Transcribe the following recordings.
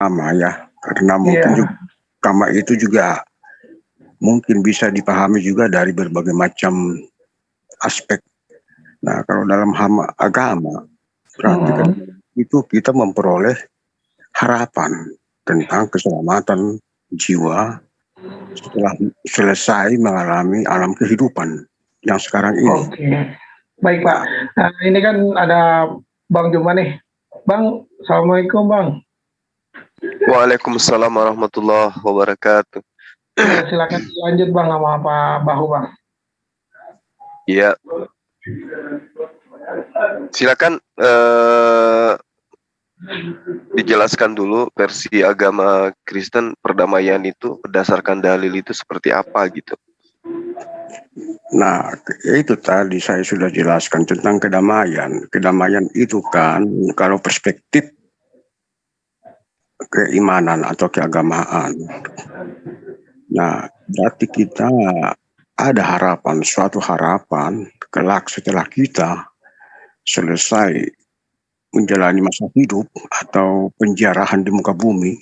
agama ya, karena mungkin Iya. juga agama itu juga mungkin bisa dipahami juga dari berbagai macam aspek. Nah, kalau dalam agama berarti kan itu kita memperoleh harapan tentang keselamatan jiwa setelah selesai mengalami alam kehidupan yang sekarang ini. Oke, baik Pak. Nah, ini kan ada Bang Juma nih. Bang, Assalamualaikum Bang. Waalaikumsalam warahmatullahi wabarakatuh. Silakan lanjut Bang sama Pak Bahu Bang. Iya. Silakan dijelaskan dulu versi agama Kristen perdamaian itu berdasarkan dalil itu seperti apa gitu. Nah, itu tadi saya sudah jelaskan tentang kedamaian. Kedamaian itu kan kalau perspektif keimanan atau keagamaan. Nah, berarti kita ada harapan, suatu harapan kelak setelah kita selesai menjalani masa hidup atau penjarahan di muka bumi,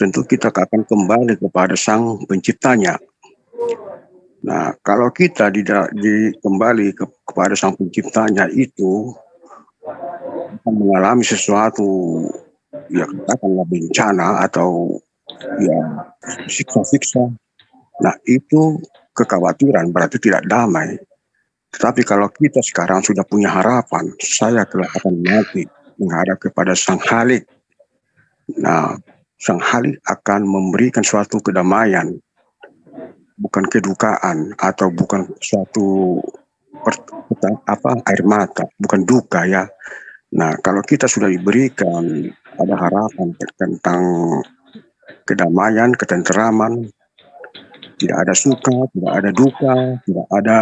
tentu kita akan kembali kepada Sang Penciptanya. Nah, kalau kita kembali kepada Sang Penciptanya itu akan mengalami sesuatu, ya katakanlah bencana atau ya siksa-siksa. Nah, itu kekhawatiran, berarti tidak damai. Tetapi kalau kita sekarang sudah punya harapan, saya kelak akan mati menghadap kepada Sang Khalik. Nah, Sang Khalik akan memberikan suatu kedamaian, bukan kedukaan atau bukan suatu air mata, bukan duka ya. Nah, kalau kita sudah diberikan ada harapan tentang kedamaian, ketenteraman, tidak ada suka, tidak ada duka, tidak ada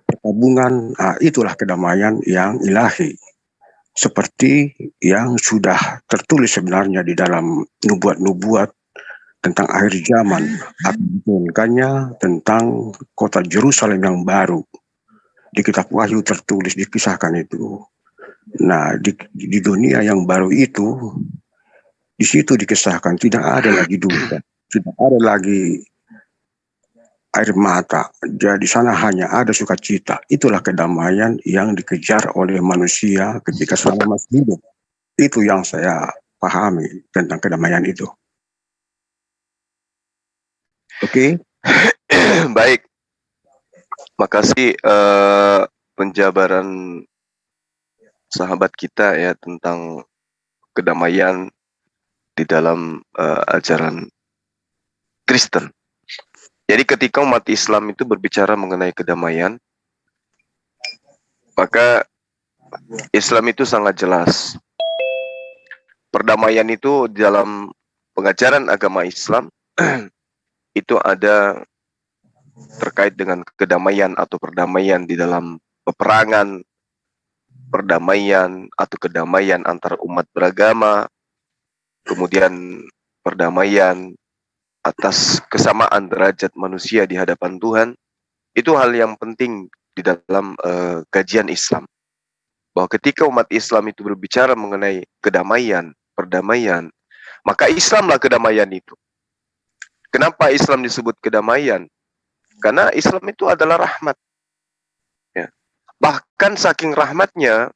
perkabungan, itulah kedamaian yang ilahi. Seperti yang sudah tertulis sebenarnya di dalam nubuat-nubuat tentang akhir zaman, akan diturunkannya tentang kota Yerusalem yang baru. Di kitab Wahyu tertulis, dikisahkan itu. Nah, di dunia yang baru itu, di situ dikisahkan tidak ada lagi duka, tidak ada lagi air mata. Jadi sana hanya ada sukacita. Itulah kedamaian yang dikejar oleh manusia ketika selama masih hidup. Itu yang saya pahami tentang kedamaian itu. Oke. Baik. Makasih penjabaran sahabat kita ya tentang kedamaian di dalam ajaran Kristen. Jadi ketika umat Islam itu berbicara mengenai kedamaian, maka Islam itu sangat jelas. Perdamaian itu dalam pengajaran agama Islam itu ada terkait dengan kedamaian atau perdamaian di dalam peperangan, perdamaian atau kedamaian antar umat beragama, kemudian perdamaian atas kesamaan derajat manusia di hadapan Tuhan. Itu hal yang penting di dalam kajian Islam. Bahwa ketika umat Islam itu berbicara mengenai kedamaian, perdamaian, maka Islamlah kedamaian itu. Kenapa Islam disebut kedamaian? Karena Islam itu adalah rahmat. Ya. Bahkan saking rahmatnya,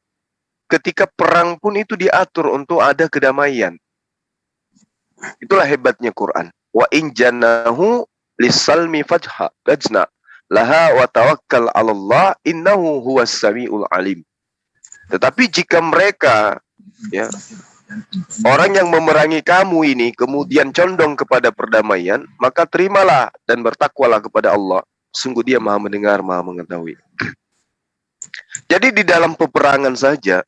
ketika perang pun itu diatur untuk ada kedamaian. Itulah hebatnya Quran. Wa in janahu lisalmi fajna laha wa tawakkal 'alallah innahu huwas samiul alim. Tetapi jika mereka ya orang yang memerangi kamu ini kemudian condong kepada perdamaian, maka terimalah dan bertakwalah kepada Allah. Sungguh Dia Maha mendengar, Maha mengetahui. Jadi di dalam peperangan saja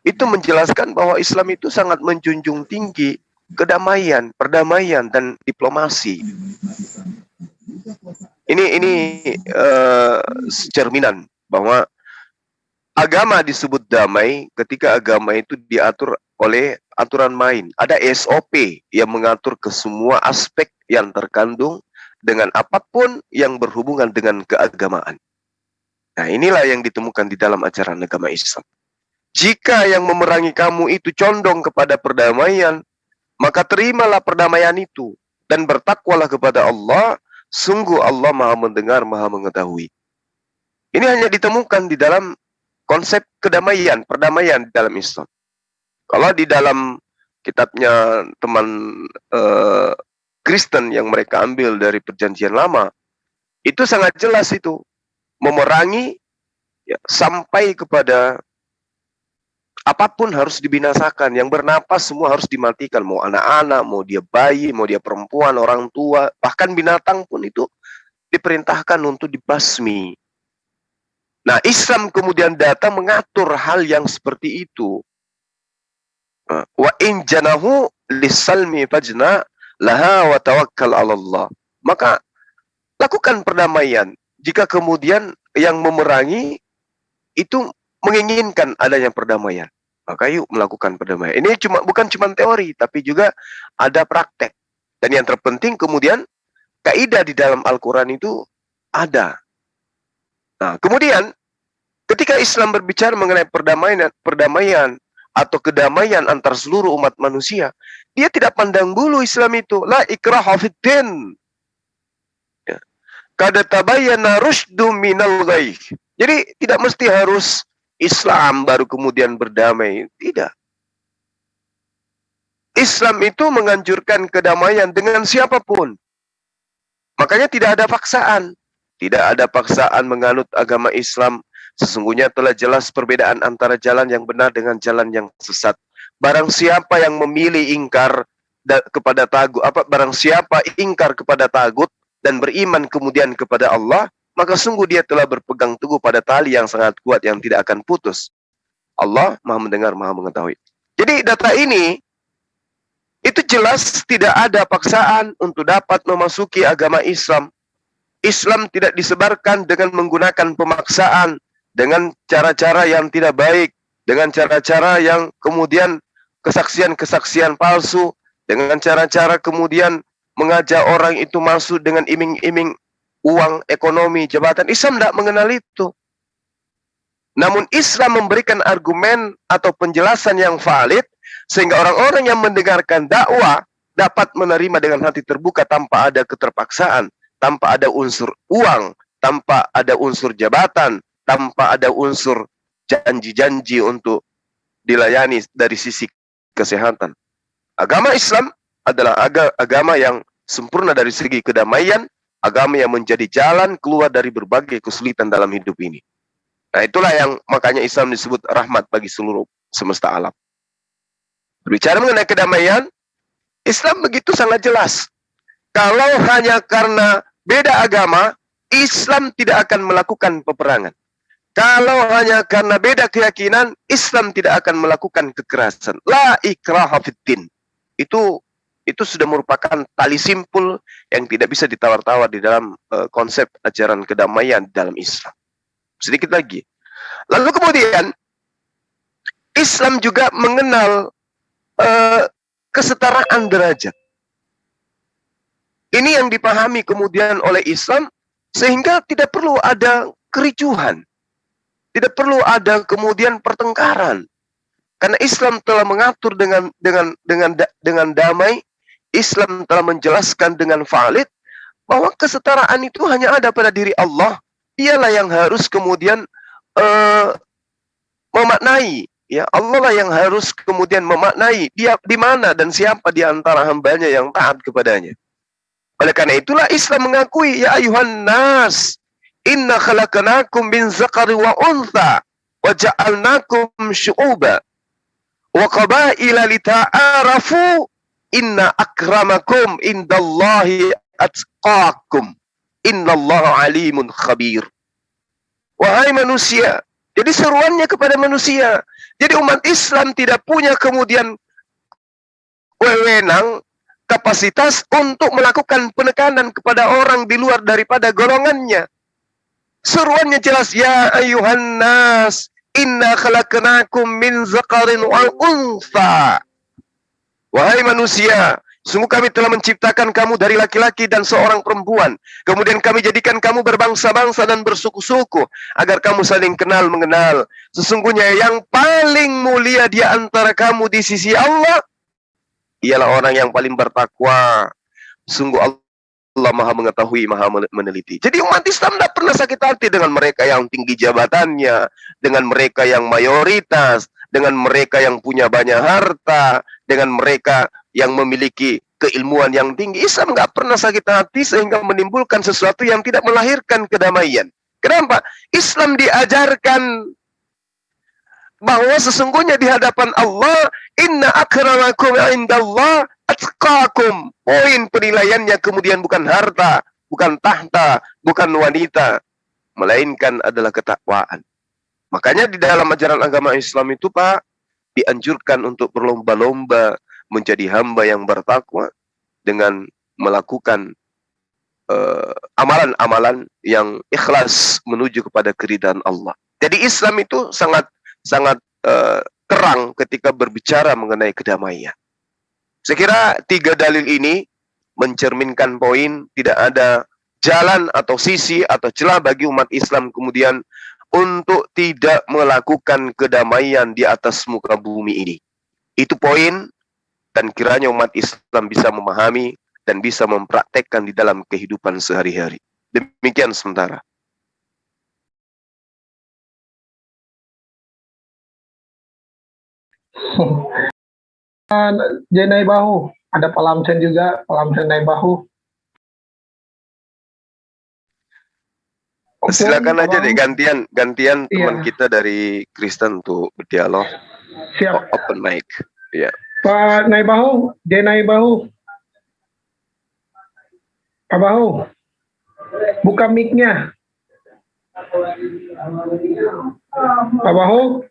itu menjelaskan bahwa Islam itu sangat menjunjung tinggi kedamaian, perdamaian dan diplomasi. Ini cerminan bahwa agama disebut damai ketika agama itu diatur oleh aturan main. Ada SOP yang mengatur ke semua aspek yang terkandung dengan apapun yang berhubungan dengan keagamaan. Nah, inilah yang ditemukan di dalam ajaran agama Islam. Jika yang memerangi kamu itu condong kepada perdamaian, maka terimalah perdamaian itu dan bertakwalah kepada Allah, sungguh Allah Maha mendengar, Maha mengetahui. Ini hanya ditemukan di dalam konsep kedamaian, perdamaian di dalam Islam. Kalau di dalam kitabnya teman Kristen yang mereka ambil dari Perjanjian Lama, itu sangat jelas itu, memerangi ya, sampai kepada apapun harus dibinasakan, yang bernapas semua harus dimatikan, mau anak-anak, mau dia bayi, mau dia perempuan, orang tua, bahkan binatang pun itu diperintahkan untuk dibasmi. Nah, Islam kemudian datang mengatur hal yang seperti itu. Wa in janahu lisalmi fajna laha wa tawakkal 'ala Allah. Maka lakukan perdamaian. Jika kemudian yang memerangi itu menginginkan adanya perdamaian, maka yuk melakukan perdamaian. Ini bukan cuma teori, tapi juga ada praktek. Dan yang terpenting kemudian kaidah di dalam Al-Quran itu ada. Nah, kemudian ketika Islam berbicara mengenai perdamaian atau kedamaian antar seluruh umat manusia, dia tidak pandang bulu Islam itu. La ikraha fiddin. Ya. Kada tabayyana rusydu minal ghayy. Jadi tidak mesti harus Islam baru kemudian berdamai. Tidak. Islam itu menganjurkan kedamaian dengan siapapun. Makanya tidak ada paksaan. Tidak ada paksaan menganut agama Islam. Sesungguhnya telah jelas perbedaan antara jalan yang benar dengan jalan yang sesat. Barang siapa yang memilih ingkar kepada tagut, barang siapa ingkar kepada tagut dan beriman kemudian kepada Allah, maka sungguh dia telah berpegang teguh pada tali yang sangat kuat yang tidak akan putus. Allah Maha mendengar, Maha mengetahui. Jadi data ini itu jelas tidak ada paksaan untuk dapat memasuki agama Islam. Islam tidak disebarkan dengan menggunakan pemaksaan, dengan cara-cara yang tidak baik, dengan cara-cara yang kemudian kesaksian-kesaksian palsu, dengan cara-cara kemudian mengajak orang itu masuk dengan iming-iming uang, ekonomi, jabatan. Islam tidak mengenal itu. Namun Islam memberikan argumen atau penjelasan yang valid, sehingga orang-orang yang mendengarkan dakwah dapat menerima dengan hati terbuka tanpa ada keterpaksaan, tanpa ada unsur uang, tanpa ada unsur jabatan, tanpa ada unsur janji-janji untuk dilayani dari sisi kesehatan. Agama Islam adalah agama yang sempurna dari segi kedamaian, agama yang menjadi jalan keluar dari berbagai kesulitan dalam hidup ini. Nah, itulah yang makanya Islam disebut rahmat bagi seluruh semesta alam. Berbicara mengenai kedamaian, Islam begitu sangat jelas. Kalau hanya karena beda agama, Islam tidak akan melakukan peperangan. Kalau hanya karena beda keyakinan, Islam tidak akan melakukan kekerasan. La ikraha fiddin. Itu sudah merupakan tali simpul yang tidak bisa ditawar-tawar di dalam konsep ajaran kedamaian dalam Islam. Sedikit lagi. Lalu kemudian, Islam juga mengenal kesetaraan derajat. Ini yang dipahami kemudian oleh Islam, sehingga tidak perlu ada kericuhan. Tidak perlu ada kemudian pertengkaran. Karena Islam telah mengatur dengan damai, Islam telah menjelaskan dengan valid bahwa kesetaraan itu hanya ada pada diri Allah. Dialah yang harus kemudian memaknai. Ya, Allah lah yang harus kemudian memaknai dia di mana dan siapa di antara hambanya yang taat kepadanya. Oleh karena itulah Islam mengakui, ya ayuhan nas, inna khalaqnakum min zakari wa untha wa ja'alnakum syu'uba wa qabaila lita'arafu inna akramakum indallahi atqakum innallaha alimun khabir. Wahai manusia, jadi seruannya kepada manusia. Jadi umat Islam tidak punya kemudian wewenang, kapasitas untuk melakukan penekanan kepada orang di luar daripada golongannya. Seruannya jelas, ya ayuhan nas, inna khalaqnakum min zakarin wal untha. Wahai manusia, sungguh kami telah menciptakan kamu dari laki-laki dan seorang perempuan. Kemudian kami jadikan kamu berbangsa-bangsa dan bersuku-suku, agar kamu saling kenal mengenal. Sesungguhnya yang paling mulia di antara kamu di sisi Allah ialah orang yang paling bertakwa. Sungguh Allah Maha mengetahui, Maha meneliti. Jadi umat Islam tidak pernah sakit hati dengan mereka yang tinggi jabatannya, dengan mereka yang mayoritas, dengan mereka yang punya banyak harta, dengan mereka yang memiliki keilmuan yang tinggi. Islam nggak pernah sakit hati sehingga menimbulkan sesuatu yang tidak melahirkan kedamaian. Kenapa? Islam diajarkan bahwa sesungguhnya di hadapan Allah, inna akramakum indallah atqakum. Poin penilaiannya kemudian bukan harta, bukan tahta, bukan wanita, melainkan adalah ketakwaan. Makanya di dalam ajaran agama Islam itu, Pak, dianjurkan untuk berlomba-lomba menjadi hamba yang bertakwa dengan melakukan amalan-amalan yang ikhlas menuju kepada keridhaan Allah. Jadi Islam itu sangat terang ketika berbicara mengenai kedamaian. Saya kira 3 dalil ini mencerminkan poin tidak ada jalan atau sisi atau celah bagi umat Islam kemudian untuk tidak melakukan kedamaian di atas muka bumi ini. Itu poin, dan kiranya umat Islam bisa memahami dan bisa mempraktekkan di dalam kehidupan sehari-hari. Demikian sementara. Jenai Bahu, ada Pak Lamsen juga, Pak Lamsen Jenai Bahu. Oke, silakan aja Abang. deh gantian Iya. teman kita dari Kristen untuk berdialog. Siap. Open mic. Ya. Pak Naibahu, Jenai Bahu. Pak Bahu, buka mic-nya. Pak Bahu.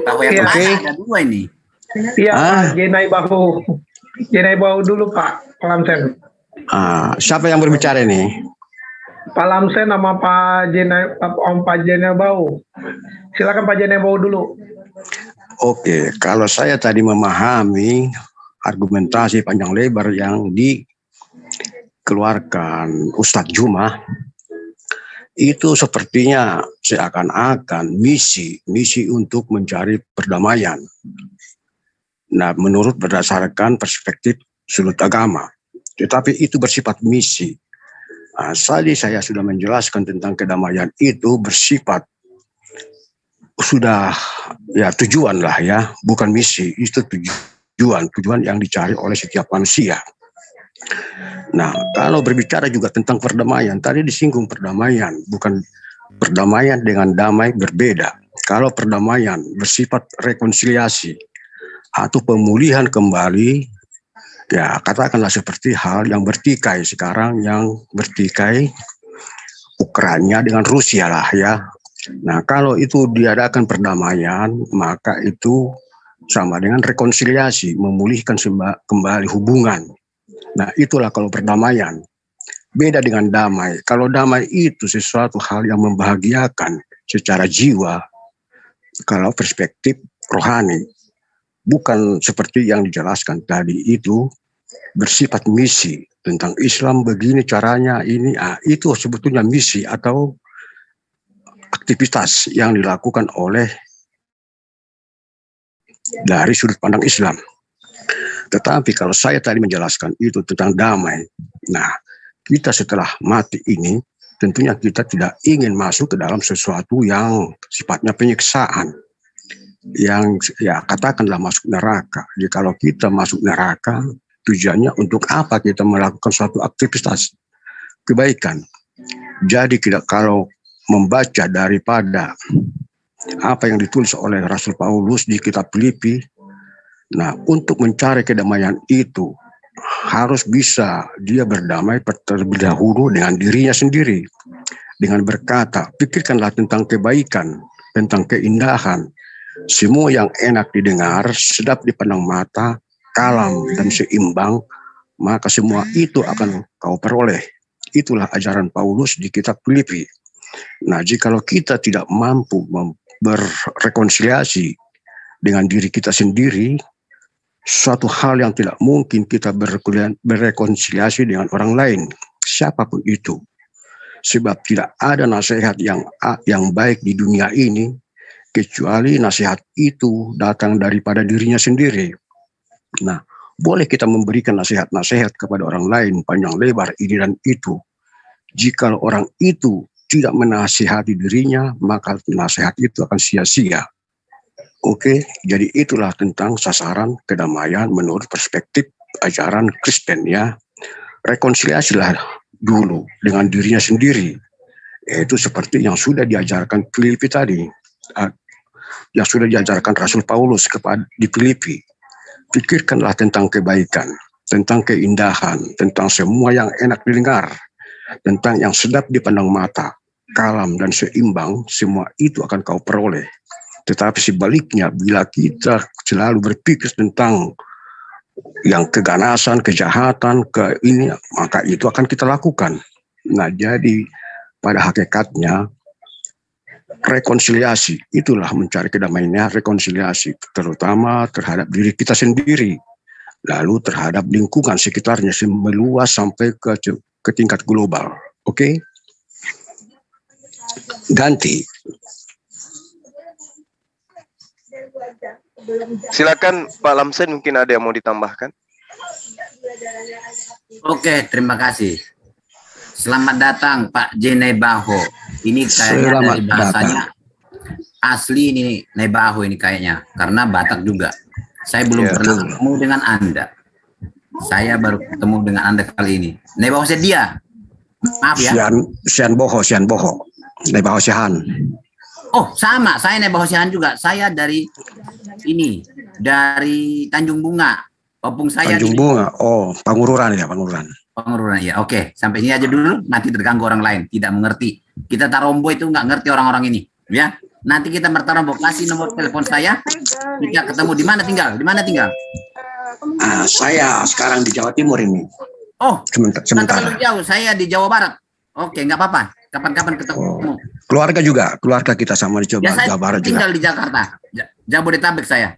Tahu yang Iya. mana ada 2 ini. Iya, Pak Jenai Bahu. Jenai Bahu dulu, Pak Lamsen. Siapa yang berbicara ini? Pak Lamsen sama Pak Jenai Bahu. Silakan Pak Jenai Bahu dulu. Oke, kalau saya tadi memahami argumentasi panjang lebar yang dikeluarkan Ustadz Juma, itu sepertinya seakan-akan misi untuk mencari perdamaian. Nah, menurut berdasarkan perspektif sudut agama, tetapi itu bersifat misi. Tadi saya sudah menjelaskan tentang kedamaian itu bersifat sudah ya tujuan lah ya, bukan misi, itu tujuan yang dicari oleh setiap manusia. Nah, kalau berbicara juga tentang perdamaian, tadi disinggung perdamaian, bukan perdamaian dengan damai berbeda. Kalau perdamaian bersifat rekonsiliasi atau pemulihan kembali, ya katakanlah seperti hal yang bertikai sekarang, yang bertikai Ukraina dengan Rusia lah ya. Nah, kalau itu diadakan perdamaian, maka itu sama dengan rekonsiliasi, memulihkan kembali hubungan. Nah, itulah kalau perdamaian. Beda dengan damai. Kalau damai itu sesuatu hal yang membahagiakan secara jiwa, kalau perspektif rohani. Bukan seperti yang dijelaskan tadi, itu bersifat misi. Tentang Islam begini caranya, ini, itu sebetulnya misi atau aktivitas yang dilakukan oleh dari sudut pandang Islam. Tetapi kalau saya tadi menjelaskan itu tentang damai, nah kita setelah mati ini tentunya kita tidak ingin masuk ke dalam sesuatu yang sifatnya penyiksaan, yang ya katakanlah masuk neraka. Jadi kalau kita masuk neraka, tujuannya untuk apa kita melakukan suatu aktivitas kebaikan. Jadi kalau membaca daripada apa yang ditulis oleh Rasul Paulus di kitab Filipi, nah untuk mencari kedamaian itu harus bisa dia berdamai terlebih dahulu dengan dirinya sendiri, dengan berkata, pikirkanlah tentang kebaikan, tentang keindahan, semua yang enak didengar, sedap dipandang mata, kalam dan seimbang, maka semua itu akan kau peroleh. Itulah ajaran Paulus di kitab Filipi. Nah, jikalau kita tidak mampu berrekonsiliasi dengan diri kita sendiri, suatu hal yang tidak mungkin kita berrekonsiliasi dengan orang lain, siapapun itu. Sebab tidak ada nasihat yang baik di dunia ini kecuali nasihat itu datang daripada dirinya sendiri. Nah, boleh kita memberikan nasihat-nasihat kepada orang lain panjang lebar ini dan itu. Jika orang itu tidak menasihati dirinya, maka nasihat itu akan sia-sia. Oke, jadi itulah tentang sasaran kedamaian menurut perspektif ajaran Kristen ya. Rekonsiliasilah dulu dengan dirinya sendiri. Itu seperti yang sudah diajarkan Filipi tadi. Yang sudah diajarkan Rasul Paulus di Filipi. Pikirkanlah tentang kebaikan, tentang keindahan, tentang semua yang enak didengar, tentang yang sedap dipandang mata, kalam dan seimbang, semua itu akan kau peroleh. Tetapi sebaliknya, bila kita selalu berpikir tentang yang keganasan, kejahatan, maka itu akan kita lakukan. Nah, jadi pada hakikatnya rekonsiliasi, itulah mencari kedamaiannya, rekonsiliasi, terutama terhadap diri kita sendiri, lalu terhadap lingkungan sekitarnya, meluas sampai ke tingkat global. Oke? Ganti. Silakan Pak Lamsen, mungkin ada yang mau ditambahkan. Oke, terima kasih. Selamat datang Pak J. Nebaho. Ini kayaknya dari bahasanya asli ini Nebaho ini kayaknya, karena Batak juga. Saya belum pernah ketemu dengan Anda. Saya baru ketemu dengan Anda kali ini. Nebaho dia. Maaf ya. Sian Boho. Nebaho Sihan. Oh, sama. Saya Nebaho Sihan juga. Saya dari ini, dari Tanjung Bunga. Opung saya Tanjung Bunga. Oh, Pangururan ya. Pengururan ya. Oke, sampai sini aja dulu. Nanti terganggu orang lain, tidak mengerti. Kita Tarombo itu nggak ngerti orang-orang ini, ya. Nanti kita bertarombo, kasih nomor telepon saya. Kita ketemu di mana tinggal? Di mana tinggal? Saya sekarang di Jawa Timur ini. Oh, sementara. Terlalu jauh. Saya di Jawa Barat. Oke, nggak apa-apa. Kapan-kapan ketemu. Oh. Keluarga kita sama di Jawa Barat juga. Tinggal di Jakarta, Jabodetabek saya.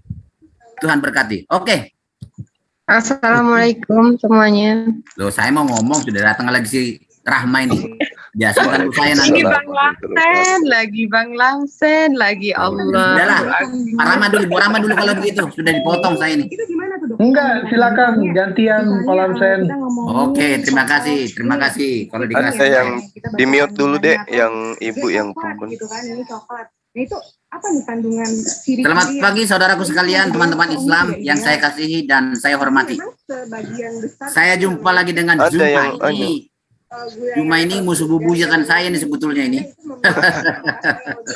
Tuhan berkati. Oke. Assalamualaikum semuanya. Loh, saya mau ngomong sudah datang lagi si Rahma ini. Biasa kan saya nanti. Bang Lamsen lagi Allah. Udahlah, Pak Rahma dulu kalau begitu. Sudah dipotong saya ini. Enggak, silakan gantian Pak Lamsen. Oke, terima kasih. Kalau dikasih. Ada yang di mute dulu deh, yang ibu yang perempuan. Nah, itu apa nih kandungan ciri? Selamat pagi saudaraku sekalian, teman-teman Islam yang saya kasihi dan saya hormati. Saya jumpa lagi dengan Juma ini musuh bubuyutan saya ini sebetulnya ini.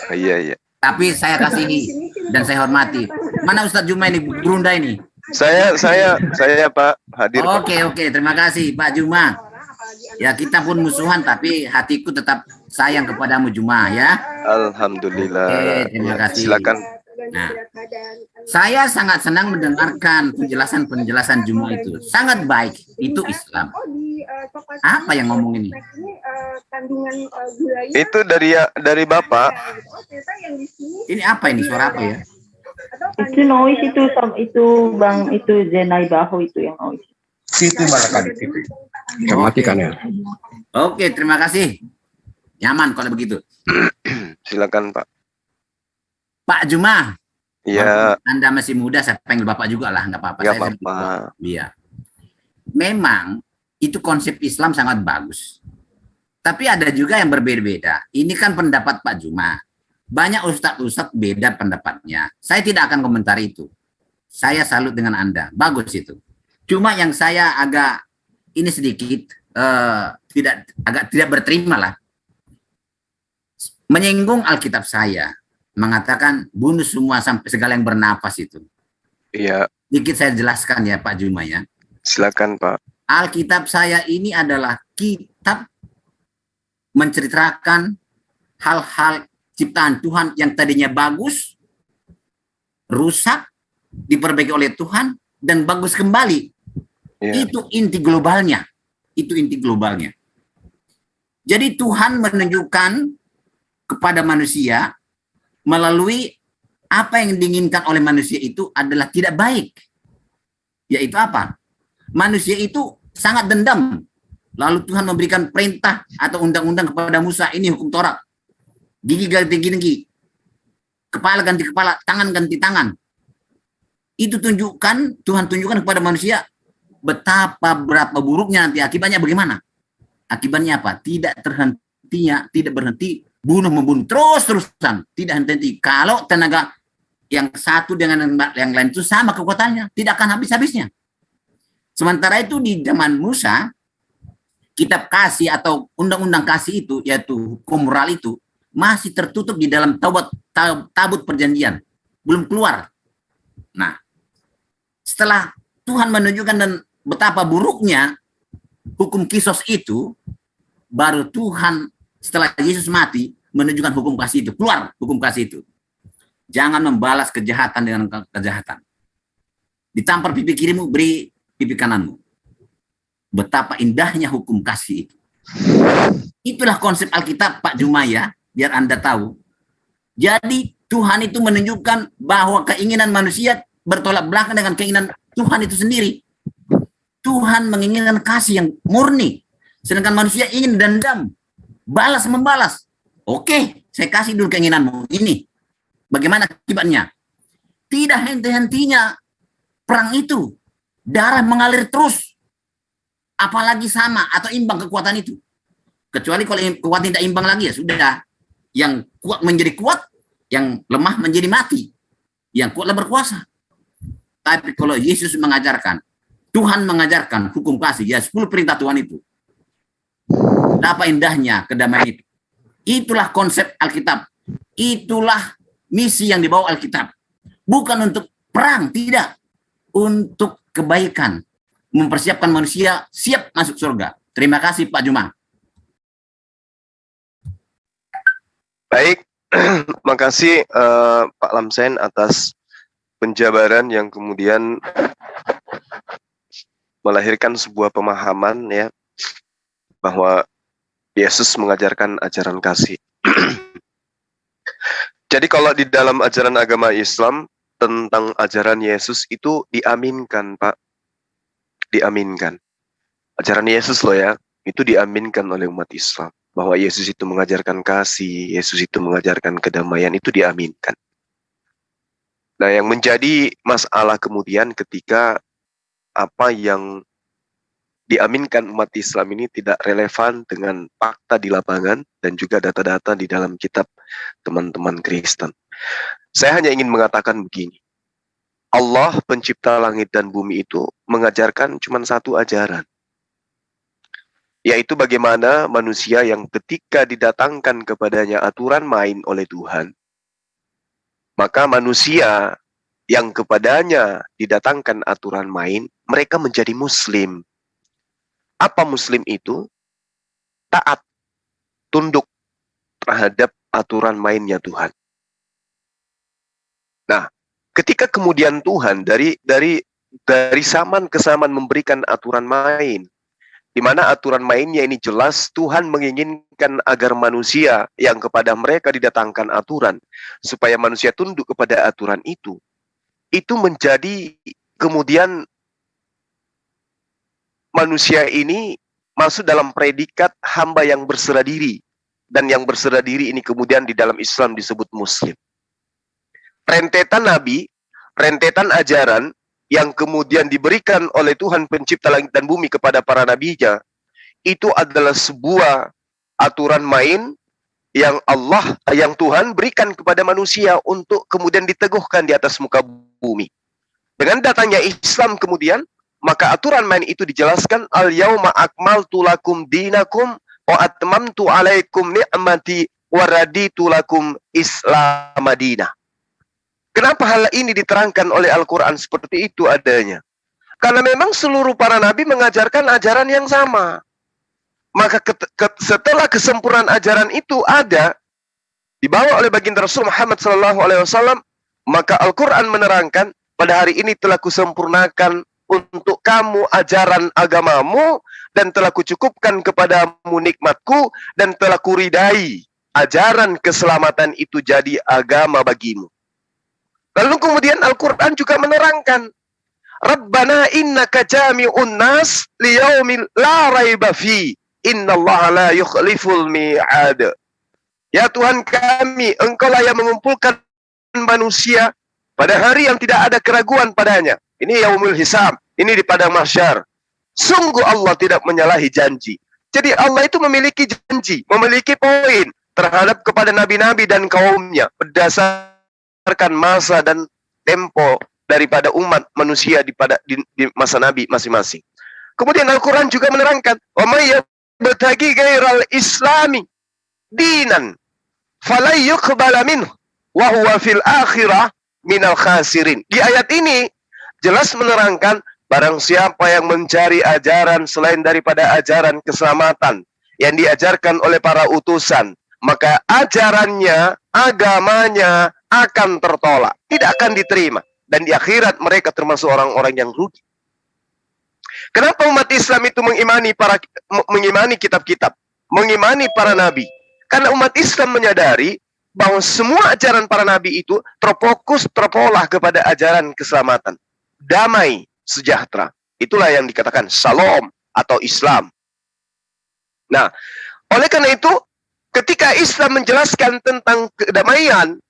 Iya. Tapi saya kasihi dan saya hormati. Mana Ustadz Juma ini, Brunda ini? Saya Pak hadir. Oke, terima kasih Pak Juma. Ya, kita pun musuhan tapi hatiku tetap sayang kepadamu Juma ya. Alhamdulillah. Oke, terima kasih. Silakan. Nah, saya sangat senang mendengarkan penjelasan Juma itu. Sangat baik. Itu Islam. Apa yang ngomong ini? Itu dari Bapak. Ini apa ini? Suara apa ya? Itu noise itu Bang, itu Zenai Baho itu yang noise. Itu malah kali itu. Matikan ya. Oke, terima kasih. Nyaman kalau begitu. Silakan Pak. Pak Juma. Iya. Anda masih muda, saya panggil Bapak juga lah, nggak apa-apa. Nggak apa-apa. Iya. Memang itu konsep Islam sangat bagus. Tapi ada juga yang berbeda-beda. Ini kan pendapat Pak Juma. Banyak ustadz beda pendapatnya. Saya tidak akan komentar itu. Saya salut dengan Anda. Bagus itu. Cuma yang saya agak ini sedikit tidak berterima lah. Menyinggung Alkitab saya, mengatakan bunuh semua sampai segala yang bernapas itu. Iya. Sedikit saya jelaskan ya Pak Juma ya. Silakan Pak. Alkitab saya ini adalah kitab menceritakan hal-hal ciptaan Tuhan yang tadinya bagus, rusak, diperbaiki oleh Tuhan, dan bagus kembali. Yeah. Itu inti globalnya. Jadi Tuhan menunjukkan kepada manusia melalui apa yang diinginkan oleh manusia itu adalah tidak baik. Yaitu apa? Manusia itu sangat dendam. Lalu Tuhan memberikan perintah atau undang-undang kepada Musa, ini hukum Taurat. Gigi ganti gigi. kepala ganti kepala, tangan ganti tangan. Itu Tuhan tunjukkan kepada manusia betapa berapa buruknya nanti akibatnya bagaimana. Akibatnya apa? Tidak berhenti membunuh terus-terusan, tidak henti. Kalau tenaga yang satu dengan yang lain itu sama kekuatannya, tidak akan habis-habisnya. Sementara itu di zaman Musa, kitab kasih atau undang-undang kasih itu, yaitu hukum moral itu, masih tertutup di dalam tabut perjanjian, belum keluar. Nah, setelah Tuhan menunjukkan dan betapa buruknya hukum kisos itu, baru Tuhan setelah Yesus mati menunjukkan hukum kasih itu, keluar hukum kasih itu. Jangan membalas kejahatan dengan kejahatan. Ditampar pipi kirimu, beri pipi kananmu. Betapa indahnya hukum kasih itu. Itulah konsep Alkitab, Pak Jumaya, biar Anda tahu. Jadi Tuhan itu menunjukkan bahwa keinginan manusia bertolak belakang dengan keinginan Tuhan itu sendiri. Tuhan menginginkan kasih yang murni, sedangkan manusia ingin dendam, balas membalas. Oke, saya kasih dulu keinginanmu ini. Bagaimana akibatnya? Tidak henti-hentinya perang itu. Darah mengalir terus. Apalagi sama atau imbang kekuatan itu. Kecuali kalau kekuatan tidak imbang lagi, ya sudah. Yang kuat menjadi kuat, yang lemah menjadi mati. Yang kuatlah berkuasa. Tapi kalau Yesus mengajarkan, Tuhan mengajarkan hukum kasih, ya 10 perintah Tuhan itu. Apa indahnya kedamaian itu. Itulah konsep Alkitab. Itulah misi yang dibawa Alkitab. Bukan untuk perang, tidak. Untuk kebaikan. Mempersiapkan manusia siap masuk surga. Terima kasih Pak Juma. Baik, makasih Pak Lamsen atas penjabaran yang kemudian melahirkan sebuah pemahaman ya bahwa Yesus mengajarkan ajaran kasih. Jadi kalau di dalam ajaran agama Islam tentang ajaran Yesus itu diaminkan, Pak. Diaminkan. Ajaran Yesus loh ya, itu diaminkan oleh umat Islam. Bahwa Yesus itu mengajarkan kasih, Yesus itu mengajarkan kedamaian, itu diaminkan. Nah, yang menjadi masalah kemudian ketika apa yang diaminkan umat Islam ini tidak relevan dengan fakta di lapangan dan juga data-data di dalam kitab teman-teman Kristen. Saya hanya ingin mengatakan begini. Allah pencipta langit dan bumi itu mengajarkan cuma satu ajaran. Yaitu bagaimana manusia yang ketika didatangkan kepadanya aturan main oleh Tuhan, maka manusia yang kepadanya didatangkan aturan main, mereka menjadi muslim. Apa muslim itu? Taat, tunduk terhadap aturan mainnya Tuhan. Nah, ketika kemudian Tuhan dari zaman ke zaman memberikan aturan main, di mana aturan mainnya ini jelas Tuhan menginginkan agar manusia yang kepada mereka didatangkan aturan, supaya manusia tunduk kepada aturan itu menjadi kemudian manusia ini masuk dalam predikat hamba yang berserah diri, dan yang berserah diri ini kemudian di dalam Islam disebut muslim. Rentetan nabi, rentetan ajaran yang kemudian diberikan oleh Tuhan pencipta langit dan bumi kepada para nabinya, itu adalah sebuah aturan main yang Tuhan berikan kepada manusia untuk kemudian diteguhkan di atas muka bumi. Dengan datangnya Islam kemudian, maka aturan main itu dijelaskan, al-yauma akmaltu lakum dinakum wa atmamtu alaikum ni'mati wa raditu lakum Islam madinah. Kenapa hal ini diterangkan oleh Al-Quran seperti itu adanya? Karena memang seluruh para nabi mengajarkan ajaran yang sama. Maka setelah kesempurnaan ajaran itu ada, dibawa oleh baginda Rasul Muhammad SAW, maka Al-Quran menerangkan, pada hari ini telah kusempurnakan untuk kamu ajaran agamamu, dan telah kucukupkan kepadamu nikmatku, dan telah kuridai ajaran keselamatan itu jadi agama bagimu. Lalu kemudian Al-Quran juga menerangkan, Rabbana innaka jami'un nas liyaumil la raiba fi, innallaha la yukhliful mi'ad. Ya Tuhan kami, Engkaulah yang mengumpulkan manusia pada hari yang tidak ada keraguan padanya. Ini yaumul hisab, ini di padang mahsyar. Sungguh Allah tidak menyalahi janji. Jadi Allah itu memiliki janji, memiliki poin terhadap kepada nabi-nabi dan kaumnya berdasarkan masa dan tempo daripada umat manusia di masa nabi masing-masing. Kemudian Al-Quran juga menerangkan, wa may yabtaghi ghairal islami dinan falay yuqbala minhu wa huwa fil akhirah minal khasirin. Di ayat ini jelas menerangkan barang siapa yang mencari ajaran selain daripada ajaran keselamatan yang diajarkan oleh para utusan, maka ajarannya, agamanya akan tertolak, tidak akan diterima. Dan di akhirat mereka termasuk orang-orang yang rugi. Kenapa umat Islam itu mengimani kitab-kitab, mengimani para nabi? Karena umat Islam menyadari bahwa semua ajaran para nabi itu terfokus, terpola kepada ajaran keselamatan, damai, sejahtera. Itulah yang dikatakan Shalom atau Islam. Nah, oleh karena itu, ketika Islam menjelaskan tentang kedamaian,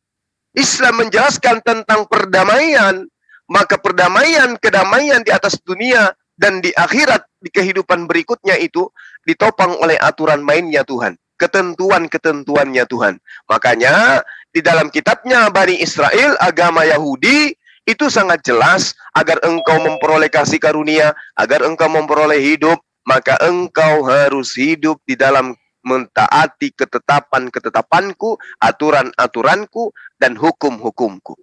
Islam menjelaskan tentang perdamaian, maka kedamaian di atas dunia dan di akhirat, di kehidupan berikutnya itu ditopang oleh aturan mainnya Tuhan, ketentuan-ketentuannya Tuhan. Makanya di dalam kitabnya Bani Israel, agama Yahudi, itu sangat jelas, agar engkau memperoleh kasih karunia, agar engkau memperoleh hidup, maka engkau harus hidup di dalam mentaati ketetapan-ketetapanku, aturan-aturanku, dan hukum-hukumku.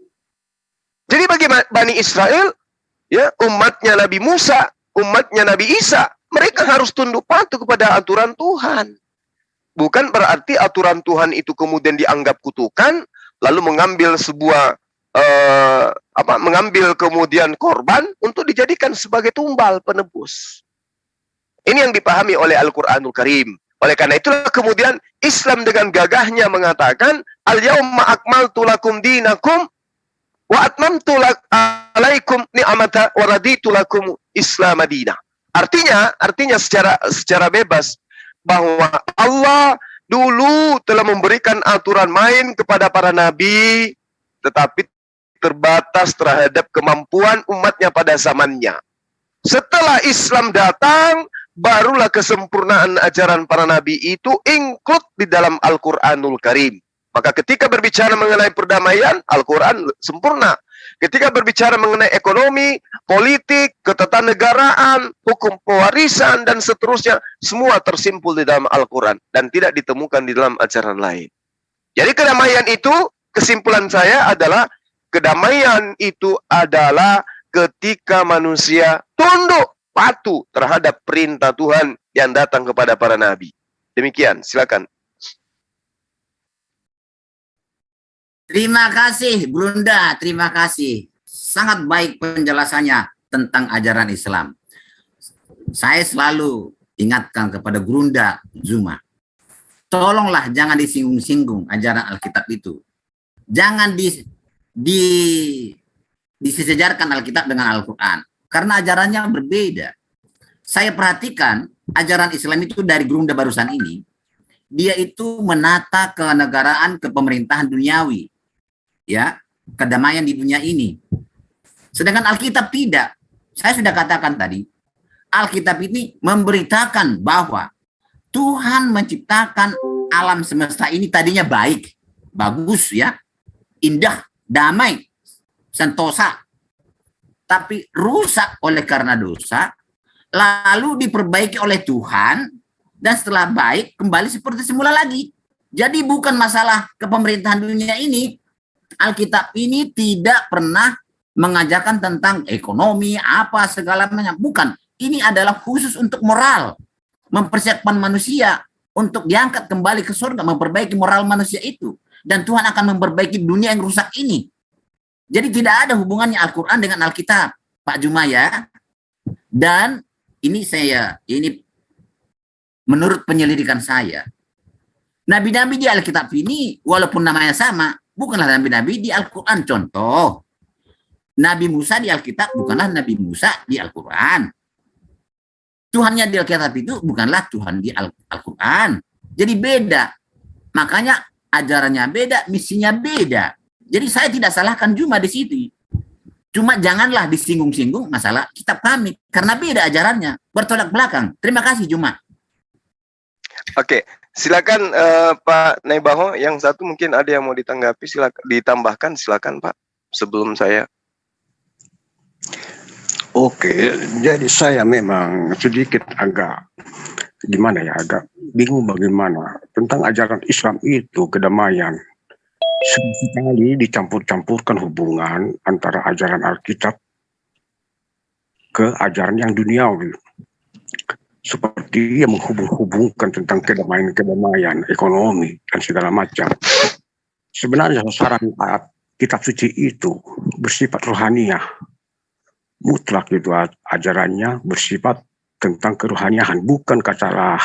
Jadi bagi Bani Israel, ya, umatnya Nabi Musa, umatnya Nabi Isa, mereka harus tunduk patuh kepada aturan Tuhan. Bukan berarti aturan Tuhan itu kemudian dianggap kutukan, lalu mengambil sebuah mengambil kemudian korban untuk dijadikan sebagai tumbal penebus. Ini yang dipahami oleh Al-Quranul Karim. Oleh karena itulah kemudian Islam dengan gagahnya mengatakan, al-yawma akmaltu lakum dinakum wa atmamtu alaikum ni'amata wa raditu lakum Islam madinah. Artinya secara bebas bahwa Allah dulu telah memberikan aturan main kepada para nabi, tetapi terbatas terhadap kemampuan umatnya pada zamannya. Setelah Islam datang, barulah kesempurnaan ajaran para nabi itu include di dalam Al-Quranul Karim. Maka ketika berbicara mengenai perdamaian, Al-Quran sempurna. Ketika berbicara mengenai ekonomi, politik, ketatanegaraan, hukum pewarisan, dan seterusnya, semua tersimpul di dalam Al-Quran dan tidak ditemukan di dalam ajaran lain. Jadi kedamaian itu, kesimpulan saya adalah, kedamaian itu adalah ketika manusia tunduk patuh terhadap perintah Tuhan yang datang kepada para nabi. Demikian, silakan. Terima kasih, Brunda. Terima kasih. Sangat baik penjelasannya tentang ajaran Islam. Saya selalu ingatkan kepada Brunda Zuma, tolonglah jangan disinggung-singgung ajaran Alkitab itu. Jangan disejarkan Alkitab dengan Al-Quran. Karena ajarannya berbeda. Saya perhatikan ajaran Islam itu dari Brunda barusan ini, dia itu menata kenegaraan, kepemerintahan duniawi. Ya, kedamaian di dunia ini. Sedangkan Alkitab tidak. Saya sudah katakan tadi, Alkitab ini memberitakan bahwa Tuhan menciptakan alam semesta ini tadinya baik, bagus ya, indah, damai, sentosa. Tapi rusak oleh karena dosa, lalu diperbaiki oleh Tuhan, dan setelah baik kembali seperti semula lagi. Jadi bukan masalah kepemerintahan dunia ini. Alkitab ini tidak pernah mengajarkan tentang ekonomi, apa segala macam. Bukan. Ini adalah khusus untuk moral. Mempersiapkan manusia untuk diangkat kembali ke surga, memperbaiki moral manusia itu. Dan Tuhan akan memperbaiki dunia yang rusak ini. Jadi tidak ada hubungannya Al-Quran dengan Alkitab, Pak Juma ya. Dan ini menurut penyelidikan saya, nabi-nabi di Alkitab ini walaupun namanya sama, bukanlah nabi-nabi di Al-Quran. Contoh, Nabi Musa di Alkitab bukanlah Nabi Musa di Al-Quran. Tuhannya di Alkitab itu bukanlah Tuhan di Al-Quran. Jadi beda. Makanya ajarannya beda, misinya beda. Jadi saya tidak salahkan Juma di situ. Cuma janganlah disinggung-singgung masalah kitab kami. Karena beda ajarannya. Bertolak belakang. Terima kasih Juma. Oke, silakan Pak Naibaho. Yang satu mungkin ada yang mau ditanggapi, silakan ditambahkan, silakan Pak. Sebelum saya. Oke, jadi saya memang sedikit agak gimana ya, agak bingung bagaimana tentang ajaran Islam itu kedamaian. Sekali dicampur-campurkan hubungan antara ajaran Alkitab ke ajaran yang duniawi. Seperti yang menghubung-hubungkan tentang kedamaian ekonomi dan segala macam. Sebenarnya sasaran kitab suci itu bersifat rohaniah. Mutlak itu ajarannya bersifat tentang kerohaniahan, bukan katalah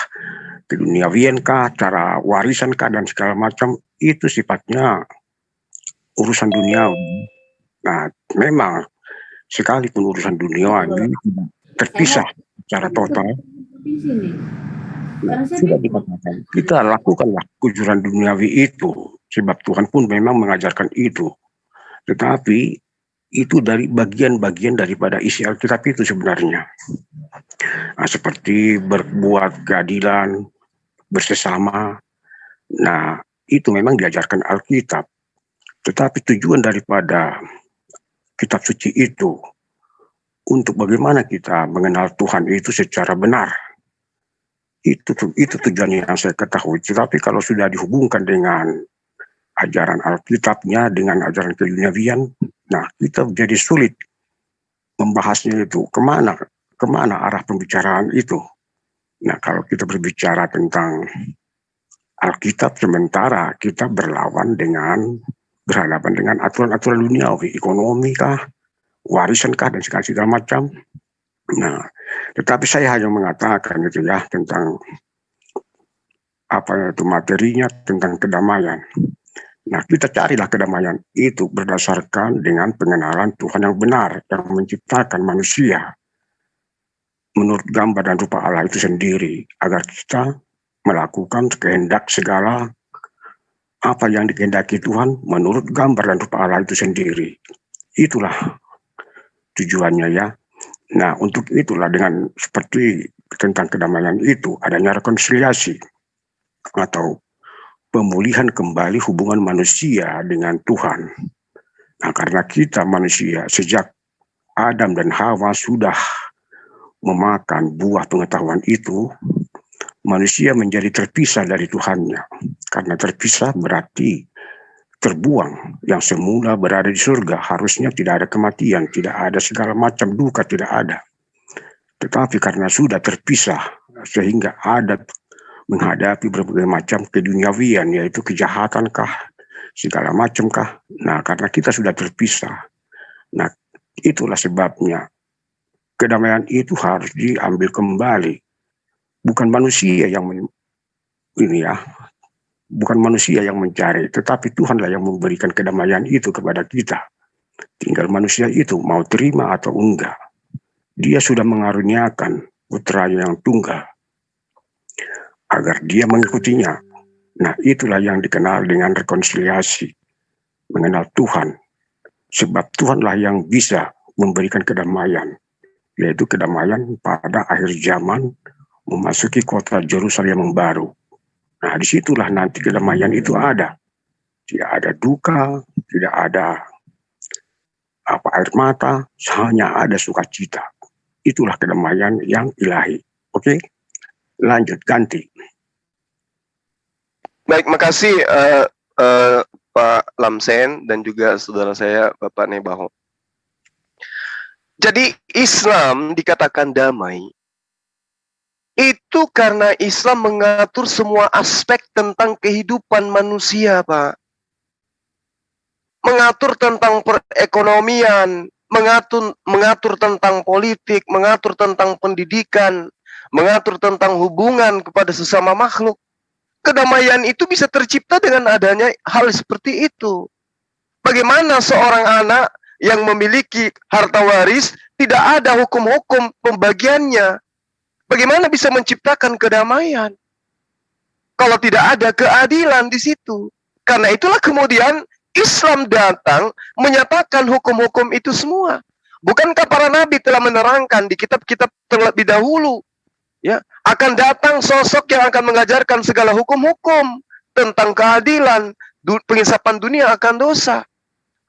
keduniawian kah, cara warisan kah, dan segala macam. Itu sifatnya urusan duniawi. Nah, memang sekalipun urusan duniawi terpisah secara total. Nah, sudah dikatakan kita lakukanlah kejujuran duniawi itu, sebab Tuhan pun memang mengajarkan itu. Tetapi itu dari bagian-bagian daripada isi Alkitab itu sebenarnya. Nah, seperti berbuat keadilan bersesama. Nah, itu memang diajarkan Alkitab. Tetapi tujuan daripada kitab suci itu untuk bagaimana kita mengenal Tuhan itu secara benar. Itu tujuannya yang saya ketahui. Tetapi kalau sudah dihubungkan dengan ajaran Alkitabnya dengan ajaran keduniawian, nah kita jadi sulit membahasnya itu kemana arah pembicaraan itu. Nah, kalau kita berbicara tentang Alkitab, sementara kita berhadapan dengan aturan-aturan duniawi, ekonomi kah, warisan kah, dan segala macam. Nah, tetapi saya hanya mengatakan itu ya tentang apa itu materinya, tentang kedamaian. Nah, kita carilah kedamaian itu berdasarkan dengan pengenalan Tuhan yang benar, yang menciptakan manusia menurut gambar dan rupa Allah itu sendiri, agar kita melakukan kehendak segala apa yang dikehendaki Tuhan menurut gambar dan rupa Allah itu sendiri. Itulah tujuannya ya. Nah, untuk itulah dengan seperti tentang kedamaian itu adanya rekonsiliasi atau pemulihan kembali hubungan manusia dengan Tuhan. Nah, karena kita manusia sejak Adam dan Hawa sudah memakan buah pengetahuan itu, manusia menjadi terpisah dari Tuhannya. Karena terpisah berarti terbuang. Yang semula berada di surga, harusnya tidak ada kematian, tidak ada segala macam duka, tidak ada. Tetapi karena sudah terpisah, sehingga ada menghadapi berbagai macam keduniawian, yaitu kejahatan kah, segala macam kah. Nah, karena kita sudah terpisah. Nah, itulah sebabnya kedamaian itu harus diambil kembali. Bukan manusia yang bukan manusia yang mencari, tetapi Tuhanlah yang memberikan kedamaian itu kepada kita. Tinggal manusia itu mau terima atau enggak. Dia sudah mengaruniakan putranya yang tunggal agar dia mengikutinya. Nah, itulah yang dikenal dengan rekonsiliasi, mengenal Tuhan. Sebab Tuhanlah yang bisa memberikan kedamaian, yaitu kedamaian pada akhir zaman, memasuki kota Yerusalem yang baru. Nah, disitulah nanti kedamaian itu ada. Tidak ada duka, tidak ada air mata, hanya ada sukacita. Itulah kedamaian yang ilahi. Oke, lanjut, ganti. Baik, makasih Pak Lamsen dan juga saudara saya Bapak Naibaho. Jadi Islam dikatakan damai itu karena Islam mengatur semua aspek tentang kehidupan manusia, Pak. Mengatur tentang perekonomian, mengatur tentang politik, mengatur tentang pendidikan, mengatur tentang hubungan kepada sesama makhluk. Kedamaian itu bisa tercipta dengan adanya hal seperti itu. Bagaimana seorang anak yang memiliki harta waris tidak ada hukum-hukum pembagiannya? Bagaimana bisa menciptakan kedamaian kalau tidak ada keadilan di situ? Karena itulah kemudian Islam datang menyatakan hukum-hukum itu semua. Bukankah para nabi telah menerangkan di kitab-kitab terlebih dahulu, ya, akan datang sosok yang akan mengajarkan segala hukum-hukum tentang keadilan, pengisapan dunia akan dosa.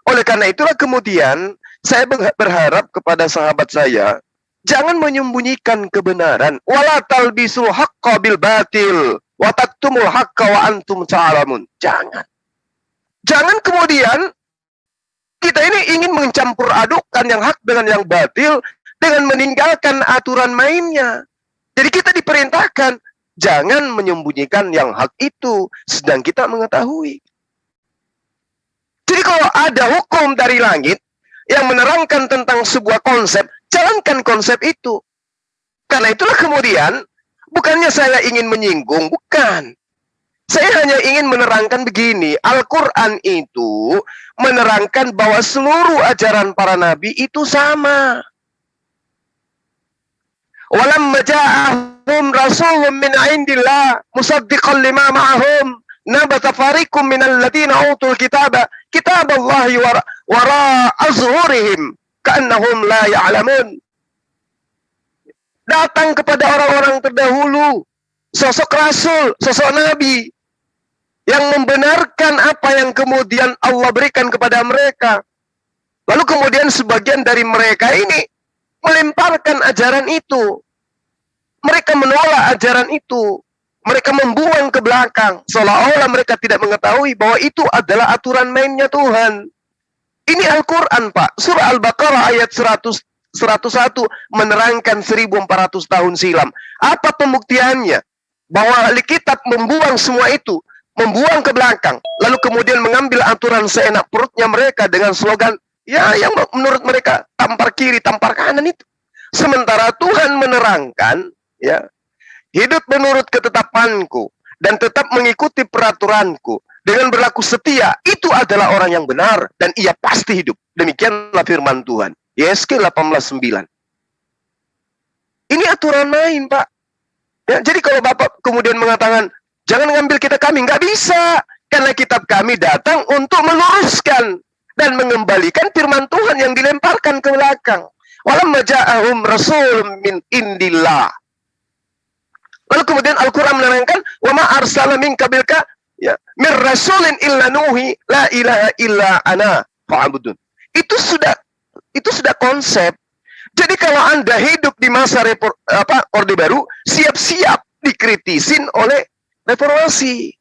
Oleh karena itulah kemudian saya berharap kepada sahabat saya, jangan menyembunyikan kebenaran. Wala talbisul haqqa bil batil wa taktumul haqqa wa antum ta'lamun. Jangan. Jangan kemudian kita ini ingin mencampur adukkan yang hak dengan yang batil dengan meninggalkan aturan mainnya. Jadi kita diperintahkan jangan menyembunyikan yang hak itu sedang kita mengetahui. Jadi kalau ada hukum dari langit yang menerangkan tentang sebuah konsep, jalankan konsep itu. Karena itulah kemudian, bukannya saya ingin menyinggung, bukan. Saya hanya ingin menerangkan begini, Al-Quran itu menerangkan bahwa seluruh ajaran para nabi itu sama. Walamma ja'ahum rasulun min indillah musaddiqan lima ma'ahum nabata fariqum minal ladina utul kitaba kitaballahi wara azhurihim ka'annahum la ya'lamun. Datang kepada orang-orang terdahulu sosok rasul, sosok nabi yang membenarkan apa yang kemudian Allah berikan kepada mereka. Lalu kemudian sebagian dari mereka ini melemparkan ajaran itu. Mereka menolak ajaran itu. Mereka membuang ke belakang. Seolah-olah mereka tidak mengetahui bahwa itu adalah aturan mainnya Tuhan. Ini Al-Quran, Pak. Surah Al-Baqarah ayat 101 menerangkan 1400 tahun silam. Apa pembuktiannya? Bahwa Alkitab membuang semua itu. Membuang ke belakang. Lalu kemudian mengambil aturan seenak perutnya mereka dengan slogan, ya yang menurut mereka tampar kiri, tampar kanan itu. Sementara Tuhan menerangkan, ya, hidup menurut ketetapanku dan tetap mengikuti peraturanku dengan berlaku setia, itu adalah orang yang benar dan ia pasti hidup. Demikianlah firman Tuhan. Yeskel 18:9. Ini aturan main, Pak. Ya, jadi kalau Bapak kemudian mengatakan, jangan ngambil kitab kami, nggak bisa. Karena kitab kami datang untuk meluruskan dan mengembalikan firman Tuhan yang dilemparkan ke belakang. Walamma ja'ahum rasulun min indillah. Lalu kemudian Al-Quran menerangkan, wa ma arsala min qablika ya min rasulin illa nuhi la ilaha illa ana fa'budun. Itu sudah konsep. Jadi kalau Anda hidup di masa Orde Baru, siap-siap dikritisin oleh reformasi.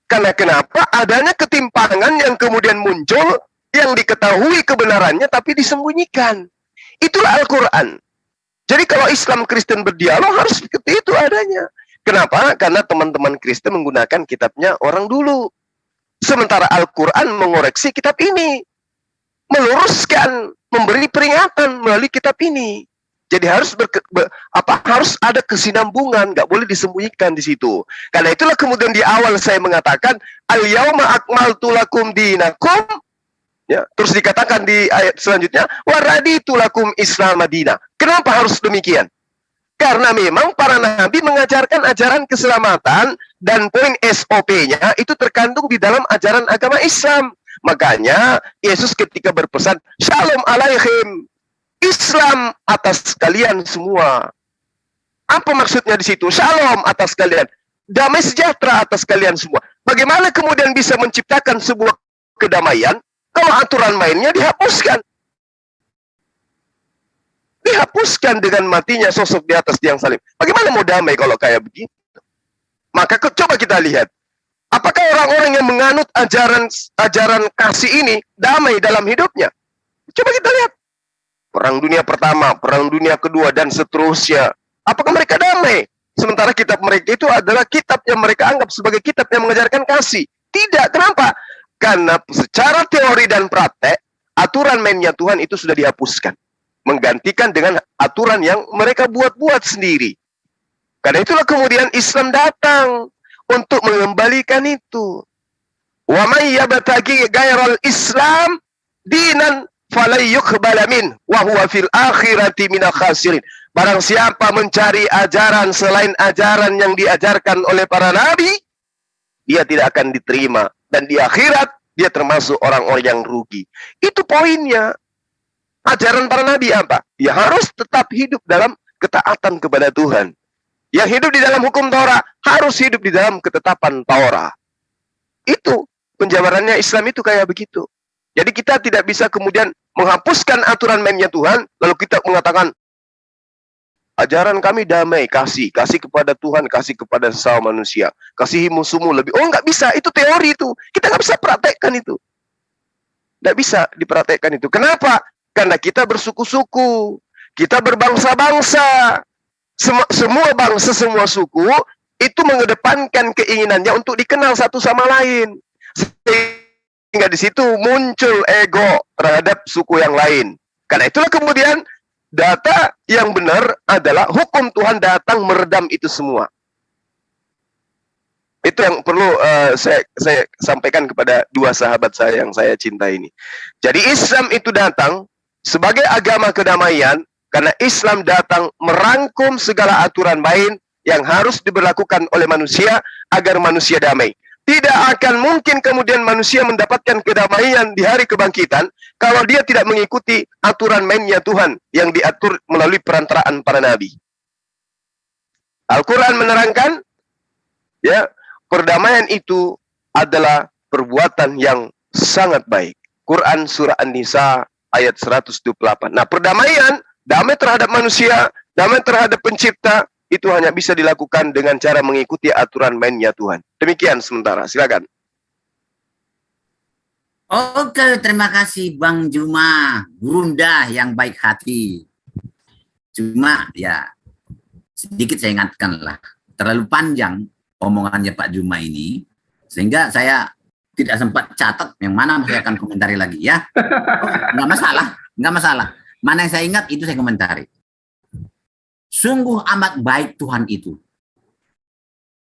Karena kenapa? Adanya ketimpangan yang kemudian muncul, yang diketahui kebenarannya tapi disembunyikan. Itulah Al-Quran. Jadi kalau Islam Kristen berdialog harus seperti itu adanya. Kenapa? Karena teman-teman Kristen menggunakan kitabnya orang dulu. Sementara Al-Quran mengoreksi kitab ini. Meluruskan, memberi peringatan melalui kitab ini. Jadi harus harus ada kesinambungan, nggak boleh disembunyikan di situ. Karena itulah kemudian di awal saya mengatakan al-yauma akmaltu lakum dinakum. Ya, terus dikatakan di ayat selanjutnya wa raditu lakum Islam Madinah. Kenapa harus demikian? Karena memang para nabi mengajarkan ajaran keselamatan dan poin SOP-nya itu terkandung di dalam ajaran agama Islam. Makanya Yesus ketika berpesan Shalom alaihim, Islam atas kalian semua. Apa maksudnya di situ? Shalom atas kalian. Damai sejahtera atas kalian semua. Bagaimana kemudian bisa menciptakan sebuah kedamaian kalau aturan mainnya dihapuskan? Dihapuskan dengan matinya sosok di atas tiang salib. Bagaimana mau damai kalau kayak begitu? Maka coba kita lihat. Apakah orang-orang yang menganut ajaran kasih ini damai dalam hidupnya? Coba kita lihat. Perang dunia pertama, perang dunia kedua, dan seterusnya. Apakah mereka damai? Sementara kitab mereka itu adalah kitab yang mereka anggap sebagai kitab yang mengajarkan kasih. Tidak, kenapa? Karena secara teori dan praktek, aturan mainnya Tuhan itu sudah dihapuskan. Menggantikan dengan aturan yang mereka buat-buat sendiri. Karena itulah kemudian Islam datang untuk mengembalikan itu. Wa may yabtaghi ghairal Islam dinan falay yuqbala min wa huwa fil akhirati minal khasirin. Barang siapa mencari ajaran selain ajaran yang diajarkan oleh para nabi, dia tidak akan diterima dan di akhirat dia termasuk orang-orang yang rugi. Itu poinnya. Ajaran para nabi apa? Ya harus tetap hidup dalam ketaatan kepada Tuhan. Yang hidup di dalam hukum Taurat harus hidup di dalam ketetapan Taurat. Itu penjabarannya Islam itu kayak begitu. Jadi kita tidak bisa kemudian menghapuskan aturan mainnya Tuhan, lalu kita mengatakan ajaran kami damai, kasih kepada Tuhan, kasih kepada sesama manusia, kasihi musuhmu lebih. Oh, nggak bisa, itu teori itu. Kita nggak bisa praktekkan itu. Nggak bisa dipraktekkan itu. Kenapa? Karena kita bersuku-suku, kita berbangsa-bangsa. Semua bangsa, semua suku itu mengedepankan keinginannya untuk dikenal satu sama lain. Sehingga di situ muncul ego terhadap suku yang lain. Karena itulah kemudian data yang benar adalah hukum Tuhan datang meredam itu semua. Itu yang perlu saya sampaikan kepada dua sahabat saya yang saya cintai ini. Jadi Islam itu datang sebagai agama kedamaian karena Islam datang merangkum segala aturan main yang harus diberlakukan oleh manusia agar manusia damai. Tidak akan mungkin kemudian manusia mendapatkan kedamaian di hari kebangkitan kalau dia tidak mengikuti aturan mainnya Tuhan yang diatur melalui perantaraan para nabi. Al-Quran menerangkan, ya, perdamaian itu adalah perbuatan yang sangat baik. Quran surah An-Nisa ayat 128. Nah, perdamaian, damai terhadap manusia, damai terhadap pencipta, itu hanya bisa dilakukan dengan cara mengikuti aturan mainnya Tuhan. Demikian sementara, silakan. Oke, terima kasih Bang Juma, Gurunda yang baik hati. Cuma ya sedikit saya ingatkan lah, terlalu panjang omongannya Pak Juma ini, sehingga saya tidak sempat catat yang mana saya akan komentari lagi ya. Nggak masalah. Mana yang saya ingat itu saya komentari. Sungguh amat baik Tuhan itu.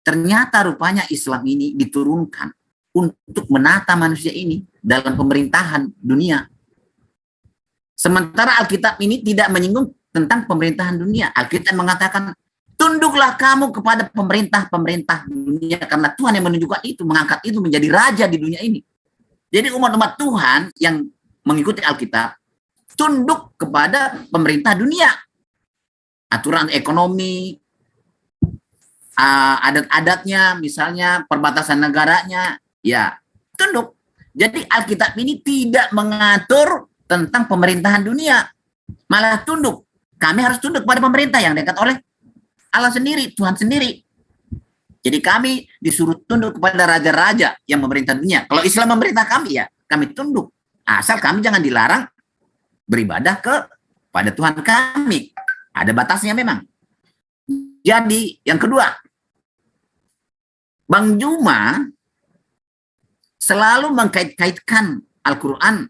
Ternyata rupanya Islam ini diturunkan untuk menata manusia ini dalam pemerintahan dunia. Sementara Alkitab ini tidak menyinggung tentang pemerintahan dunia. Alkitab mengatakan, tunduklah kamu kepada pemerintah dunia karena Tuhan yang menunjukkan itu, mengangkat itu menjadi raja di dunia ini. Jadi umat-umat Tuhan yang mengikuti Alkitab tunduk kepada pemerintah dunia. Aturan ekonomi, adat-adatnya, misalnya perbatasan negaranya, ya tunduk. Jadi Alkitab ini tidak mengatur tentang pemerintahan dunia, malah tunduk. Kami harus tunduk pada pemerintah yang dekat oleh Allah sendiri, Tuhan sendiri. Jadi kami disuruh tunduk kepada raja-raja yang memerintah dunia. Kalau Islam memerintah kami, ya kami tunduk. Asal kami jangan dilarang beribadah kepada Tuhan kami. Ada batasnya memang. Jadi yang kedua, Bang Juma selalu mengkait-kaitkan Al-Quran,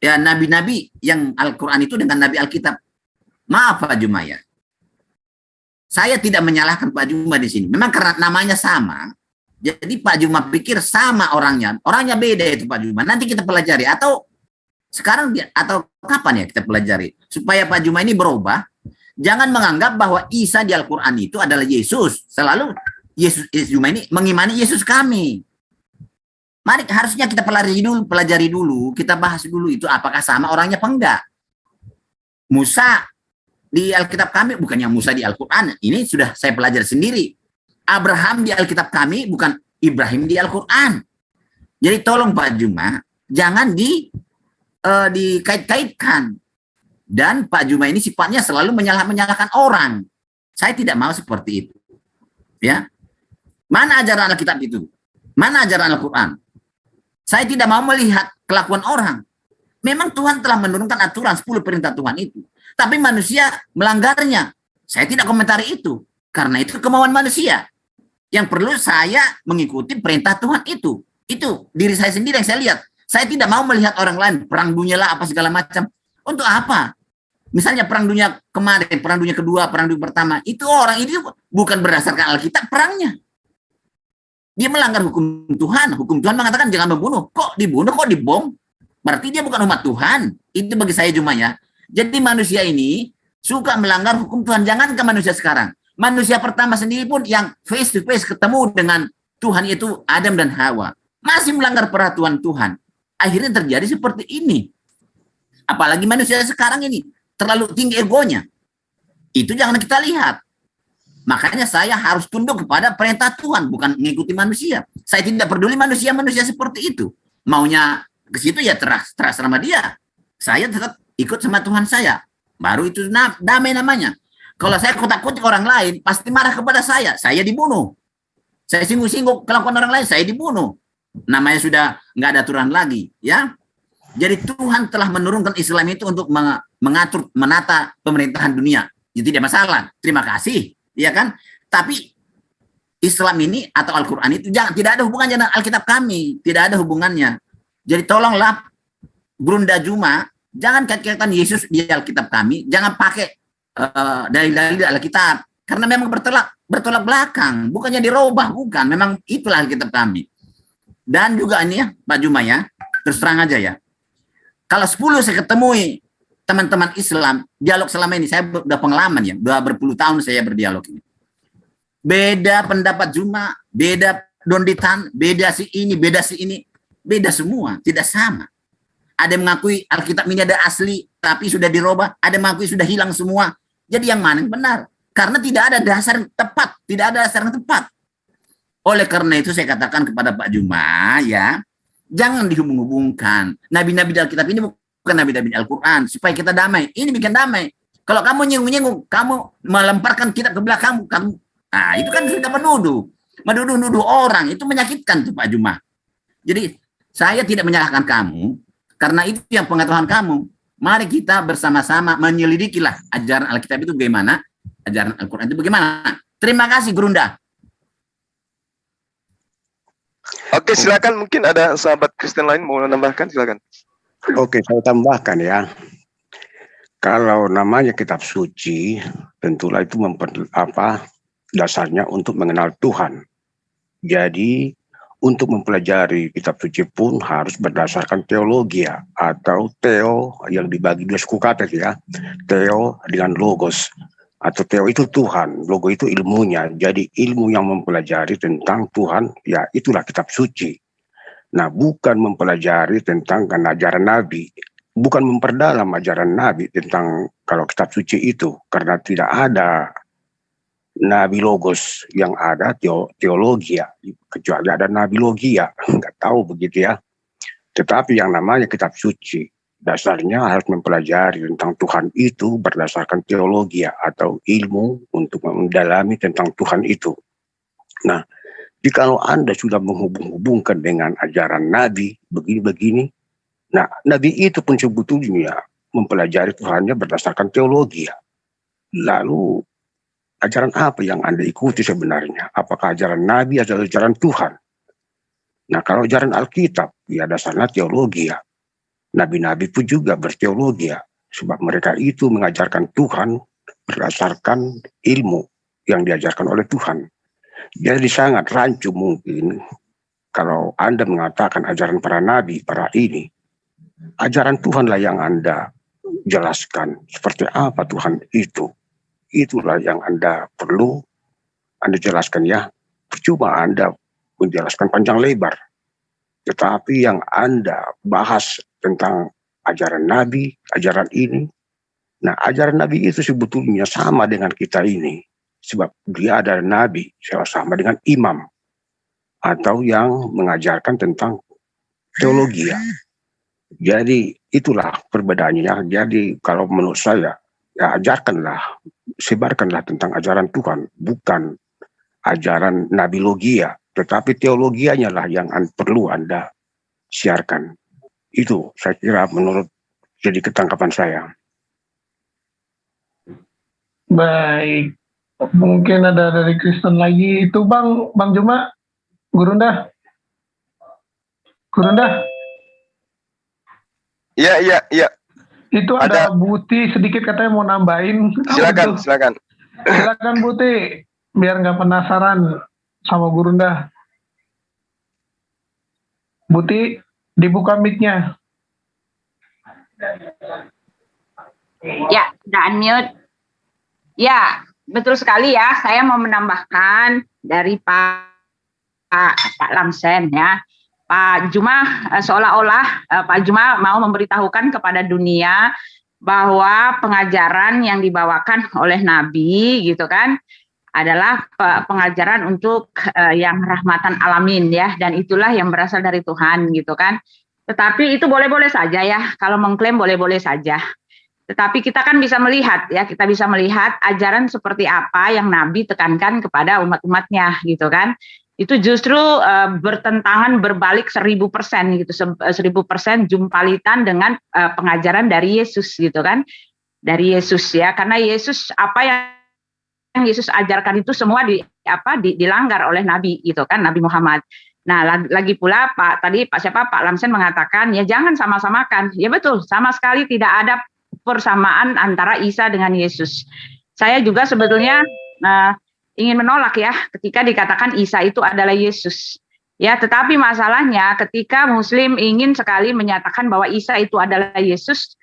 ya nabi-nabi yang Al-Quran itu dengan nabi Alkitab. Maaf Pak Juma ya. Saya tidak menyalahkan Pak Juma di sini. Memang karena namanya sama, jadi Pak Juma pikir sama orangnya. Orangnya beda itu Pak Juma. Nanti kita pelajari atau sekarang atau kapan ya kita pelajari supaya Pak Juma ini berubah. Jangan menganggap bahwa Isa di Al-Quran itu adalah Yesus. Selalu Yesus Juma ini mengimani Yesus kami. Mari harusnya kita pelajari dulu, kita bahas dulu itu apakah sama orangnya apa enggak. Musa di Alkitab kami bukannya Musa di Al-Quran. Ini sudah saya pelajari sendiri. Abraham di Alkitab kami bukan Ibrahim di Al-Quran. Jadi tolong Pak Juma, jangan dikait-kaitkan. Dan Pak Juma ini sifatnya selalu menyalahkan orang. Saya tidak mau seperti itu. Ya. Mana ajaran Alkitab itu? Mana ajaran Al-Quran? Saya tidak mau melihat kelakuan orang. Memang Tuhan telah menurunkan aturan 10 perintah Tuhan itu. Tapi manusia melanggarnya. Saya tidak komentari itu. Karena itu kemauan manusia. Yang perlu saya mengikuti perintah Tuhan itu. Itu diri saya sendiri yang saya lihat. Saya tidak mau melihat orang lain. Perang dunia lah apa segala macam. Untuk apa? Misalnya perang dunia kemarin, perang dunia kedua, perang dunia pertama. Itu orang ini bukan berdasarkan Alkitab perangnya. Dia melanggar hukum Tuhan. Hukum Tuhan mengatakan jangan membunuh. Kok dibunuh, kok dibom? Berarti dia bukan umat Tuhan. Itu bagi saya Juma ya. Jadi manusia ini suka melanggar hukum Tuhan. Jangan ke manusia sekarang. Manusia pertama sendiri pun yang face to face ketemu dengan Tuhan itu Adam dan Hawa. Masih melanggar peraturan Tuhan. akhirnya terjadi seperti ini. Apalagi manusia sekarang ini terlalu tinggi egonya. Itu jangan kita lihat. Makanya saya harus tunduk kepada perintah Tuhan, bukan mengikuti manusia. Saya tidak peduli manusia-manusia seperti itu. Maunya ke situ ya terus sama dia. Saya tetap ikut sama Tuhan saya. Baru itu damai namanya. Kalau saya kutak-kutik orang lain, pasti marah kepada saya dibunuh. Saya singgung-singgung kelakuan orang lain, saya dibunuh. Namanya sudah nggak ada aturan lagi, ya. Jadi Tuhan telah menurunkan Islam itu untuk mengatur, menata pemerintahan dunia. Itu tidak masalah. Terima kasih. Ya kan? Tapi Islam ini atau Al-Quran itu tidak ada hubungannya dengan Alkitab kami, tidak ada hubungannya. Jadi tolonglah Brunda Juma, jangan kait-kaitan Yesus di Alkitab kami, jangan pakai dalil-dalil Alkitab, karena memang bertolak belakang, bukannya dirubah, bukan, memang itulah Alkitab kami. Dan juga ini ya Pak Juma ya, terus terang aja ya, kalau 10 saya ketemui teman-teman Islam, dialog selama ini, saya udah pengalaman ya, udah berpuluh tahun saya berdialog ini. Beda pendapat Juma, beda Donditan, beda si ini, beda semua, tidak sama. Ada yang mengakui Alkitab ini ada asli, tapi sudah dirubah, ada yang mengakui sudah hilang semua. Jadi yang mana yang benar? Karena tidak ada dasar yang tepat, tidak ada dasar yang tepat. Oleh karena itu saya katakan kepada Pak Juma, ya, jangan dihubung-hubungkan. Nabi-nabi di Alkitab ini bukan nabi-nabi Al-Quran, supaya kita damai. Ini bikin damai. Kalau kamu nyinggung-nyinggung, kamu melemparkan kitab ke belakang, kamu, nah itu kan sudah menuduh orang, itu menyakitkan tuh Pak Juma. Jadi saya tidak menyalahkan kamu, karena itu yang pengetahuan kamu. Mari kita bersama-sama menyelidikilah ajaran Alkitab itu bagaimana, ajaran Al-Quran itu bagaimana. Terima kasih Gerunda. Oke, silakan, mungkin ada sahabat Kristen lain mau menambahkan, silakan. Oke, saya tambahkan ya. Kalau namanya kitab suci, tentulah itu dasarnya untuk mengenal Tuhan. Jadi, untuk mempelajari kitab suci pun harus berdasarkan teologi ya, atau teo yang dibagi dua suku kata ya. Teo dengan logos. Atau teo itu Tuhan, logo itu ilmunya. Jadi ilmu yang mempelajari tentang Tuhan, ya itulah kitab suci. Nah, bukan mempelajari tentang ajaran Nabi, bukan memperdalam ajaran Nabi tentang kalau kitab suci itu, karena tidak ada Nabi Logos, yang ada teologi ya, kecuali ada Nabi Logia, nggak tahu begitu ya. Tetapi yang namanya kitab suci, dasarnya harus mempelajari tentang Tuhan itu berdasarkan teologi ya, atau ilmu untuk mendalami tentang Tuhan itu. Nah, jikalau Anda sudah menghubung-hubungkan dengan ajaran Nabi, begini-begini, nah Nabi itu pun sebetulnya mempelajari Tuhannya berdasarkan teologi ya. Lalu, ajaran apa yang Anda ikuti sebenarnya? Apakah ajaran Nabi atau ajaran Tuhan? Nah, kalau ajaran Alkitab, ya dasarnya teologi ya. Nabi-nabi pun juga berteologi ya. Sebab mereka itu mengajarkan Tuhan berdasarkan ilmu yang diajarkan oleh Tuhan. Jadi sangat rancu mungkin kalau Anda mengatakan ajaran para nabi, para ini, ajaran Tuhanlah yang Anda jelaskan seperti apa Tuhan itu. Itulah yang Anda perlu Anda jelaskan ya. Percuma Anda menjelaskan panjang lebar. Tetapi yang Anda bahas tentang ajaran Nabi, ajaran ini. Nah, ajaran Nabi itu sebetulnya sama dengan kita ini. Sebab dia adalah nabi, sama dengan imam. Atau yang mengajarkan tentang teologi ya. Jadi itulah perbedaannya. Jadi kalau menurut saya, ya ajarkanlah, sebarkanlah tentang ajaran Tuhan. Bukan ajaran Nabi Logia. Tetapi teologianya lah yang perlu Anda siarkan. Itu saya kira menurut jadi ketangkapan saya. Baik. Mungkin ada dari Kristen lagi. Itu Bang Juma, Gurunda. Iya. Itu ada Buti sedikit katanya mau nambahin. Silakan. Silakan Buti, biar nggak penasaran sama Gurunda. Buti, dibuka mic-nya. Ya, udah unmute. Ya, betul sekali ya. Saya mau menambahkan dari Pak Lamsen ya. Pak Juma seolah-olah Pak Juma mau memberitahukan kepada dunia bahwa pengajaran yang dibawakan oleh Nabi gitu kan adalah pengajaran untuk yang rahmatan alamin ya, dan itulah yang berasal dari Tuhan gitu kan. Tetapi itu boleh-boleh saja ya, kalau mengklaim boleh-boleh saja. Tetapi kita kan bisa melihat ya, kita bisa melihat ajaran seperti apa yang Nabi tekankan kepada umat-umatnya gitu kan. Itu justru bertentangan berbalik 1000% gitu, 1000% jumpalitan dengan pengajaran dari Yesus gitu kan, dari Yesus ya, karena Yesus apa yang Yesus ajarkan itu semua dilanggar oleh Nabi gitu kan, Nabi Muhammad. Nah lagi pula Pak Lamsen mengatakan ya jangan sama-samakan, ya betul, sama sekali tidak ada persamaan antara Isa dengan Yesus. Saya juga sebetulnya ingin menolak ya ketika dikatakan Isa itu adalah Yesus. Ya, tetapi masalahnya ketika Muslim ingin sekali menyatakan bahwa Isa itu adalah Yesus,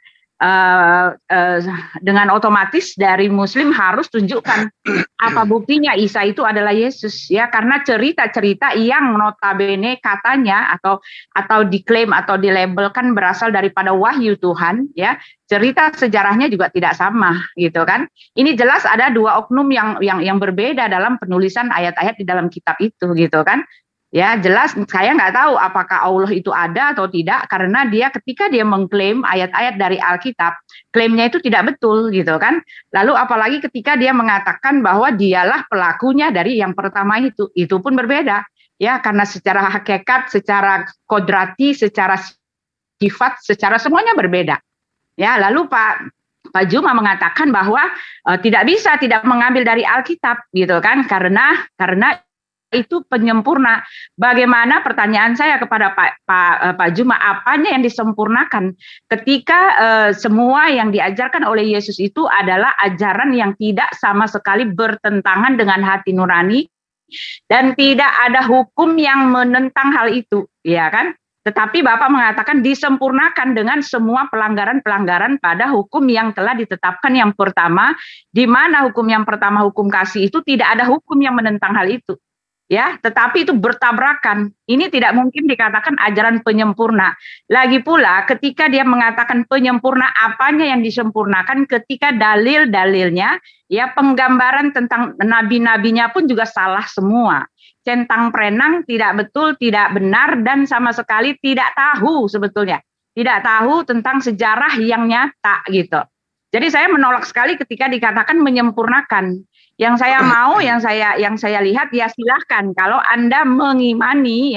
dengan otomatis dari Muslim harus tunjukkan apa buktinya Isa itu adalah Yesus ya, karena cerita-cerita yang notabene katanya atau diklaim atau dilabelkan berasal daripada wahyu Tuhan ya, cerita sejarahnya juga tidak sama gitu kan. Ini jelas ada dua oknum yang berbeda dalam penulisan ayat-ayat di dalam kitab itu gitu kan. Ya jelas saya nggak tahu apakah Allah itu ada atau tidak, karena ketika dia mengklaim ayat-ayat dari Alkitab, klaimnya itu tidak betul gitu kan. Lalu apalagi ketika dia mengatakan bahwa dialah pelakunya dari yang pertama itu pun berbeda ya, karena secara hakikat, secara kodrati, secara sifat, secara semuanya berbeda ya. Lalu Pak Juma mengatakan bahwa tidak bisa tidak mengambil dari Alkitab gitu kan, karena itu penyempurna. Bagaimana, pertanyaan saya kepada Pak Juma, apanya yang disempurnakan ketika semua yang diajarkan oleh Yesus itu adalah ajaran yang tidak sama sekali bertentangan dengan hati nurani dan tidak ada hukum yang menentang hal itu, ya kan? Tetapi Bapak mengatakan disempurnakan dengan semua pelanggaran-pelanggaran pada hukum yang telah ditetapkan yang pertama, di mana hukum yang pertama, hukum kasih itu tidak ada hukum yang menentang hal itu. Ya, tetapi itu bertabrakan. Ini tidak mungkin dikatakan ajaran penyempurna. Lagi pula ketika dia mengatakan penyempurna, apanya yang disempurnakan ketika dalil-dalilnya, ya penggambaran tentang nabi-nabinya pun juga salah semua. Centang prenang, tidak betul, tidak benar, dan sama sekali tidak tahu sebetulnya. Tidak tahu tentang sejarah yang nyata gitu. Jadi saya menolak sekali ketika dikatakan menyempurnakan. Yang saya mau, yang saya lihat ya silahkan, kalau Anda mengimani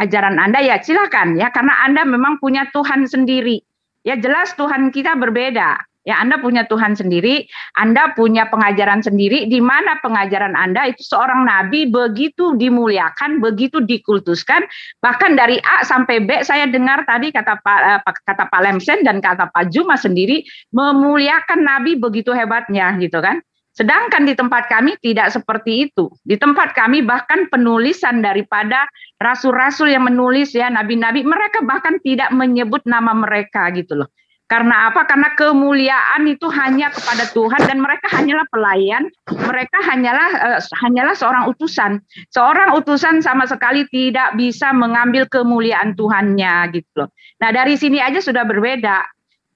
ajaran Anda ya silahkan ya, karena Anda memang punya Tuhan sendiri. Ya jelas Tuhan kita berbeda. Ya Anda punya Tuhan sendiri, Anda punya pengajaran sendiri, di mana pengajaran Anda itu seorang nabi begitu dimuliakan, begitu dikultuskan, bahkan dari A sampai B saya dengar tadi kata Pak Lemsen dan kata Pak Juma sendiri memuliakan nabi begitu hebatnya gitu kan. Sedangkan di tempat kami tidak seperti itu. Di tempat kami bahkan penulisan daripada rasul-rasul yang menulis ya, nabi-nabi, mereka bahkan tidak menyebut nama mereka gitu loh. Karena apa? Karena kemuliaan itu hanya kepada Tuhan dan mereka hanyalah pelayan, mereka hanyalah seorang utusan. Seorang utusan sama sekali tidak bisa mengambil kemuliaan Tuhannya gitu loh. Nah, dari sini aja sudah berbeda.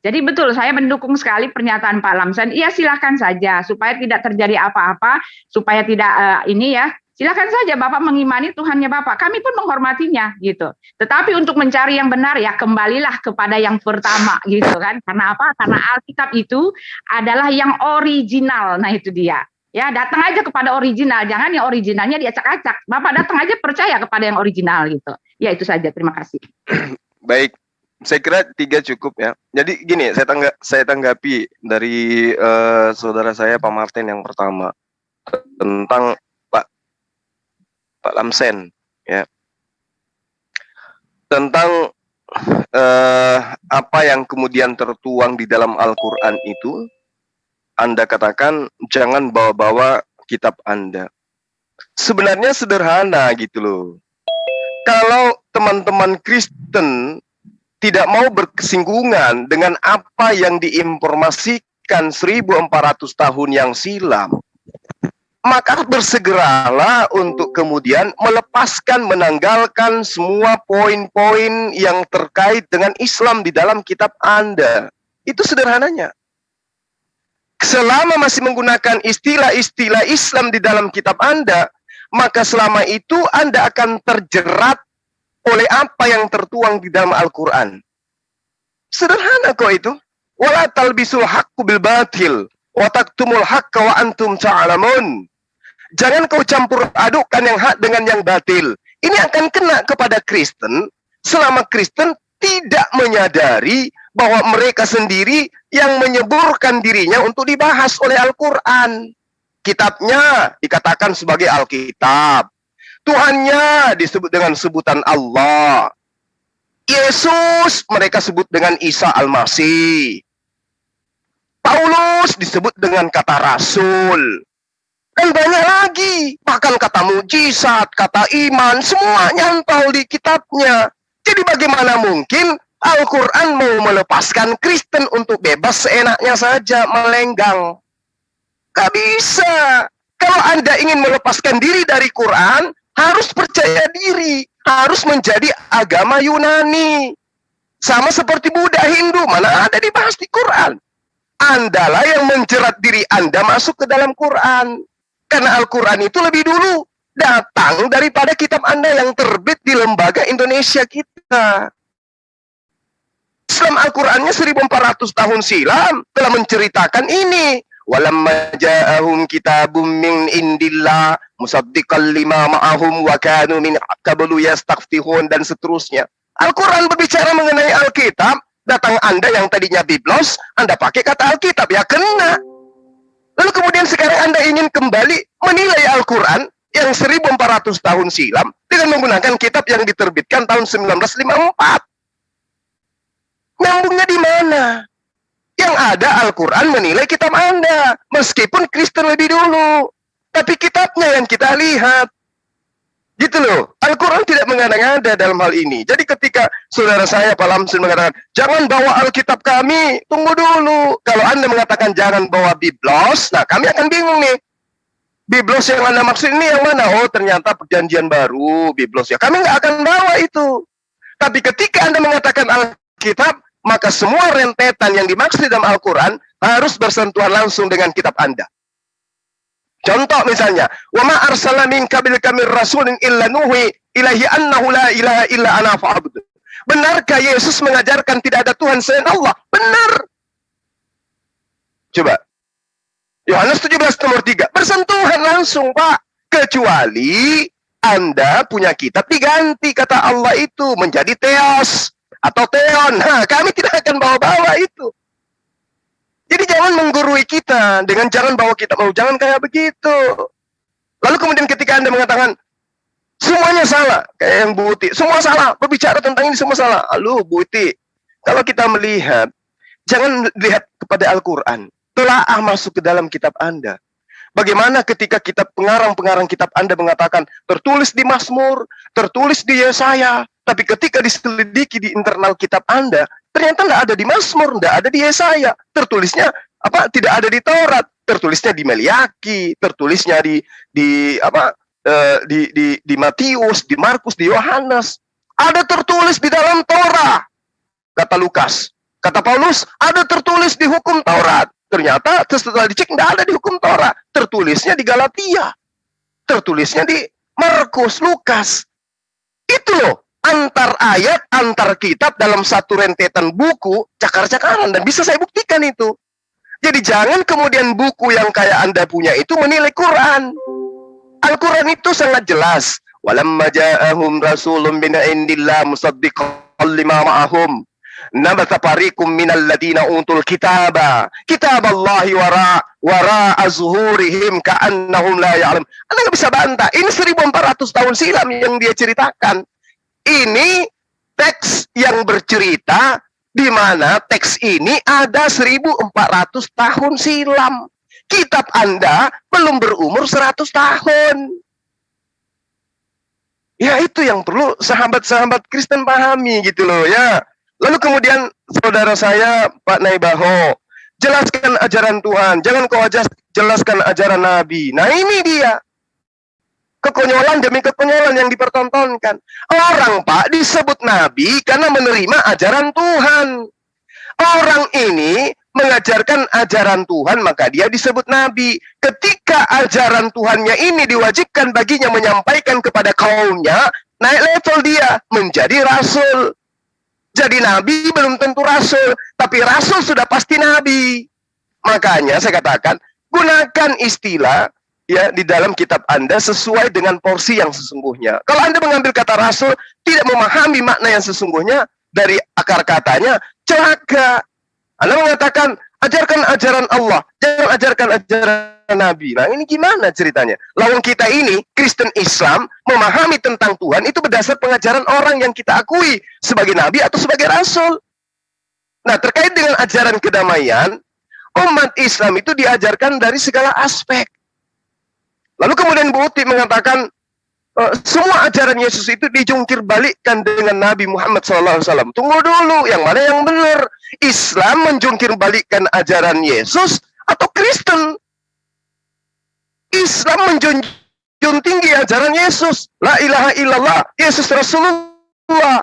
Jadi betul, saya mendukung sekali pernyataan Pak Lamsen. Iya silahkan saja, supaya tidak terjadi apa-apa, supaya tidak silahkan saja Bapak mengimani Tuhannya Bapak. Kami pun menghormatinya gitu. Tetapi untuk mencari yang benar ya kembalilah kepada yang pertama gitu kan. Karena apa? Karena Alkitab itu adalah yang original. Nah itu dia. Ya datang aja kepada original, jangan yang originalnya diacak-acak. Bapak datang aja percaya kepada yang original gitu. Ya itu saja. Terima kasih. Baik. Saya kira 3 cukup ya. Jadi gini, saya tanggapi dari saudara saya Pak Martin yang pertama tentang Pak Lamsen ya. Tentang apa yang kemudian tertuang di dalam Al-Qur'an itu, Anda katakan jangan bawa-bawa kitab Anda. Sebenarnya sederhana gitu loh. Kalau teman-teman Kristen tidak mau bersinggungan dengan apa yang diinformasikan 1400 tahun yang silam, maka bersegeralah untuk kemudian melepaskan, menanggalkan semua poin-poin yang terkait dengan Islam di dalam kitab Anda. Itu sederhananya. Selama masih menggunakan istilah-istilah Islam di dalam kitab Anda, maka selama itu Anda akan terjerat oleh apa yang tertuang di dalam Al-Quran. Sederhana kok itu. Wala talbisul haqqu bil batil wa taktumul haqqa wa antum ta'lamun. Jangan kau campur adukkan yang hak dengan yang batil. Ini akan kena kepada Kristen selama Kristen tidak menyadari bahwa mereka sendiri yang menyeburkan dirinya untuk dibahas oleh Al-Quran. Kitabnya dikatakan sebagai Alkitab. Tuhannya disebut dengan sebutan Allah. Yesus mereka sebut dengan Isa Al-Masih. Paulus disebut dengan kata Rasul. Dan banyak lagi, bahkan kata mujizat, kata iman, semua nyantol di kitabnya. Jadi bagaimana mungkin Al-Quran mau melepaskan Kristen untuk bebas seenaknya saja melenggang? Gak bisa. Kalau Anda ingin melepaskan diri dari Quran, harus percaya diri, harus menjadi agama Yunani. Sama seperti Buddha, Hindu, mana ada dibahas di Quran. Andalah yang menjerat diri Anda masuk ke dalam Quran. Karena Al-Quran itu lebih dulu datang daripada kitab Anda yang terbit di lembaga Indonesia kita. Islam Al-Qurannya 1400 tahun silam telah menceritakan ini. Walamma ja'ahum kitabum min indillah musaddiqan lima ma'ahum wa kanu min qablu yastaftihun dan seterusnya. Al-Quran berbicara mengenai Alkitab. Datang Anda yang tadinya biblos, Anda pakai kata Alkitab, ya kena. Lalu kemudian sekarang Anda ingin kembali menilai Al-Quran yang 1400 tahun silam dengan menggunakan kitab yang diterbitkan tahun 1954. Nyambungnya di mana? Yang ada Al-Quran menilai kitab Anda, meskipun Kristen lebih dulu. Tapi kitabnya yang kita lihat. Gitu loh, Al-Quran tidak mengada-ngada dalam hal ini. Jadi ketika saudara saya Pak Lamsun mengatakan, jangan bawa Alkitab kami, tunggu dulu. Kalau Anda mengatakan jangan bawa Biblos, nah kami akan bingung nih. Biblos yang Anda maksud ini yang mana? Oh ternyata perjanjian baru, Biblos ya. Kami nggak akan bawa itu. Tapi ketika Anda mengatakan Alkitab, maka semua rentetan yang dimaksud dalam Al-Quran harus bersentuhan langsung dengan kitab Anda. Contoh misalnya, wa ma arsalna min qablika mir rasulin illa nuhi ilaihi annahu la ilaha illa ana fa'bud. Benarkah Yesus mengajarkan tidak ada Tuhan selain Allah? Benar. Coba. Yohanes 17 nomor 3. Bersentuhan langsung, Pak. Kecuali Anda punya kitab diganti kata Allah itu menjadi Theos atau Theon. Nah, kami tidak akan bawa-bawa itu. Jadi jangan menggurui kita dengan jangan bawa kitab, jangan kayak begitu. Lalu kemudian ketika Anda mengatakan semuanya salah, kayak yang Bu Uti, semua salah, berbicara tentang ini semua salah. Lalu Bu Uti, kalau kita melihat, jangan lihat kepada Al-Quran, telaah masuk ke dalam kitab Anda. Bagaimana ketika pengarang-pengarang kitab Anda mengatakan tertulis di Mazmur, tertulis di Yesaya, tapi ketika diselidiki di internal kitab Anda, ternyata tidak ada di Mazmur, tidak ada di Yesaya. Tertulisnya apa? Tidak ada di Taurat. Tertulisnya di Meliaki, tertulisnya di Matius, di Markus, di Yohanes. Ada tertulis di dalam Torah, kata Lukas. Kata Paulus, ada tertulis di hukum Taurat. Ternyata setelah dicek tidak ada di hukum Torah. Tertulisnya di Galatia. Tertulisnya di Markus, Lukas. Itu loh. Antar ayat, antar kitab dalam satu rentetan buku, cakar-cakaran. Dan bisa saya buktikan itu. Jadi jangan kemudian buku yang kayak Anda punya itu menilai Quran. Al-Quran itu sangat jelas. Walamma ja'ahum rasulun min indillah musaddiqan lima ma'ahum. Nabatha fariqum minal ladina utul kitaba. Kitaballahi wara azhurihim ka'annahum la ya'lam. Anda nggak bisa bantah. Ini 1400 tahun silam yang dia ceritakan. Ini teks yang bercerita di mana teks ini ada 1400 tahun silam. Kitab Anda belum berumur 100 tahun. Ya itu yang perlu sahabat-sahabat Kristen pahami gitu loh ya. Lalu kemudian saudara saya Pak Naibaho, jelaskan ajaran Tuhan. Jangan kau jelaskan ajaran Nabi. Nah ini dia. Kekonyolan demi kekonyolan yang dipertontonkan. Orang Pak disebut Nabi karena menerima ajaran Tuhan. Orang ini mengajarkan ajaran Tuhan, maka dia disebut Nabi. Ketika ajaran Tuhannya ini diwajibkan baginya menyampaikan kepada kaumnya, naik level dia menjadi Rasul. Jadi Nabi belum tentu Rasul, tapi Rasul sudah pasti Nabi. Makanya saya katakan, gunakan istilah ya di dalam kitab Anda sesuai dengan porsi yang sesungguhnya. Kalau Anda mengambil kata Rasul, tidak memahami makna yang sesungguhnya dari akar katanya, celaka. Anda mengatakan, ajarkan ajaran Allah, jangan ajarkan ajaran Nabi. Nah ini gimana ceritanya? Lawan kita ini, Kristen Islam, memahami tentang Tuhan itu berdasar pengajaran orang yang kita akui sebagai Nabi atau sebagai Rasul. Nah terkait dengan ajaran kedamaian, umat Islam itu diajarkan dari segala aspek. Lalu kemudian Bu Uti mengatakan, semua ajaran Yesus itu dijungkir balikkan dengan Nabi Muhammad SAW. Tunggu dulu, yang mana yang benar? Islam menjungkir balikkan ajaran Yesus atau Kristen? Islam menjunjung tinggi ajaran Yesus. La ilaha illallah, Yesus Rasulullah.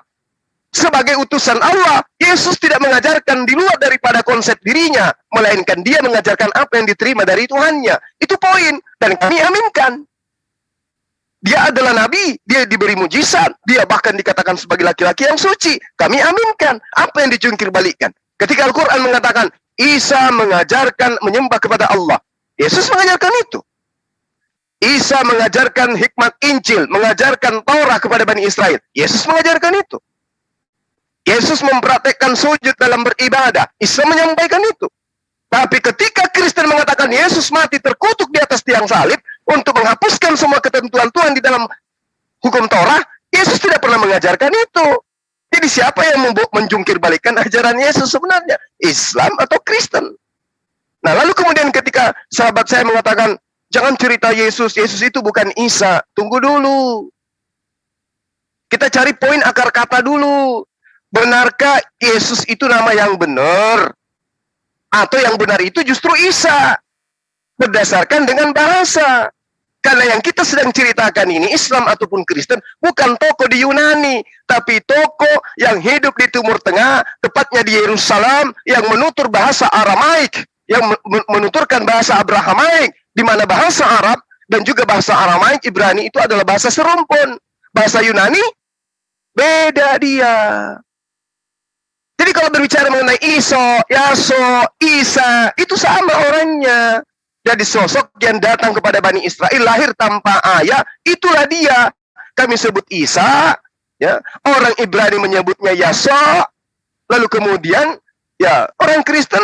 Sebagai utusan Allah, Yesus tidak mengajarkan di luar daripada konsep dirinya, melainkan dia mengajarkan apa yang diterima dari Tuhannya. Itu poin, dan kami aminkan. Dia adalah Nabi, dia diberi mujizat, dia bahkan dikatakan sebagai laki-laki yang suci. Kami aminkan apa yang dijungkir balikkan. Ketika Al-Quran mengatakan, Isa mengajarkan menyembah kepada Allah. Yesus mengajarkan itu. Isa mengajarkan hikmat Injil, mengajarkan Taurat kepada Bani Israel. Yesus mengajarkan itu. Yesus mempraktekkan sujud dalam beribadah. Isa menyampaikan itu. Tapi ketika Kristen mengatakan Yesus mati terkutuk di atas tiang salib untuk menghapuskan semua ketentuan Tuhan di dalam hukum Torah, Yesus tidak pernah mengajarkan itu. Jadi siapa yang menjungkir balikan ajaran Yesus sebenarnya? Islam atau Kristen? Nah lalu kemudian ketika sahabat saya mengatakan, jangan cerita Yesus, Yesus itu bukan Isa. Tunggu dulu. Kita cari poin akar kata dulu. Benarkah Yesus itu nama yang benar? Atau yang benar itu justru Isa? Berdasarkan dengan bahasa. Karena yang kita sedang ceritakan ini, Islam ataupun Kristen, bukan tokoh di Yunani, tapi tokoh yang hidup di Timur Tengah, tepatnya di Yerusalem, yang menutur bahasa Aramaik, yang menuturkan bahasa Abrahamaik, di mana bahasa Arab dan juga bahasa Aramaik, Ibrani itu adalah bahasa serumpun. Bahasa Yunani, beda dia. Jadi kalau berbicara mengenai Iso, Yaso, Isa, itu sama orangnya. Jadi sosok yang datang kepada Bani Israel lahir tanpa ayah, itulah dia. Kami sebut Isa, ya. Orang Ibrani menyebutnya Yaso. Lalu kemudian ya orang Kristen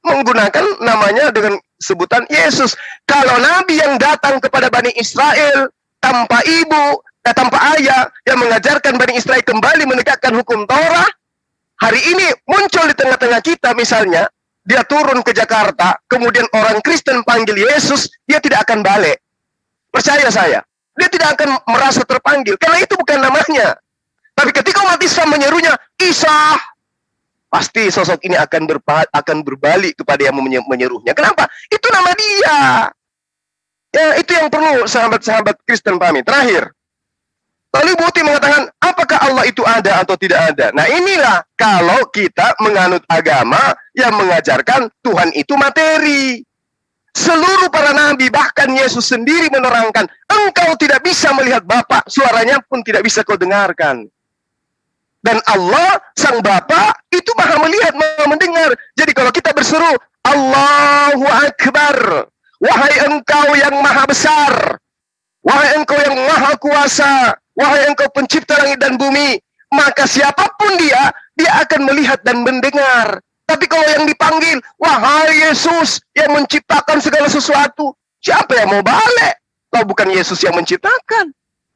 menggunakan namanya dengan sebutan Yesus. Kalau nabi yang datang kepada Bani Israel tanpa ibu, tanpa ayah, yang mengajarkan Bani Israel kembali menegakkan hukum Torah, hari ini muncul di tengah-tengah kita misalnya, dia turun ke Jakarta, kemudian orang Kristen panggil Yesus, dia tidak akan balik. Percaya saya, dia tidak akan merasa terpanggil, karena itu bukan namanya. Tapi ketika umat Islam menyerunya, Isa, pasti sosok ini akan berbalik kepada yang menyeruhnya. Kenapa? Itu nama dia. Ya, itu yang perlu sahabat-sahabat Kristen pahami. Terakhir, lalu Ibu Uti mengatakan, apakah Allah itu ada atau tidak ada? Nah inilah kalau kita menganut agama yang mengajarkan Tuhan itu materi. Seluruh para nabi, bahkan Yesus sendiri menerangkan, engkau tidak bisa melihat Bapa, suaranya pun tidak bisa kau dengarkan. Dan Allah, sang Bapa, itu maha melihat, maha mendengar. Jadi kalau kita berseru, Allahu Akbar, wahai engkau yang maha besar, wahai engkau yang maha kuasa, wahai engkau pencipta langit dan bumi, maka siapapun dia akan melihat dan mendengar. Tapi kalau yang dipanggil, wahai Yesus yang menciptakan segala sesuatu, siapa yang mau balik? Kalau bukan Yesus yang menciptakan.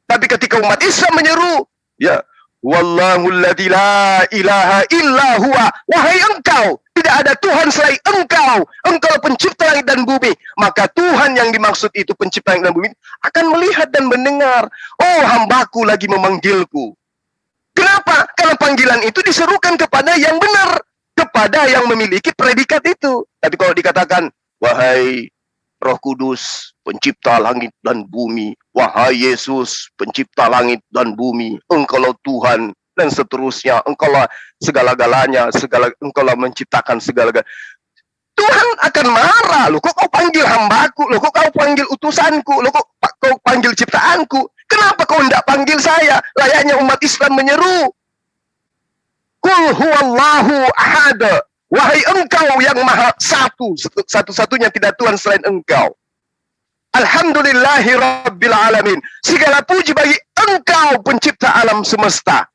Tapi ketika umat Islam menyeru, ya, Wallahu alladzi la ilaha illa huwa, wahai engkau, tidak ada Tuhan selain engkau, engkau pencipta langit dan bumi, maka Tuhan yang dimaksud itu pencipta langit dan bumi akan melihat dan mendengar. Oh, hambaku lagi memanggilku. Kenapa? Karena panggilan itu diserukan kepada yang benar, kepada yang memiliki predikat itu. Tapi kalau dikatakan, wahai Roh Kudus, pencipta langit dan bumi. Wahai Yesus, pencipta langit dan bumi. Engkaulah Tuhan, dan seterusnya. Engkaulah segala-galanya, engkaulah menciptakan segala-galanya. Tuhan akan marah. Loh, kok kau panggil hambaku? Loh, kok kau panggil utusanku? Loh, kok kau panggil ciptaanku? Kenapa kau tidak panggil saya? Layaknya umat Islam menyeru. Qul huwallahu ahad. Wahai engkau yang maha satu, satu-satunya tidak Tuhan selain engkau. Alhamdulillahi rabbil alamin. Segala puji bagi engkau pencipta alam semesta.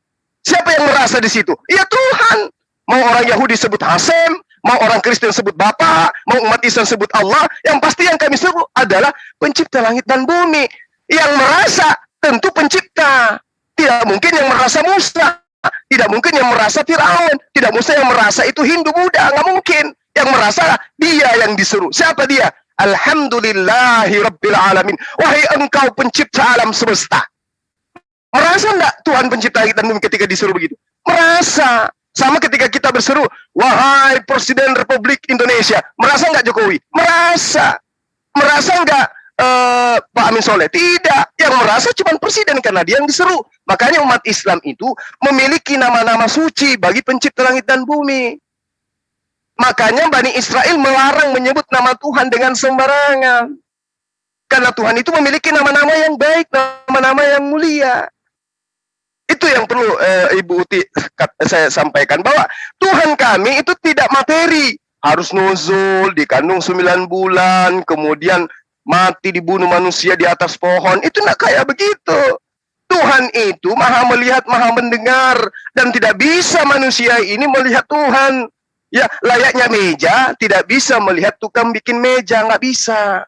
Siapa yang merasa di situ? Ya Tuhan. Mau orang Yahudi sebut Hasem, mau orang Kristen sebut Bapa, mau umat Islam sebut Allah, yang pasti yang kami sebut adalah pencipta langit dan bumi. Yang merasa tentu pencipta. Tidak mungkin yang merasa Musa. Tidak mungkin yang merasa Firaun, tidak mungkin yang merasa itu Hindu Buddha, nggak mungkin. Yang merasa dia yang disuruh. Siapa dia? Alhamdulillahi rabbil alamin. Wahai engkau pencipta alam semesta. Merasa enggak Tuhan pencipta langit dan bumi ketika disuruh begitu? Merasa. Sama ketika kita berseru, wahai Presiden Republik Indonesia. Merasa enggak Jokowi? Merasa. Merasa enggak Pak Amin Soleh? Tidak. Yang merasa cuma presiden karena dia yang diseru. Makanya umat Islam itu memiliki nama-nama suci bagi pencipta langit dan bumi. Makanya Bani Israel melarang menyebut nama Tuhan dengan sembarangan. Karena Tuhan itu memiliki nama-nama yang baik, nama-nama yang mulia. Itu yang perlu Ibu Uti saya sampaikan, bahwa Tuhan kami itu tidak materi. Harus nuzul, dikandung 9 bulan, kemudian mati dibunuh manusia di atas pohon. Itu enggak kayak begitu. Tuhan itu maha melihat, maha mendengar, dan tidak bisa manusia ini melihat Tuhan. Ya, layaknya meja tidak bisa melihat tukang bikin meja, nggak bisa.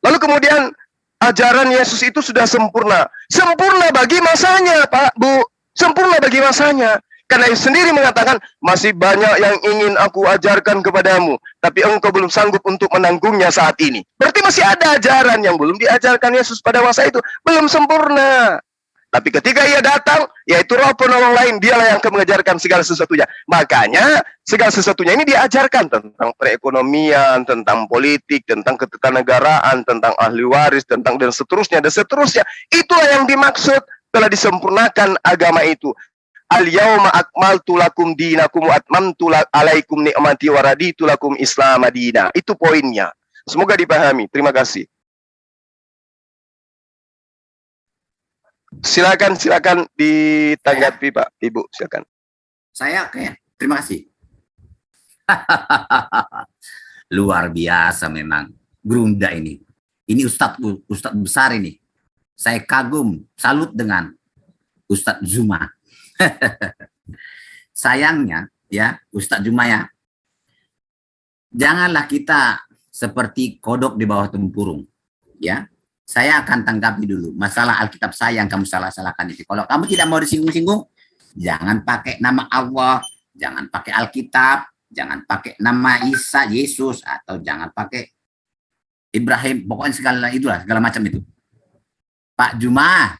Lalu kemudian ajaran Yesus itu sudah sempurna. Sempurna bagi masanya, Pak, Bu. Sempurna bagi masanya. Karena Yesus sendiri mengatakan, masih banyak yang ingin aku ajarkan kepadamu, tapi engkau belum sanggup untuk menanggungnya saat ini. Berarti masih ada ajaran yang belum diajarkan Yesus pada masa itu. Belum sempurna. Tapi ketika ia datang, yaitu Roh penolong lain, dialah yang akan mengajarkan segala sesuatunya. Makanya, segala sesuatunya ini diajarkan tentang perekonomian, tentang politik, tentang ketatanegaraan, tentang ahli waris, tentang dan seterusnya, dan seterusnya. Itulah yang dimaksud telah disempurnakan agama itu. Al-yawma akmaltu lakum dinakum wa atmamtu alaikum ni'mati wa raditu lakum Islam madina. Itu poinnya. Semoga dipahami. Terima kasih. Silakan ditanggapi Pak, Ibu, silakan. Saya kayak terima kasih. Luar biasa memang Grunda ini. Ini Ustadz besar ini. Saya kagum, salut dengan Ustadz Zuma. Sayangnya ya Ustadz Zuma ya, janganlah kita seperti kodok di bawah tempurung. Ya, saya akan tanggapi dulu masalah Alkitab saya yang kamu salah-salahkan itu. Kalau kamu tidak mau disinggung-singgung, jangan pakai nama Allah, jangan pakai Alkitab, jangan pakai nama Isa, Yesus, atau jangan pakai Ibrahim, pokoknya segala macam itu. Pak Juma,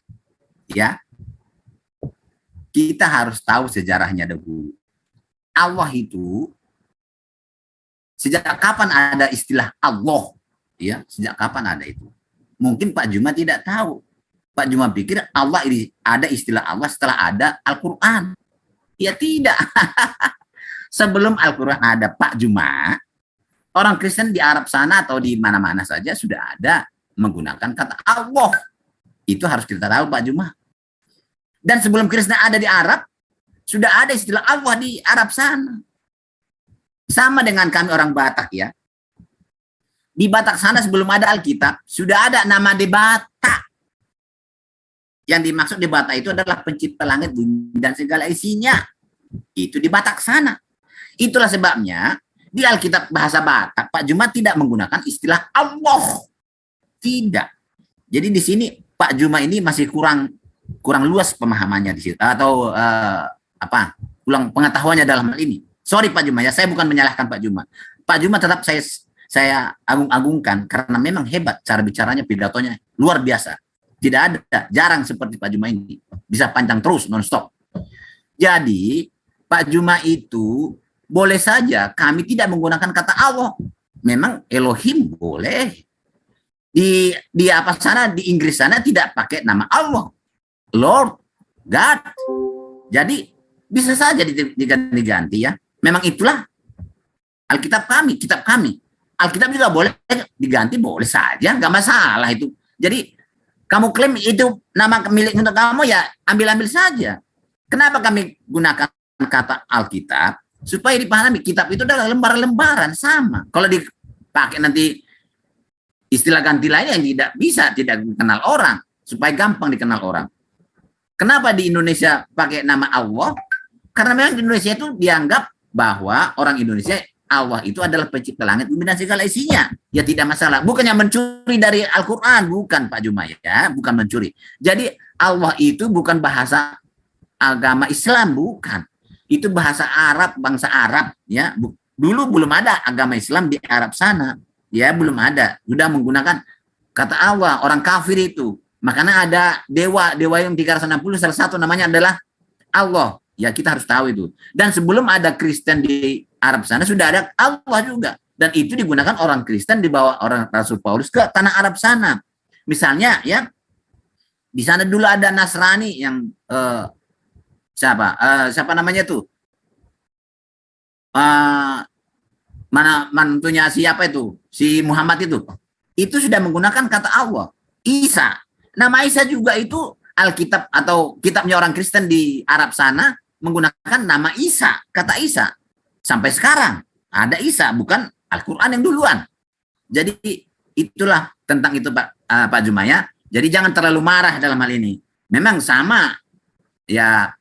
ya, kita harus tahu sejarahnya dahulu. Allah itu, sejak kapan ada istilah Allah? Ya, sejak kapan ada itu? Mungkin Pak Juma tidak tahu. Pak Juma pikir Allah ini ada istilah Allah setelah ada Al-Quran. Ya tidak. Sebelum Al-Quran ada Pak Juma, orang Kristen di Arab sana atau di mana-mana saja sudah ada menggunakan kata Allah. Itu harus kita tahu Pak Juma. Dan sebelum Kristen ada di Arab, sudah ada istilah Allah di Arab sana. Sama dengan kami orang Batak ya. Di Batak sana sebelum ada Alkitab, sudah ada nama Debata. Yang dimaksud Debata itu adalah pencipta langit, bumi, dan segala isinya. Itu di Batak sana. Itulah sebabnya di Alkitab bahasa Batak, Pak Juma tidak menggunakan istilah Allah. Tidak. Jadi di sini Pak Juma ini masih kurang luas pemahamannya di situ, atau kurang pengetahuannya dalam hal ini. Sorry Pak Juma ya, saya bukan menyalahkan Pak Juma. Pak Juma tetap saya agung-agungkan karena memang hebat cara bicaranya, pidatonya luar biasa. Tidak ada, jarang seperti Pak Juma ini. Bisa panjang terus, non-stop. Jadi, Pak Juma itu boleh saja kami tidak menggunakan kata Allah. Memang Elohim boleh. Di apa sana, di Inggris sana tidak pakai nama Allah, Lord, God. Jadi bisa saja diganti-ganti ya. Memang itulah Alkitab kami, kitab kami. Alkitab juga boleh diganti, boleh saja, nggak masalah itu. Jadi kamu klaim itu nama milik untuk kamu, ya ambil-ambil saja. Kenapa kami gunakan kata Alkitab? Supaya dipahami kitab itu adalah lembaran-lembaran sama. Kalau dipakai nanti istilah ganti lain yang tidak bisa, tidak dikenal orang, supaya gampang dikenal orang. Kenapa di Indonesia pakai nama Allah? Karena memang di Indonesia itu dianggap bahwa orang Indonesia, Allah itu adalah pencipta langit bumi dan segala isinya. Ya tidak masalah. Bukannya mencuri dari Al-Quran, bukan Pak Juma ya, bukan mencuri. Jadi Allah itu bukan bahasa agama Islam, bukan. Itu bahasa Arab, bangsa Arab ya. Dulu belum ada agama Islam di Arab sana. Ya, belum ada. Sudah menggunakan kata Allah, orang kafir itu. Makanya ada dewa yang 360, salah satu namanya adalah Allah. Ya, kita harus tahu itu. Dan sebelum ada Kristen di Arab sana, sudah ada Allah juga. Dan itu digunakan orang Kristen dibawa orang Rasul Paulus ke tanah Arab sana. Misalnya ya, di sana dulu ada Nasrani yang siapa namanya tuh? Mana mantunya siapa itu? Si Muhammad itu sudah menggunakan kata Allah. Isa. Nama Isa juga itu Alkitab atau kitabnya orang Kristen di Arab sana menggunakan nama Isa, kata Isa. Sampai sekarang ada Isa, bukan Al-Quran yang duluan. Jadi itulah tentang itu Pak Jumaya. Jadi jangan terlalu marah dalam hal ini. Memang sama ya,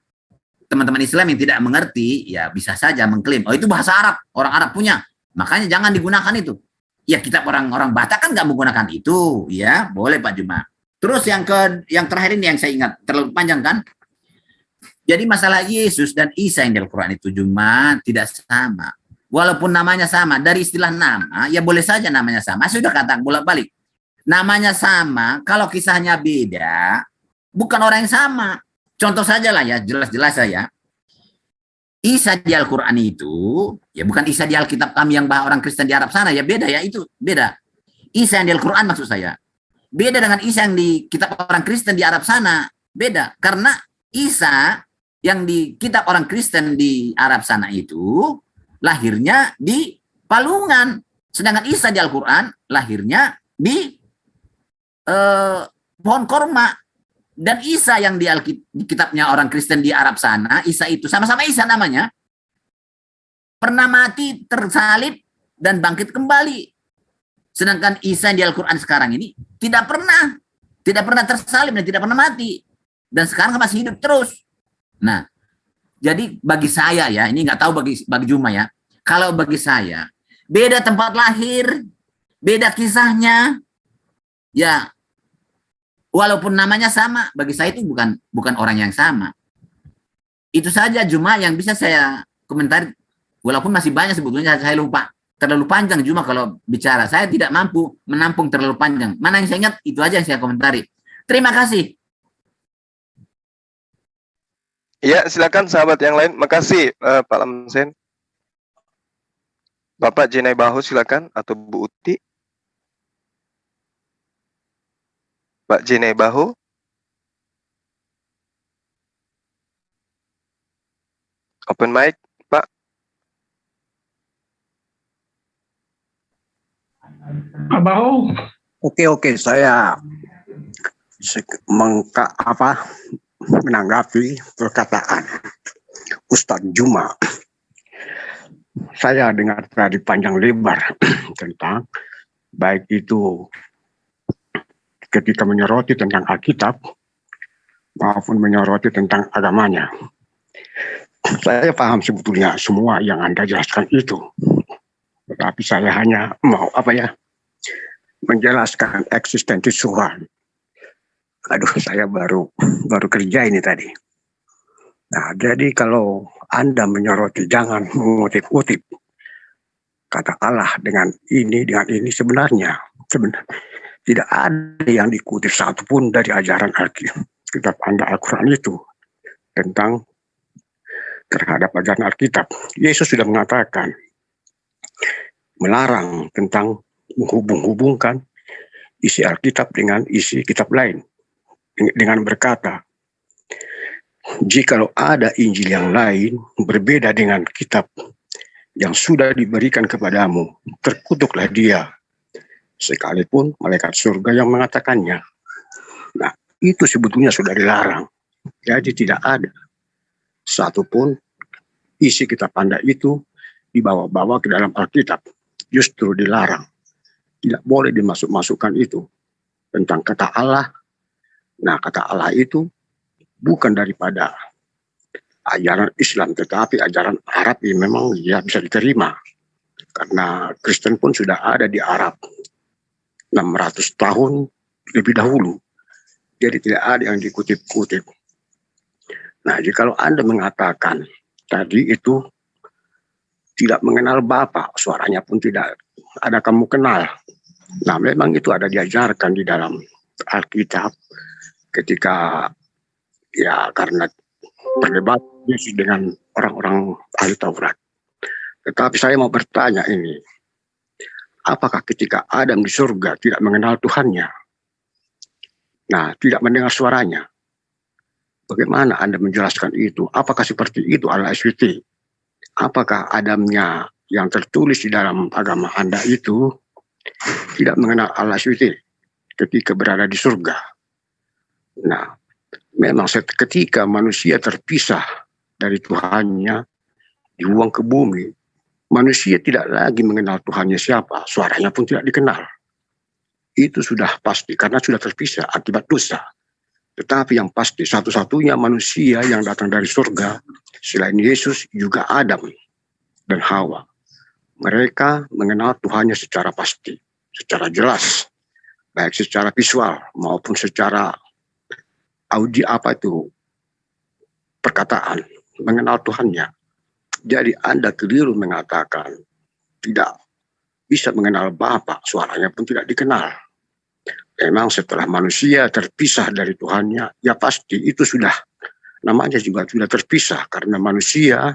teman-teman Islam yang tidak mengerti ya bisa saja mengklaim, oh itu bahasa Arab, orang Arab punya. Makanya jangan digunakan itu. Ya kitab orang-orang Batak kan nggak menggunakan itu, ya boleh Pak Juma. Terus yang terakhir ini yang saya ingat, terlalu panjang kan? Jadi masalah Yesus dan Isa yang di Al-Quran itu Juma tidak sama. Walaupun namanya sama, dari istilah nama, ya boleh saja namanya sama. Saya sudah katakan bolak-balik. Namanya sama, kalau kisahnya beda, bukan orang yang sama. Contoh saja lah ya, jelas-jelas saya. Isa di Al-Quran itu, ya bukan Isa di Alkitab kami yang orang Kristen di Arab sana, ya beda ya, itu beda. Isa yang di Al-Quran maksud saya. Beda dengan Isa yang di kitab orang Kristen di Arab sana, beda. Karena Isa yang di kitab orang Kristen di Arab sana itu, lahirnya di Palungan. Sedangkan Isa di Al-Quran, lahirnya di pohon korma. Dan Isa yang di kitabnya orang Kristen di Arab sana, Isa itu sama-sama Isa namanya, pernah mati, tersalib, dan bangkit kembali. Sedangkan Isa yang di Al-Quran sekarang ini tidak pernah tersalib dan tidak pernah mati, dan sekarang masih hidup terus. Nah, jadi bagi saya ya, ini nggak tahu bagi Juma ya. Kalau bagi saya, beda tempat lahir, beda kisahnya, ya. Walaupun namanya sama, bagi saya itu bukan orang yang sama. Itu saja Juma yang bisa saya komentari. Walaupun masih banyak sebetulnya saya lupa. Terlalu panjang Juma kalau bicara. Saya tidak mampu menampung terlalu panjang. Mana yang saya ingat, itu aja yang saya komentari. Terima kasih. Ya, silakan sahabat yang lain. Makasih Pak Lamsen. Bapak Jenai Bahu silakan, atau Bu Uti. Pak Jenai Bahu. Open mic, Pak. Pak Bahu. Oke, saya menanggapi perkataan Ustadz Juma. Saya dengar tadi panjang lebar tentang baik itu ketika menyoroti tentang Alkitab maupun menyoroti tentang agamanya. Saya paham sebetulnya semua yang Anda jelaskan itu. Tetapi saya hanya mau menjelaskan eksistensi Tuhan. Aduh, saya baru kerja ini tadi. Nah, jadi kalau Anda menyoroti, jangan mengutip-utip kata Allah dengan ini sebenarnya tidak ada yang dikutip satupun dari ajaran Alkitab Anda Al-Quran itu tentang terhadap ajaran Alkitab. Yesus sudah mengatakan, melarang tentang menghubung-hubungkan isi Alkitab dengan isi kitab lain, dengan berkata, jikalau ada Injil yang lain berbeda dengan kitab yang sudah diberikan kepadamu, terkutuklah dia, sekalipun malaikat surga yang mengatakannya. Nah, itu sebetulnya sudah dilarang. Jadi tidak ada satupun isi kitab Anda itu dibawa-bawa ke dalam Alkitab. Justru dilarang. Tidak boleh dimasuk-masukkan itu tentang kata Allah. Nah, kata Allah itu bukan daripada ajaran Islam, tetapi ajaran Arab yang memang ya bisa diterima. Karena Kristen pun sudah ada di Arab 600 tahun lebih dahulu. Jadi tidak ada yang dikutip-kutip. Nah, jika Anda mengatakan tadi itu tidak mengenal Bapa, suaranya pun tidak ada kamu kenal. Nah, memang itu ada diajarkan di dalam Alkitab ketika ya karena perdebatan Yesus dengan orang-orang ahli Taurat. Tetapi saya mau bertanya ini, apakah ketika Adam di surga tidak mengenal Tuhannya? Nah, tidak mendengar suaranya. Bagaimana Anda menjelaskan itu? Apakah seperti itu Allah SWT? Apakah Adamnya yang tertulis di dalam agama Anda itu tidak mengenal Allah SWT ketika berada di surga? Nah, memang ketika manusia terpisah dari Tuhannya, dibuang ke bumi, manusia tidak lagi mengenal Tuhannya siapa, suaranya pun tidak dikenal. Itu sudah pasti, karena sudah terpisah akibat dosa. Tetapi yang pasti, satu-satunya manusia yang datang dari surga, selain Yesus, juga Adam dan Hawa. Mereka mengenal Tuhannya secara pasti, secara jelas, baik secara visual maupun secara audio perkataan, mengenal Tuhannya. Jadi Anda keliru mengatakan tidak bisa mengenal Bapa, suaranya pun tidak dikenal. Memang setelah manusia terpisah dari Tuhannya, ya pasti itu sudah, namanya juga sudah terpisah, karena manusia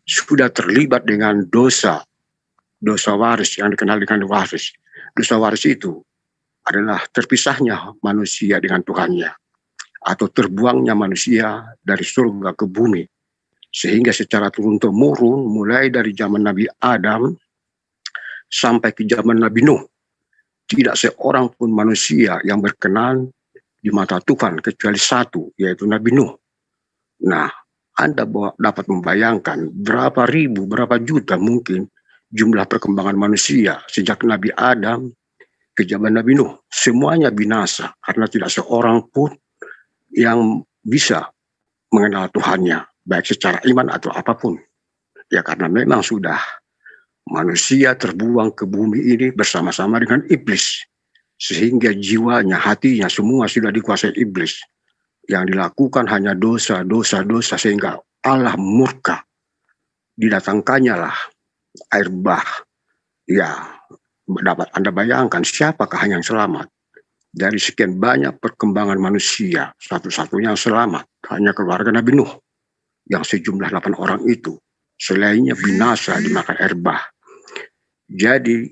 sudah terlibat dengan dosa waris yang dikenal dengan waris. Dosa waris itu adalah terpisahnya manusia dengan Tuhannya, atau terbuangnya manusia dari surga ke bumi. Sehingga secara turun-temurun mulai dari zaman Nabi Adam sampai ke zaman Nabi Nuh, tidak seorang pun manusia yang berkenan di mata Tuhan kecuali satu, yaitu Nabi Nuh. Nah, Anda dapat membayangkan berapa ribu, berapa juta mungkin jumlah perkembangan manusia sejak Nabi Adam ke zaman Nabi Nuh. Semuanya binasa karena tidak seorang pun yang bisa mengenal Tuhannya, baik secara iman atau apapun. Ya karena memang sudah manusia terbuang ke bumi ini bersama-sama dengan iblis. Sehingga jiwanya, hatinya semua sudah dikuasai iblis. Yang dilakukan hanya dosa sehingga Allah murka. Didatangkannya lah air bah. Ya, dapat Anda bayangkan siapakah yang selamat. Dari sekian banyak perkembangan manusia, satu-satunya yang selamat hanya keluarga Nabi Nuh. Yang sejumlah 8 orang itu. Selainnya binasa dimakan air bah. Jadi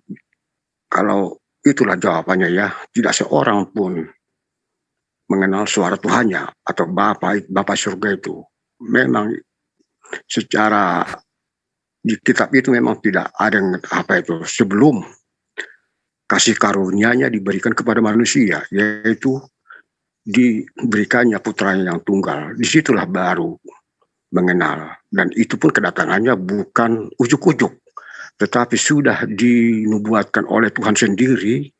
kalau itulah jawabannya ya, tidak seorang pun mengenal suara Tuhannya atau Bapa surga itu. Memang secara di kitab itu memang tidak ada yang sebelum kasih karunia-Nya diberikan kepada manusia, yaitu diberikannya putranya yang tunggal. Disitulah baru mengenal, dan itu pun kedatangannya bukan ujuk-ujuk, tetapi sudah dinubuatkan oleh Tuhan sendiri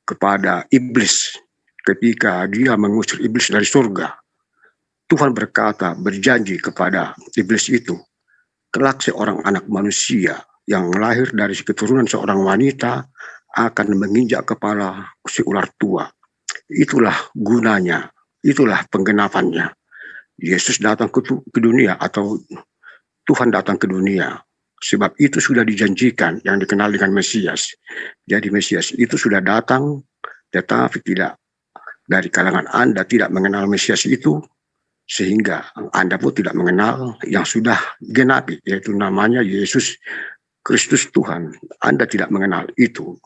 kepada iblis ketika dia mengusir iblis dari surga. Tuhan berkata, berjanji kepada iblis itu, kelak seorang anak manusia yang lahir dari keturunan seorang wanita akan menginjak kepala si ular tua. Itulah gunanya, itulah penggenapannya. Yesus datang ke dunia, atau Tuhan datang ke dunia. Sebab itu sudah dijanjikan yang dikenal dengan Mesias. Jadi Mesias itu sudah datang, tetapi tidak dari kalangan Anda tidak mengenal Mesias itu, sehingga Anda pun tidak mengenal yang sudah genapi, yaitu namanya Yesus Kristus Tuhan. Anda tidak mengenal itu.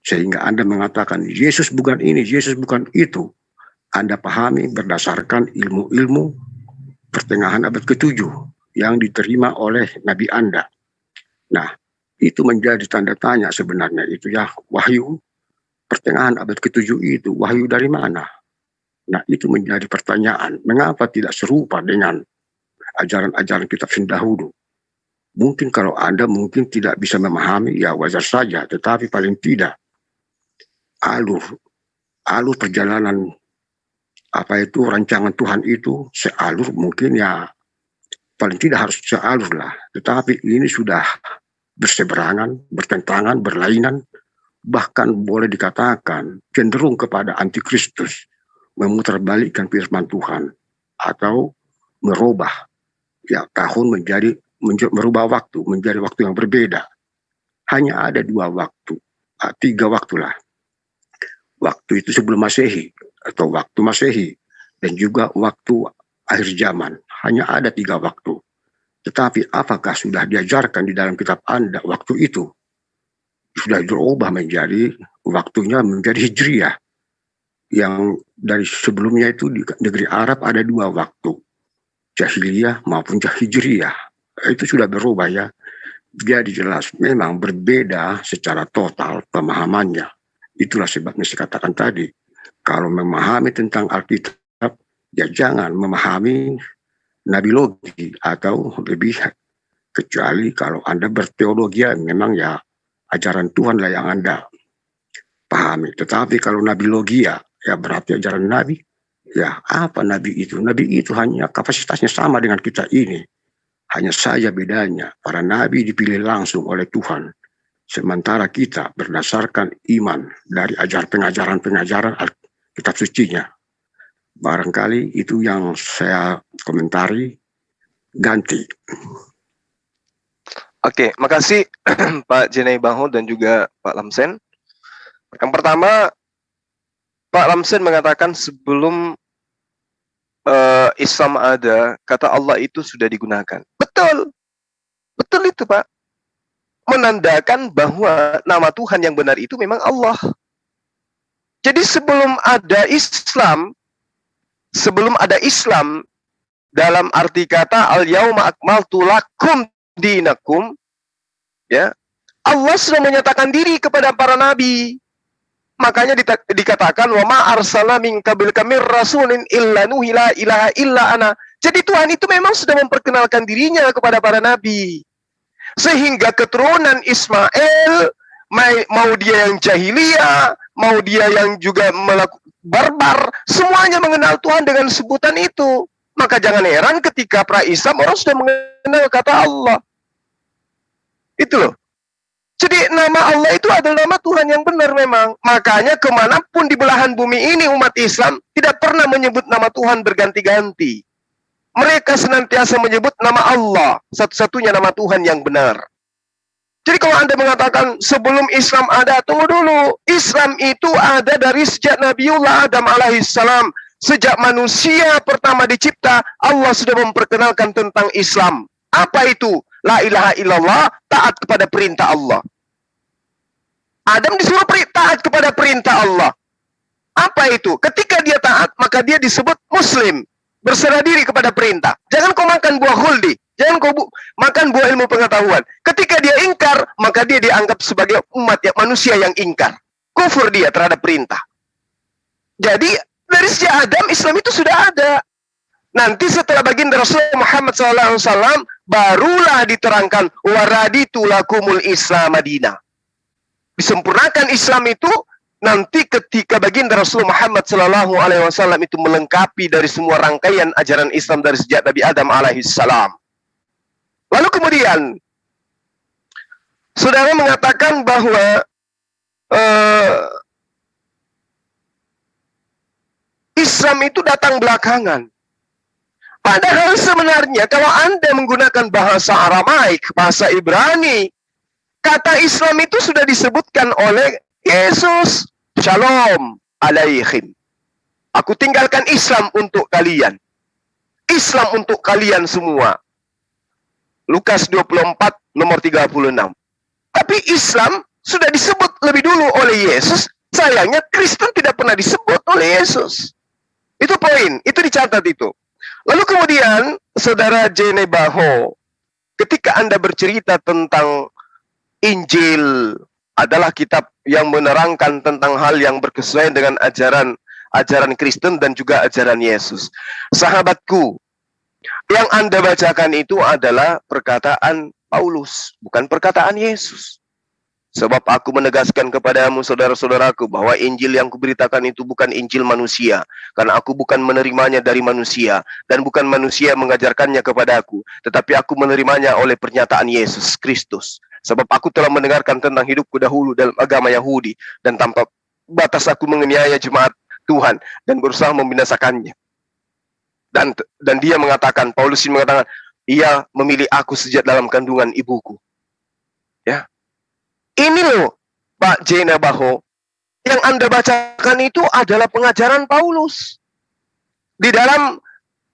sehingga Anda mengatakan Yesus bukan ini, Yesus bukan itu. Anda pahami berdasarkan ilmu-ilmu pertengahan abad ke-7 yang diterima oleh Nabi Anda. Nah, itu menjadi tanda tanya sebenarnya itu ya, wahyu pertengahan abad ke-7 itu, wahyu dari mana? Nah, itu menjadi pertanyaan, mengapa tidak serupa dengan ajaran-ajaran kitab dahulu? Mungkin kalau Anda mungkin tidak bisa memahami, ya wajar saja, tetapi paling tidak alur perjalanan rancangan Tuhan itu sealur, mungkin ya paling tidak harus sealur lah. Tetapi ini sudah berseberangan, bertentangan, berlainan, bahkan boleh dikatakan cenderung kepada antikristus, memutarbalikkan firman Tuhan atau merubah ya tahun merubah waktu menjadi waktu yang berbeda. Hanya ada 2 waktu, 3 waktu lah. Waktu itu sebelum Masehi atau waktu Masehi, dan juga waktu akhir zaman. Hanya ada 3 waktu. Tetapi apakah sudah diajarkan di dalam kitab Anda waktu itu? Sudah berubah menjadi waktunya menjadi Hijriyah. Yang dari sebelumnya itu di negeri Arab ada 2 waktu. Jahiliyah maupun Hijriyah. Itu sudah berubah ya. Jadi jelas memang berbeda secara total pemahamannya. Itulah sebabnya saya katakan tadi, kalau memahami tentang Alkitab, ya jangan memahami nabilogi atau lebih, kecuali kalau Anda berteologi, memang ya ajaran Tuhan lah yang Anda pahami. Tetapi kalau nabilogi ya berarti ajaran Nabi. Ya apa Nabi itu? Nabi itu hanya kapasitasnya sama dengan kita ini. Hanya saja bedanya, para Nabi dipilih langsung oleh Tuhan. Sementara kita berdasarkan iman dari pengajaran kitab sucinya. Barangkali itu yang saya komentari. Ganti. Oke, makasih Pak Jenai Baho dan juga Pak Lamsen. Yang pertama, Pak Lamsen mengatakan sebelum Islam ada, kata Allah itu sudah digunakan. Betul. Betul itu, Pak. Menandakan bahwa nama Tuhan yang benar itu memang Allah. Jadi sebelum ada Islam dalam arti kata al-yauma akmaltu lakum dinakum, ya, Allah sudah menyatakan diri kepada para nabi. Makanya dikatakan wa ma arsalna min qablika mir rasulin illa nuhi la ilaha illa ana. Jadi Tuhan itu memang sudah memperkenalkan dirinya kepada para nabi. Sehingga keturunan Ismail, mau dia yang jahiliyah, mau dia yang juga barbar, semuanya mengenal Tuhan dengan sebutan itu. Maka jangan heran ketika pra-Islam orang sudah mengenal kata Allah. Itu loh. Jadi nama Allah itu adalah nama Tuhan yang benar memang. Makanya kemanapun di belahan bumi ini umat Islam tidak pernah menyebut nama Tuhan berganti-ganti. Mereka senantiasa menyebut nama Allah, satu-satunya nama Tuhan yang benar. Jadi kalau Anda mengatakan sebelum Islam ada, tunggu dulu. Islam itu ada dari sejak Nabiullah Adam alaihissalam. Sejak manusia pertama dicipta, Allah sudah memperkenalkan tentang Islam. Apa itu? La ilaha illallah, taat kepada perintah Allah. Adam disuruh taat kepada perintah Allah. Apa itu? Ketika dia taat, maka dia disebut Muslim. Berserah diri kepada perintah. Jangan kau makan buah khuldi. Jangan kau makan buah ilmu pengetahuan. Ketika dia ingkar, maka dia dianggap sebagai umat manusia yang ingkar. Kufur dia terhadap perintah. Jadi, dari sejak Adam, Islam itu sudah ada. Nanti setelah baginda Rasulullah Muhammad SAW, barulah diterangkan waraditu lakumul Islam Madinah. Disempurnakan Islam itu nanti ketika baginda Rasulullah Muhammad SAW itu melengkapi dari semua rangkaian ajaran Islam dari sejak Nabi Adam alaihissalam. Lalu kemudian saudara mengatakan bahwa Islam itu datang belakangan. Padahal sebenarnya kalau Anda menggunakan bahasa Aramaik, bahasa Ibrani, kata Islam itu sudah disebutkan oleh Yesus. Shalom alaihim. Aku tinggalkan Islam untuk kalian. Islam untuk kalian semua. Lukas 24 nomor 36. Tapi Islam sudah disebut lebih dulu oleh Yesus, sayangnya Kristen tidak pernah disebut oleh Yesus. Itu poin, itu dicatat itu. Lalu kemudian, Saudara Jene Baho, ketika Anda bercerita tentang Injil adalah kitab yang menerangkan tentang hal yang berkesesuaian dengan ajaran Kristen dan juga ajaran Yesus. Sahabatku, yang Anda bacakan itu adalah perkataan Paulus, bukan perkataan Yesus. Sebab aku menegaskan kepadamu, saudara-saudaraku, bahwa Injil yang kuberitakan itu bukan Injil manusia. Karena aku bukan menerimanya dari manusia. Dan bukan manusia mengajarkannya kepadaku. Tetapi aku menerimanya oleh pernyataan Yesus Kristus. Sebab aku telah mendengarkan tentang hidupku dahulu dalam agama Yahudi. Dan tanpa batas aku menganiaya jemaat Tuhan. Dan berusaha membinasakannya. Dan dia mengatakan, Paulus ini mengatakan, ia memilih aku sejak dalam kandungan ibuku. Ya. Ini loh, Pak Jena Baho, yang Anda bacakan itu adalah pengajaran Paulus. Di dalam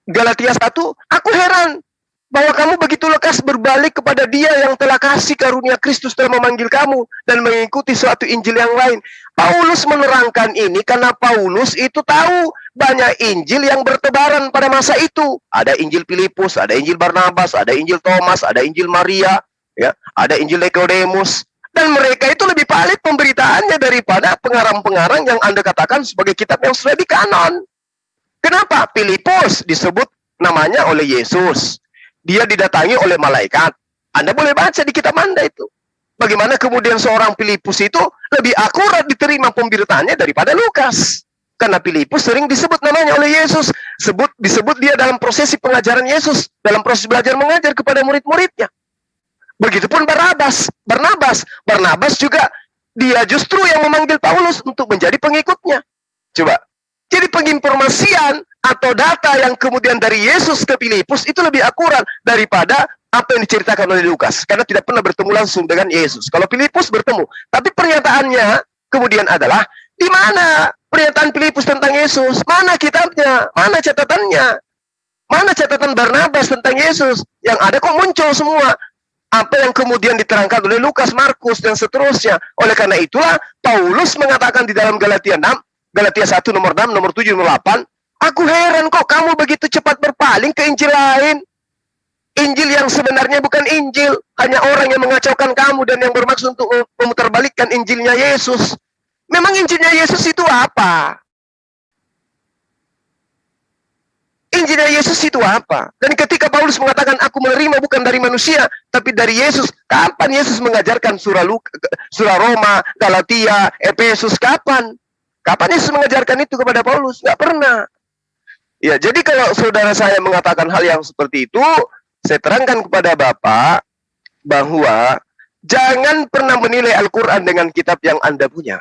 Galatia 1, aku heran bahwa kamu begitu lekas berbalik kepada dia yang telah kasih karunia Kristus telah memanggil kamu dan mengikuti suatu Injil yang lain. Paulus menerangkan ini karena Paulus itu tahu banyak Injil yang bertebaran pada masa itu. Ada Injil Filipus, ada Injil Barnabas, ada Injil Thomas, ada Injil Maria, ya, ada Injil Nikodemus. Dan mereka itu lebih valid pemberitaannya daripada pengarang-pengarang yang Anda katakan sebagai kitab yang sudah dikanon. Kenapa? Filipus disebut namanya oleh Yesus. Dia didatangi oleh malaikat. Anda boleh baca di kitab Anda itu. Bagaimana kemudian seorang Filipus itu lebih akurat diterima pemberitaannya daripada Lukas. Karena Filipus sering disebut namanya oleh Yesus. Disebut dia dalam prosesi pengajaran Yesus. Dalam proses belajar mengajar kepada murid-muridnya. Begitupun Barnabas juga dia justru yang memanggil Paulus untuk menjadi pengikutnya. Coba. Jadi penginformasian atau data yang kemudian dari Yesus ke Filipus itu lebih akurat daripada apa yang diceritakan oleh Lukas. Karena tidak pernah bertemu langsung dengan Yesus. Kalau Filipus bertemu. Tapi pernyataannya kemudian adalah, di mana pernyataan Filipus tentang Yesus? Mana kitabnya? Mana catatannya? Mana catatan Barnabas tentang Yesus? Yang ada kok muncul semua. Apa yang kemudian diterangkan oleh Lukas, Markus, dan seterusnya. Oleh karena itulah, Paulus mengatakan di dalam Galatia 6, Galatia 1 nomor 6, nomor 7, nomor 8, aku heran kok kamu begitu cepat berpaling ke Injil lain. Injil yang sebenarnya bukan Injil. Hanya orang yang mengacaukan kamu dan yang bermaksud untuk memutarbalikkan Injilnya Yesus. Memang Injilnya Yesus itu apa? Injilnya Yesus itu apa? Dan ketika Paulus mengatakan aku menerima bukan dari manusia, tapi dari Yesus. Kapan Yesus mengajarkan surah Roma, Galatia, Efesus? Kapan? Kapan Yesus mengajarkan itu kepada Paulus? Nggak pernah. Ya, jadi kalau saudara saya mengatakan hal yang seperti itu, saya terangkan kepada Bapak bahwa jangan pernah menilai Al-Quran dengan kitab yang Anda punya.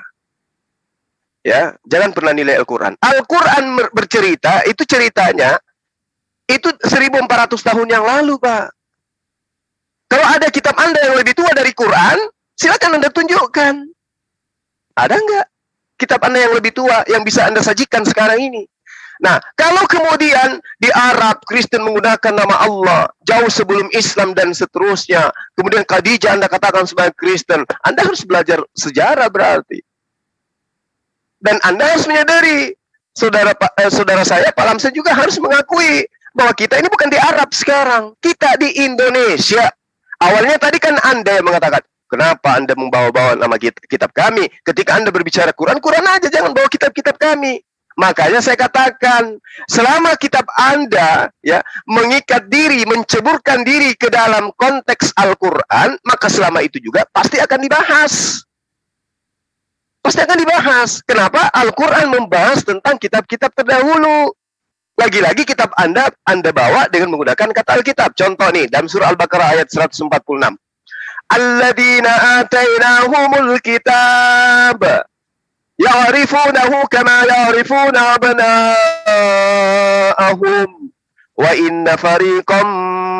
Ya, jangan pernah nilai Al-Quran. Al-Quran bercerita, itu ceritanya, itu 1400 tahun yang lalu, Pak. Kalau ada kitab Anda yang lebih tua dari Quran, silakan Anda tunjukkan. Ada nggak kitab Anda yang lebih tua yang bisa Anda sajikan sekarang ini? Nah, kalau kemudian di Arab, Kristen menggunakan nama Allah, jauh sebelum Islam dan seterusnya, kemudian Khadijah Anda katakan sebagai Kristen, Anda harus belajar sejarah berarti. Dan Anda harus menyadari, saudara saya, Pak Lamsen juga harus mengakui bahwa kita ini bukan di Arab sekarang. Kita di Indonesia. Awalnya tadi kan Anda yang mengatakan, kenapa Anda membawa-bawa nama kitab kami? Ketika Anda berbicara Quran, Quran aja, jangan bawa kitab-kitab kami. Makanya saya katakan, selama kitab Anda ya mengikat diri, menceburkan diri ke dalam konteks Al-Quran, maka selama itu juga pasti akan dibahas. Pasti akan dibahas. Kenapa? Al-Quran membahas tentang kitab-kitab terdahulu. Lagi-lagi kitab Anda bawa dengan menggunakan kata Alkitab. Contoh nih, dalam surah Al-Baqarah ayat 146. Alladzina atainahumul kitab ya'rifunahu kama ya'rifuna abna'ahum wa inna fariqam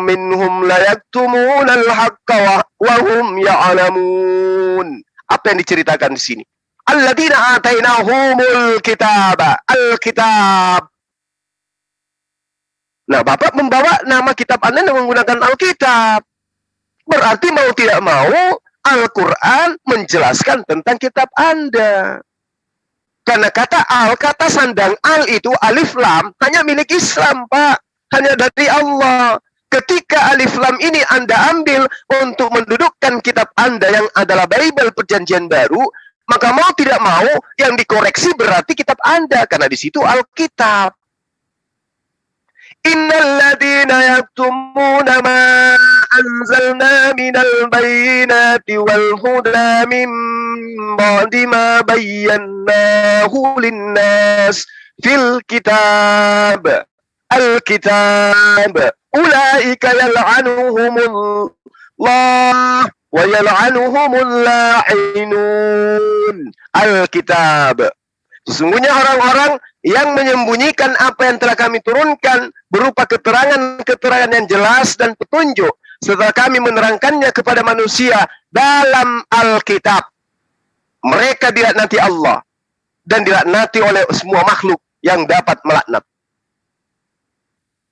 minhum la yaktumuna al-haqqa wa hum ya'lamun. Apa yang diceritakan di sini? Alladzina atainahumul kitab, Alkitab. Nah, Bapak membawa nama kitab Anda dengan menggunakan Alkitab. Berarti mau tidak mau, Al-Quran menjelaskan tentang kitab Anda. Karena kata sandang al itu alif lam hanya milik Islam, Pak. Hanya dari Allah. Ketika alif lam ini Anda ambil untuk mendudukkan kitab Anda yang adalah Bible Perjanjian Baru, maka mau tidak mau yang dikoreksi berarti kitab Anda, karena di situ Alkitab. Innal ladzina yaktumuna ma anzalna minal bayyinati wal huda min ba'di ma bayyanahu linnas fil kitab al-kitab ulaika yal'anuhumullah wa yal'anuhumul la'inun. Al-kitab, sesungguhnya orang-orang yang menyembunyikan apa yang telah kami turunkan berupa keterangan-keterangan yang jelas dan petunjuk setelah kami menerangkannya kepada manusia dalam Alkitab. Mereka dilaknati Allah dan dilaknati oleh semua makhluk yang dapat melaknat.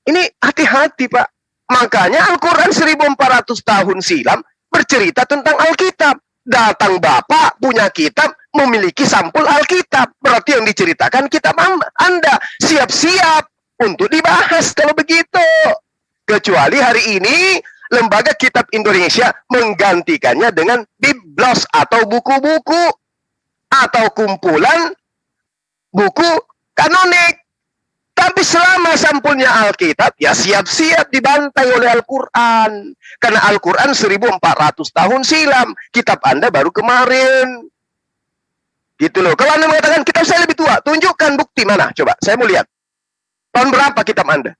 Ini hati-hati, Pak. Makanya Al-Quran 1400 tahun silam bercerita tentang Alkitab. Datang Bapak punya kitab, memiliki sampul Alkitab. Berarti yang diceritakan kitab Anda. Siap-siap untuk dibahas kalau begitu. Kecuali hari ini Lembaga Kitab Indonesia menggantikannya dengan biblos atau buku-buku atau kumpulan buku kanonik. Tapi selama sampulnya Alkitab, ya siap-siap dibantai oleh Al-Quran. Karena Al-Quran 1400 tahun silam. Kitab Anda baru kemarin. Gitu loh. Kalau Anda mengatakan kitab saya lebih tua, tunjukkan bukti mana. Coba, saya mau lihat. Tahun berapa kitab Anda?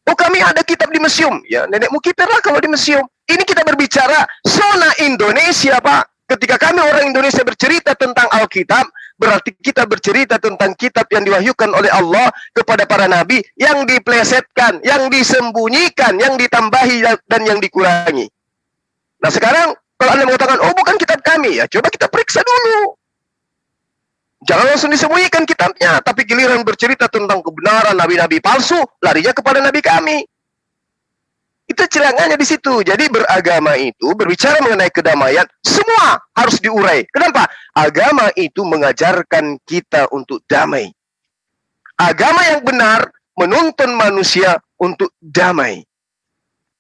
Oh, kami ada kitab di museum. Ya, nenekmu kiperlah kalau di museum. Ini kita berbicara zona Indonesia, Pak. Ketika kami orang Indonesia bercerita tentang Alkitab, berarti kita bercerita tentang kitab yang diwahyukan oleh Allah kepada para nabi, yang diplesetkan, yang disembunyikan, yang ditambahi, dan yang dikurangi. Nah sekarang, kalau Anda mengatakan, oh bukan kitab kami, ya coba kita periksa dulu. Jangan langsung disembunyikan kitabnya, tapi giliran bercerita tentang kebenaran nabi-nabi palsu, larinya kepada nabi kami. Itu celangannya di situ. Jadi beragama itu berbicara mengenai kedamaian, semua harus diurai. Kenapa? Agama itu mengajarkan kita untuk damai. Agama yang benar menuntun manusia untuk damai.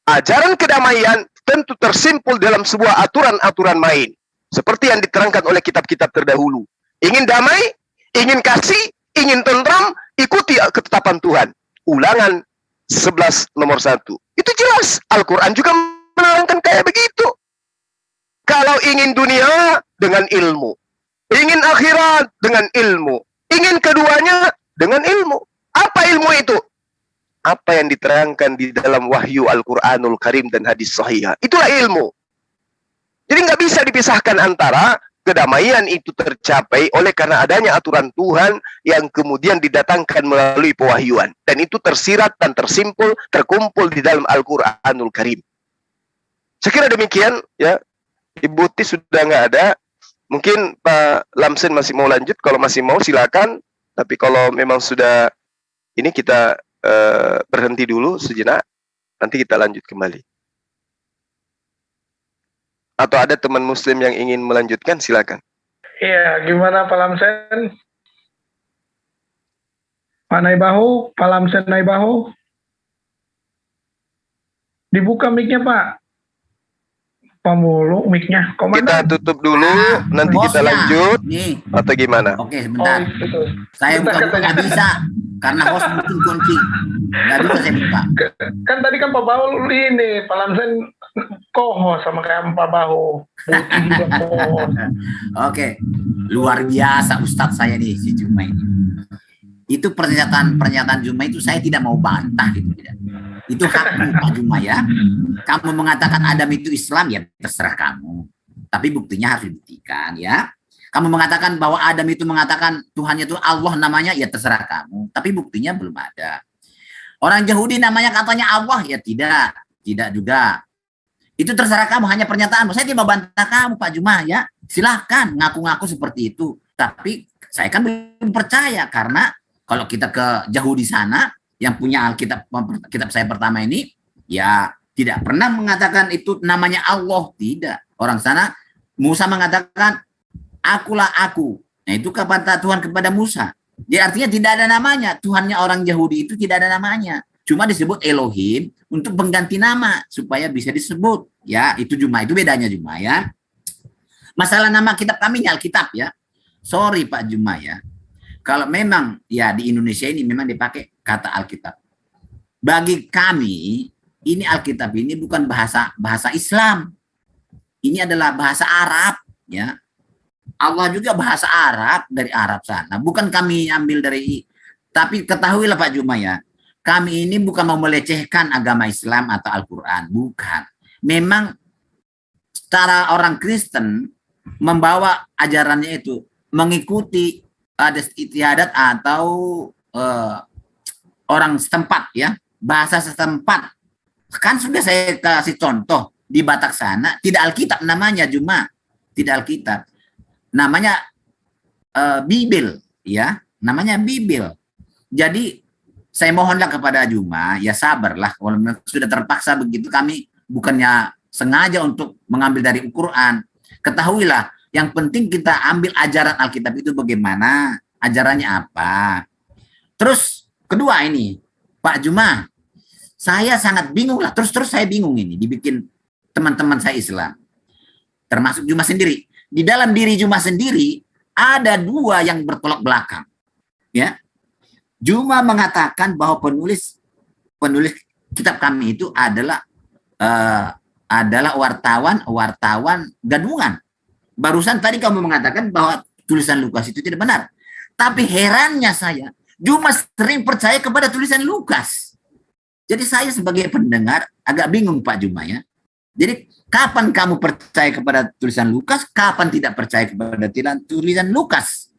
Ajaran kedamaian tentu tersimpul dalam sebuah aturan-aturan main. Seperti yang diterangkan oleh kitab-kitab terdahulu. Ingin damai, ingin kasih, ingin tentram, ikuti ketetapan Tuhan. Ulangan 11 nomor 1. Itu jelas. Al-Quran juga menerangkan kayak begitu. Kalau ingin dunia, dengan ilmu. Ingin akhirat, dengan ilmu. Ingin keduanya, dengan ilmu. Apa ilmu itu? Apa yang diterangkan di dalam wahyu Al-Quranul Karim dan hadis sahih. Itulah ilmu. Jadi nggak bisa dipisahkan antara kedamaian itu tercapai oleh karena adanya aturan Tuhan yang kemudian didatangkan melalui pewahyuan. Dan itu tersirat dan tersimpul, terkumpul di dalam Al-Quranul Karim. Saya kira demikian, ya. Ibu Tis sudah nggak ada. Mungkin Pak Lamsen masih mau lanjut. Kalau masih mau silakan. Tapi kalau memang sudah, ini kita berhenti dulu sejenak. Nanti kita lanjut kembali. Atau ada teman muslim yang ingin melanjutkan, silakan. Iya, gimana Pak Lamsen? Pak Naibahu, Pak Lamsen Naibahu. Dibuka mic-nya, Pak. Pak mulu mic-nya. Kita tutup dulu, nanti kita lanjut. Nih. Atau gimana? Oke, sebentar. Oh, saya buka nggak bisa, karena host mungkin kunci. Nggak bisa saya buka. Kan tadi kan Pak Baul ini, Pak Lamsen kohos sama kayak Pak Bahu. Oke, luar biasa Ustadz saya nih si Juma ini. Itu pernyataan Juma itu saya tidak mau bantah gitu, tidak. Itu hakmu Pak Juma ya. Kamu mengatakan Adam itu Islam, ya terserah kamu. Tapi buktinya harus dibuktikan ya. Kamu mengatakan bahwa Adam itu mengatakan Tuhannya itu Allah namanya, ya terserah kamu. Tapi buktinya belum ada. Orang Yahudi namanya katanya Allah, ya tidak juga. Itu terserah kamu, hanya pernyataanmu. Saya tidak mau bantah kamu Pak Juma ya. Silahkan ngaku-ngaku seperti itu. Tapi saya kan belum percaya, karena kalau kita ke Yahudi sana yang punya Alkitab, kitab saya pertama ini, ya tidak pernah mengatakan itu namanya Allah, tidak. orang sana, Musa mengatakan, akulah aku. Nah itu kata Tuhan kepada Musa. Jadi artinya tidak ada namanya. Tuhannya orang Yahudi itu tidak ada namanya. Cuma disebut Elohim untuk pengganti nama supaya bisa disebut. Ya, itu Juma, itu bedanya Juma ya. Masalah nama kitab kami Alkitab ya. Sorry Pak Juma ya. Kalau memang ya di Indonesia ini memang dipakai kata Alkitab. Bagi kami ini Alkitab ini bukan bahasa Islam. Ini adalah bahasa Arab ya. Allah juga bahasa Arab dari Arab sana. Bukan kami ambil dari, tapi ketahuilah Pak Juma ya. Kami ini bukan mau melecehkan agama Islam atau Al-Quran. Bukan. Memang secara orang Kristen membawa ajarannya itu mengikuti adat istiadat atau orang setempat ya. Bahasa setempat. Kan sudah saya kasih contoh. Di Batak sana tidak Alkitab namanya Juma. Tidak Alkitab. Namanya Bibil ya, namanya Bibil. Jadi saya mohonlah kepada Juma, ya sabarlah. Kalau sudah terpaksa begitu, kami bukannya sengaja untuk mengambil dari Al-Quran. Ketahuilah, yang penting kita ambil ajaran Alkitab itu bagaimana, ajarannya apa. Terus kedua ini, Pak Juma, saya sangat bingung lah. Terus saya bingung ini, dibikin teman-teman saya Islam, termasuk Juma sendiri. Di dalam diri Juma sendiri ada dua yang bertolak belakang. Ya, Juma mengatakan bahwa penulis kitab kami itu adalah wartawan gadungan. Barusan tadi kamu mengatakan bahwa tulisan Lukas itu tidak benar. Tapi herannya saya, Juma sering percaya kepada tulisan Lukas. Jadi saya sebagai pendengar agak bingung Pak Juma ya. Jadi kapan kamu percaya kepada tulisan Lukas, kapan tidak percaya kepada tulisan Lukas?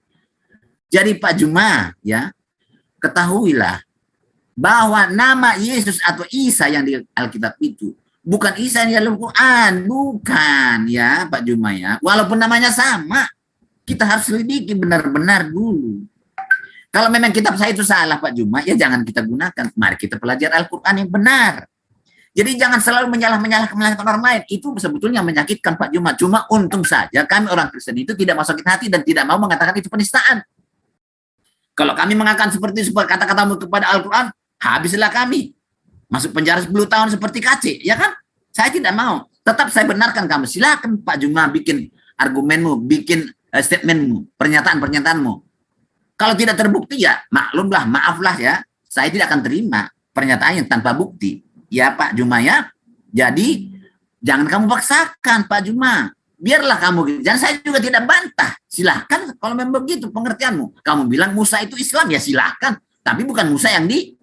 Jadi Pak Juma, ya, ketahuilah bahwa nama Yesus atau Isa yang di Alkitab itu bukan Isa yang di Al-Quran, bukan ya Pak Juma ya. Walaupun namanya sama, kita harus selidiki benar-benar dulu. Kalau memang kitab saya itu salah Pak Juma, ya jangan kita gunakan. Mari kita pelajari Al-Quran yang benar. Jadi jangan selalu menyalahkan orang lain. Itu sebetulnya menyakitkan Pak Juma. Cuma untung saja kami orang Kristen itu tidak mau sakit hati dan tidak mau mengatakan itu penistaan. Kalau kami mengatakan seperti kata-katamu kepada Al-Quran, habislah kami. Masuk penjara 10 tahun seperti KC. Ya kan? Saya tidak mau. Tetap saya benarkan kamu. Silakan Pak Juma bikin argumenmu, bikin statementmu, pernyataan-pernyataanmu. Kalau tidak terbukti ya maklumlah, maaflah ya. Saya tidak akan terima pernyataan yang tanpa bukti. Ya Pak Juma ya. Jadi jangan kamu paksakan Pak Juma. Biarlah kamu. Dan saya juga tidak bantah. Silahkan kalau memang begitu pengertianmu. Kamu bilang Musa itu Islam ya silahkan. Tapi bukan Musa yang di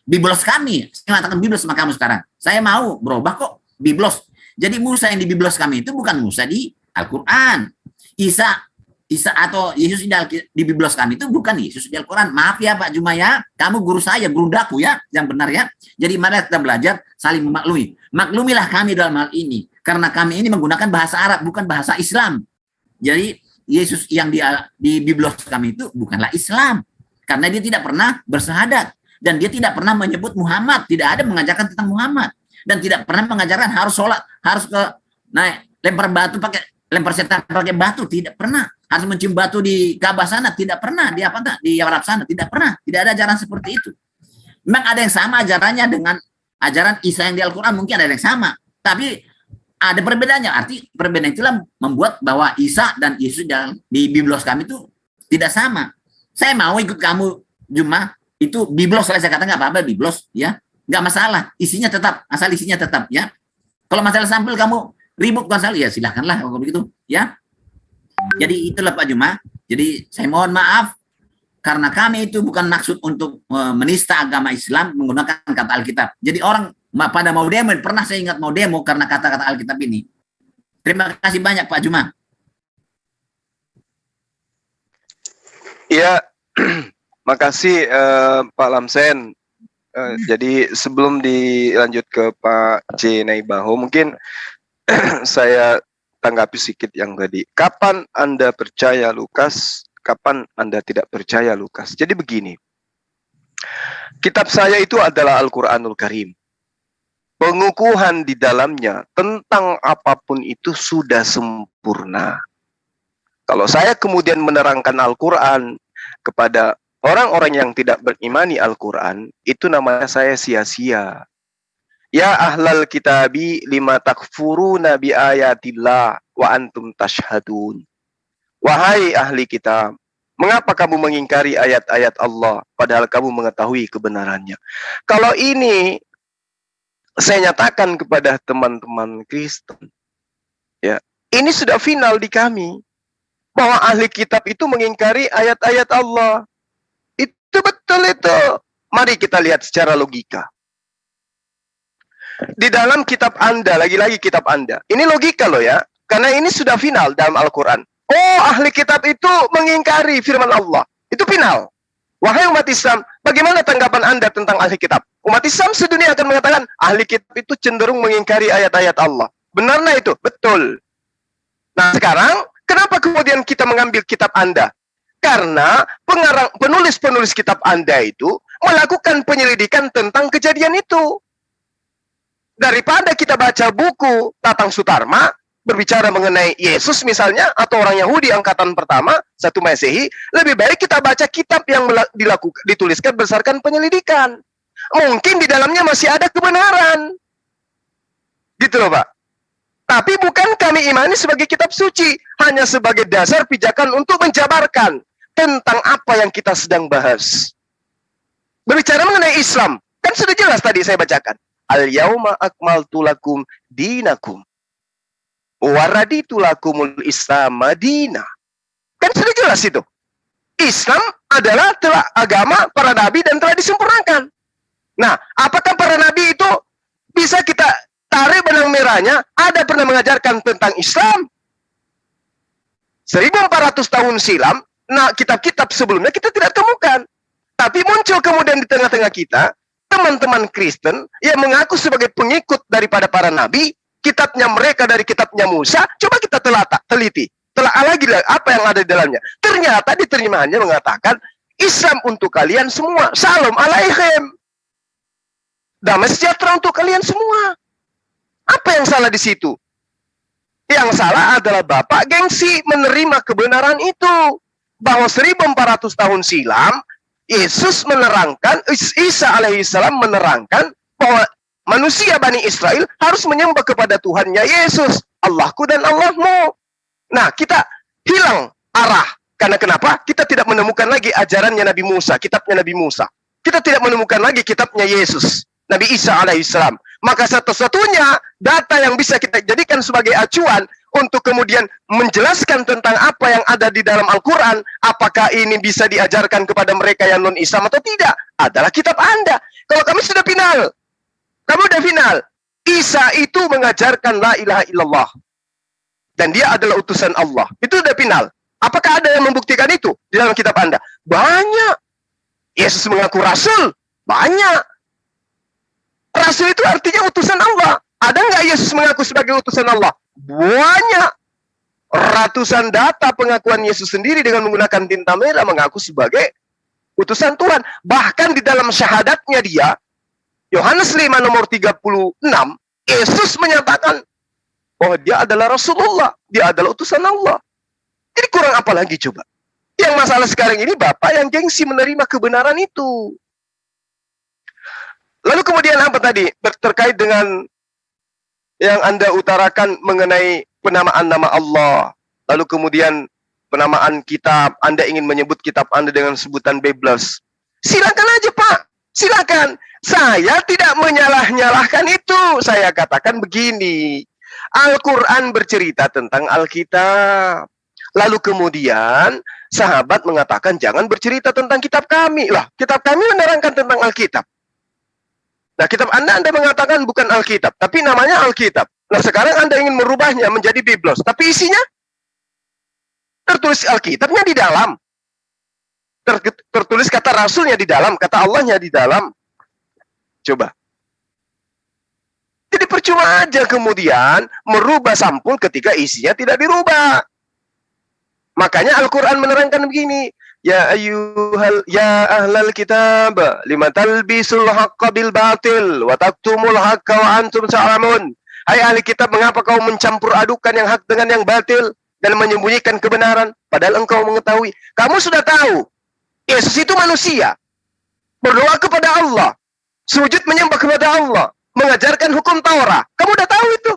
Biblos kami. Saya mengatakan Biblos sama kamu sekarang. Saya mau berubah kok Biblos. Jadi Musa yang di Biblos kami itu bukan Musa di Al-Quran. Isa atau Yesus di Biblos kami itu bukan Yesus di Al-Quran. Maaf ya Pak Juma ya. Kamu guru saya, guru daku ya. Yang benar ya. Jadi mari kita belajar saling memaklumi. Maklumilah kami dalam hal ini. Karena kami ini menggunakan bahasa Arab, bukan bahasa Islam. Jadi Yesus yang di Biblos kami itu bukanlah Islam. Karena dia tidak pernah bersahadat. Dan dia tidak pernah menyebut Muhammad. Tidak ada mengajarkan tentang Muhammad. Dan tidak pernah mengajarkan harus sholat. Harus lempar batu lempar setan pakai batu. Tidak pernah. Harus mencium batu di Ka'bah sana, tidak pernah. Di Arab sana, tidak pernah. Tidak ada ajaran seperti itu. Memang ada yang sama ajarannya dengan ajaran Isa yang di Al-Quran, mungkin ada yang sama. Tapi ada perbedaannya. Arti perbedaan itulah membuat bahwa Isa dan Yesus di Biblos kami itu tidak sama. Saya mau ikut kamu Juma, itu Biblos, saya kata nggak apa-apa Biblos, ya. Nggak masalah, isinya tetap, asal isinya tetap, ya. Kalau masalah sampel kamu ribut masalah, ya silahkanlah kalau begitu, ya. Jadi itulah Pak Juma. Jadi saya mohon maaf karena kami itu bukan maksud untuk menista agama Islam menggunakan kata Alkitab. Jadi orang pada mau demo, pernah saya ingat mau demo karena kata-kata Alkitab ini. Terima kasih banyak Pak Juma. Ya, makasih Pak Lamsen. Jadi sebelum dilanjut ke Pak J. Naibaho, mungkin saya tanggapi sedikit yang tadi. Kapan Anda percaya Lukas? Kapan Anda tidak percaya Lukas? Jadi begini. Kitab saya itu adalah Al-Quranul Karim. pengukuhan di dalamnya tentang apapun itu sudah sempurna. Kalau saya kemudian menerangkan Al-Quran kepada orang-orang yang tidak berimani Al-Quran, itu namanya saya sia-sia. Ya ahlal kitabi lima takfuruna bi ayatillah wa antum tashhadun. Wahai ahli kitab, mengapa kamu mengingkari ayat-ayat Allah padahal kamu mengetahui kebenarannya? Kalau ini saya nyatakan kepada teman-teman Kristen, ya, ini sudah final di kami, bahwa ahli kitab itu mengingkari ayat-ayat Allah. Itu betul itu. Mari kita lihat secara logika. Di dalam kitab Anda, lagi-lagi kitab Anda. Ini logika loh ya, karena ini sudah final dalam Al-Quran. Oh, ahli kitab itu mengingkari firman Allah. Itu final. Wahai umat Islam, bagaimana tanggapan Anda tentang ahli kitab? Umat Islam sedunia akan mengatakan, ahli kitab itu cenderung mengingkari ayat-ayat Allah. Benarnya itu? Betul. Nah sekarang, kenapa kemudian kita mengambil kitab Anda? Karena penulis-penulis kitab Anda itu melakukan penyelidikan tentang kejadian itu. Daripada kita baca buku Tatang Sutarma, berbicara mengenai Yesus misalnya, atau orang Yahudi angkatan pertama, 1 Masehi, lebih baik kita baca kitab yang dituliskan berdasarkan penyelidikan. Mungkin di dalamnya masih ada kebenaran. Gitu loh Pak. Tapi bukan kami imani sebagai kitab suci, hanya sebagai dasar pijakan untuk menjabarkan tentang apa yang kita sedang bahas. Berbicara mengenai Islam, kan sudah jelas tadi saya bacakan. Al-yauma akmaltu lakum dinakum wa raditu lakumul Islam madina. Kan sudah jelas itu. Islam adalah telah agama para nabi dan telah disempurnakan. Nah, apakah para nabi itu bisa kita tarik benang merahnya? Ada pernah mengajarkan tentang Islam? 1400 tahun silam, nah kitab-kitab sebelumnya kita tidak temukan. Tapi muncul kemudian di tengah-tengah kita teman-teman Kristen yang mengaku sebagai pengikut daripada para nabi, kitabnya mereka dari kitabnya Musa, coba kita teliti. Telah lagi apa yang ada di dalamnya. Ternyata di terjemahannya mengatakan Islam untuk kalian semua. Salam alaikum. Damai sejahtera untuk kalian semua. Apa yang salah di situ? Yang salah adalah Bapak gengsi menerima kebenaran itu. Bahwa 1400 tahun silam Yesus menerangkan, Isa alaihissalam menerangkan bahwa manusia Bani Israel harus menyembah kepada Tuhannya Yesus, Allahku dan Allahmu. Nah, kita hilang arah. Karena kenapa? Kita tidak menemukan lagi ajarannya Nabi Musa, kitabnya Nabi Musa. Kita tidak menemukan lagi kitabnya Yesus, Nabi Isa alaihissalam. Maka satu-satunya data yang bisa kita jadikan sebagai acuan untuk kemudian menjelaskan tentang apa yang ada di dalam Al-Quran, apakah ini bisa diajarkan kepada mereka yang non-Islam atau tidak, adalah kitab Anda. Kalau kami sudah final, kamu udah final. Isa itu mengajarkan la ilaha illallah. Dan dia adalah utusan Allah. Itu udah final. Apakah ada yang membuktikan itu di dalam kitab Anda? Banyak. Yesus mengaku rasul? Banyak. Rasul itu artinya utusan Allah. Ada nggak Yesus mengaku sebagai utusan Allah? Banyak. Ratusan data pengakuan Yesus sendiri dengan menggunakan tinta merah mengaku sebagai utusan Tuhan. Bahkan di dalam syahadatnya dia, Yohanes 5 nomor 36, Yesus menyatakan bahwa dia adalah Rasulullah, dia adalah utusan Allah. Jadi kurang apa lagi coba? Yang masalah sekarang ini Bapak yang gengsi menerima kebenaran itu. Lalu kemudian apa tadi? Terkait dengan yang Anda utarakan mengenai penamaan nama Allah. Lalu kemudian penamaan kitab, Anda ingin menyebut kitab Anda dengan sebutan bebas. Silakan aja Pak, silakan. Saya tidak menyalah-nyalahkan itu. Saya katakan begini, Al-Quran bercerita tentang Alkitab. Lalu kemudian sahabat mengatakan jangan bercerita tentang kitab kami. Lah, kitab kami menerangkan tentang Alkitab. Nah, kitab Anda mengatakan bukan Alkitab, tapi namanya Alkitab. Nah, sekarang Anda ingin merubahnya menjadi Biblos, tapi isinya tertulis Alkitabnya di dalam. Tertulis kata Rasulnya di dalam, kata Allahnya di dalam. Coba. Jadi percuma aja kemudian merubah sampul ketika isinya tidak dirubah. Makanya Al-Quran menerangkan begini, ya ahlal kitab lima talbisul haqqa bil batil wa taktumul haqqa wa antum ta'lamun. Hai ahli kitab, mengapa kau mencampur adukan yang hak dengan yang batil dan menyembunyikan kebenaran padahal engkau mengetahui. Kamu sudah tahu Yesus itu manusia, berdoa kepada Allah, sujud menyembah kepada Allah, mengajarkan hukum Taurat. Kamu udah tahu itu.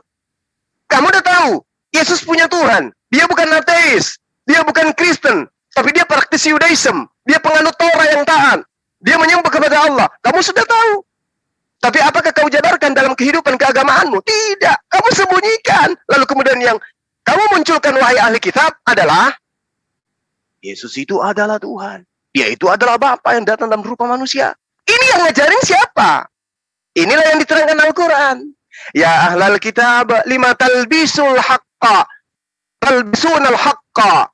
Kamu udah tahu Yesus punya Tuhan. Dia bukan ateis, dia bukan Kristen, tapi dia praktisi Yudaism. Dia penganut Taurat yang taat. Dia menyembah kepada Allah. Kamu sudah tahu. Tapi apakah kau jabarkan dalam kehidupan keagamaanmu? Tidak. Kamu sembunyikan. Lalu kemudian yang kamu munculkan, wahai ahli kitab, adalah Yesus itu adalah Tuhan. Dia itu adalah Bapa yang datang dalam rupa manusia. Ini yang ngajarin siapa? Inilah yang diterangkan Al-Quran. Ya ahlal kitab lima talbisul haqqa. Talbisunal haqqa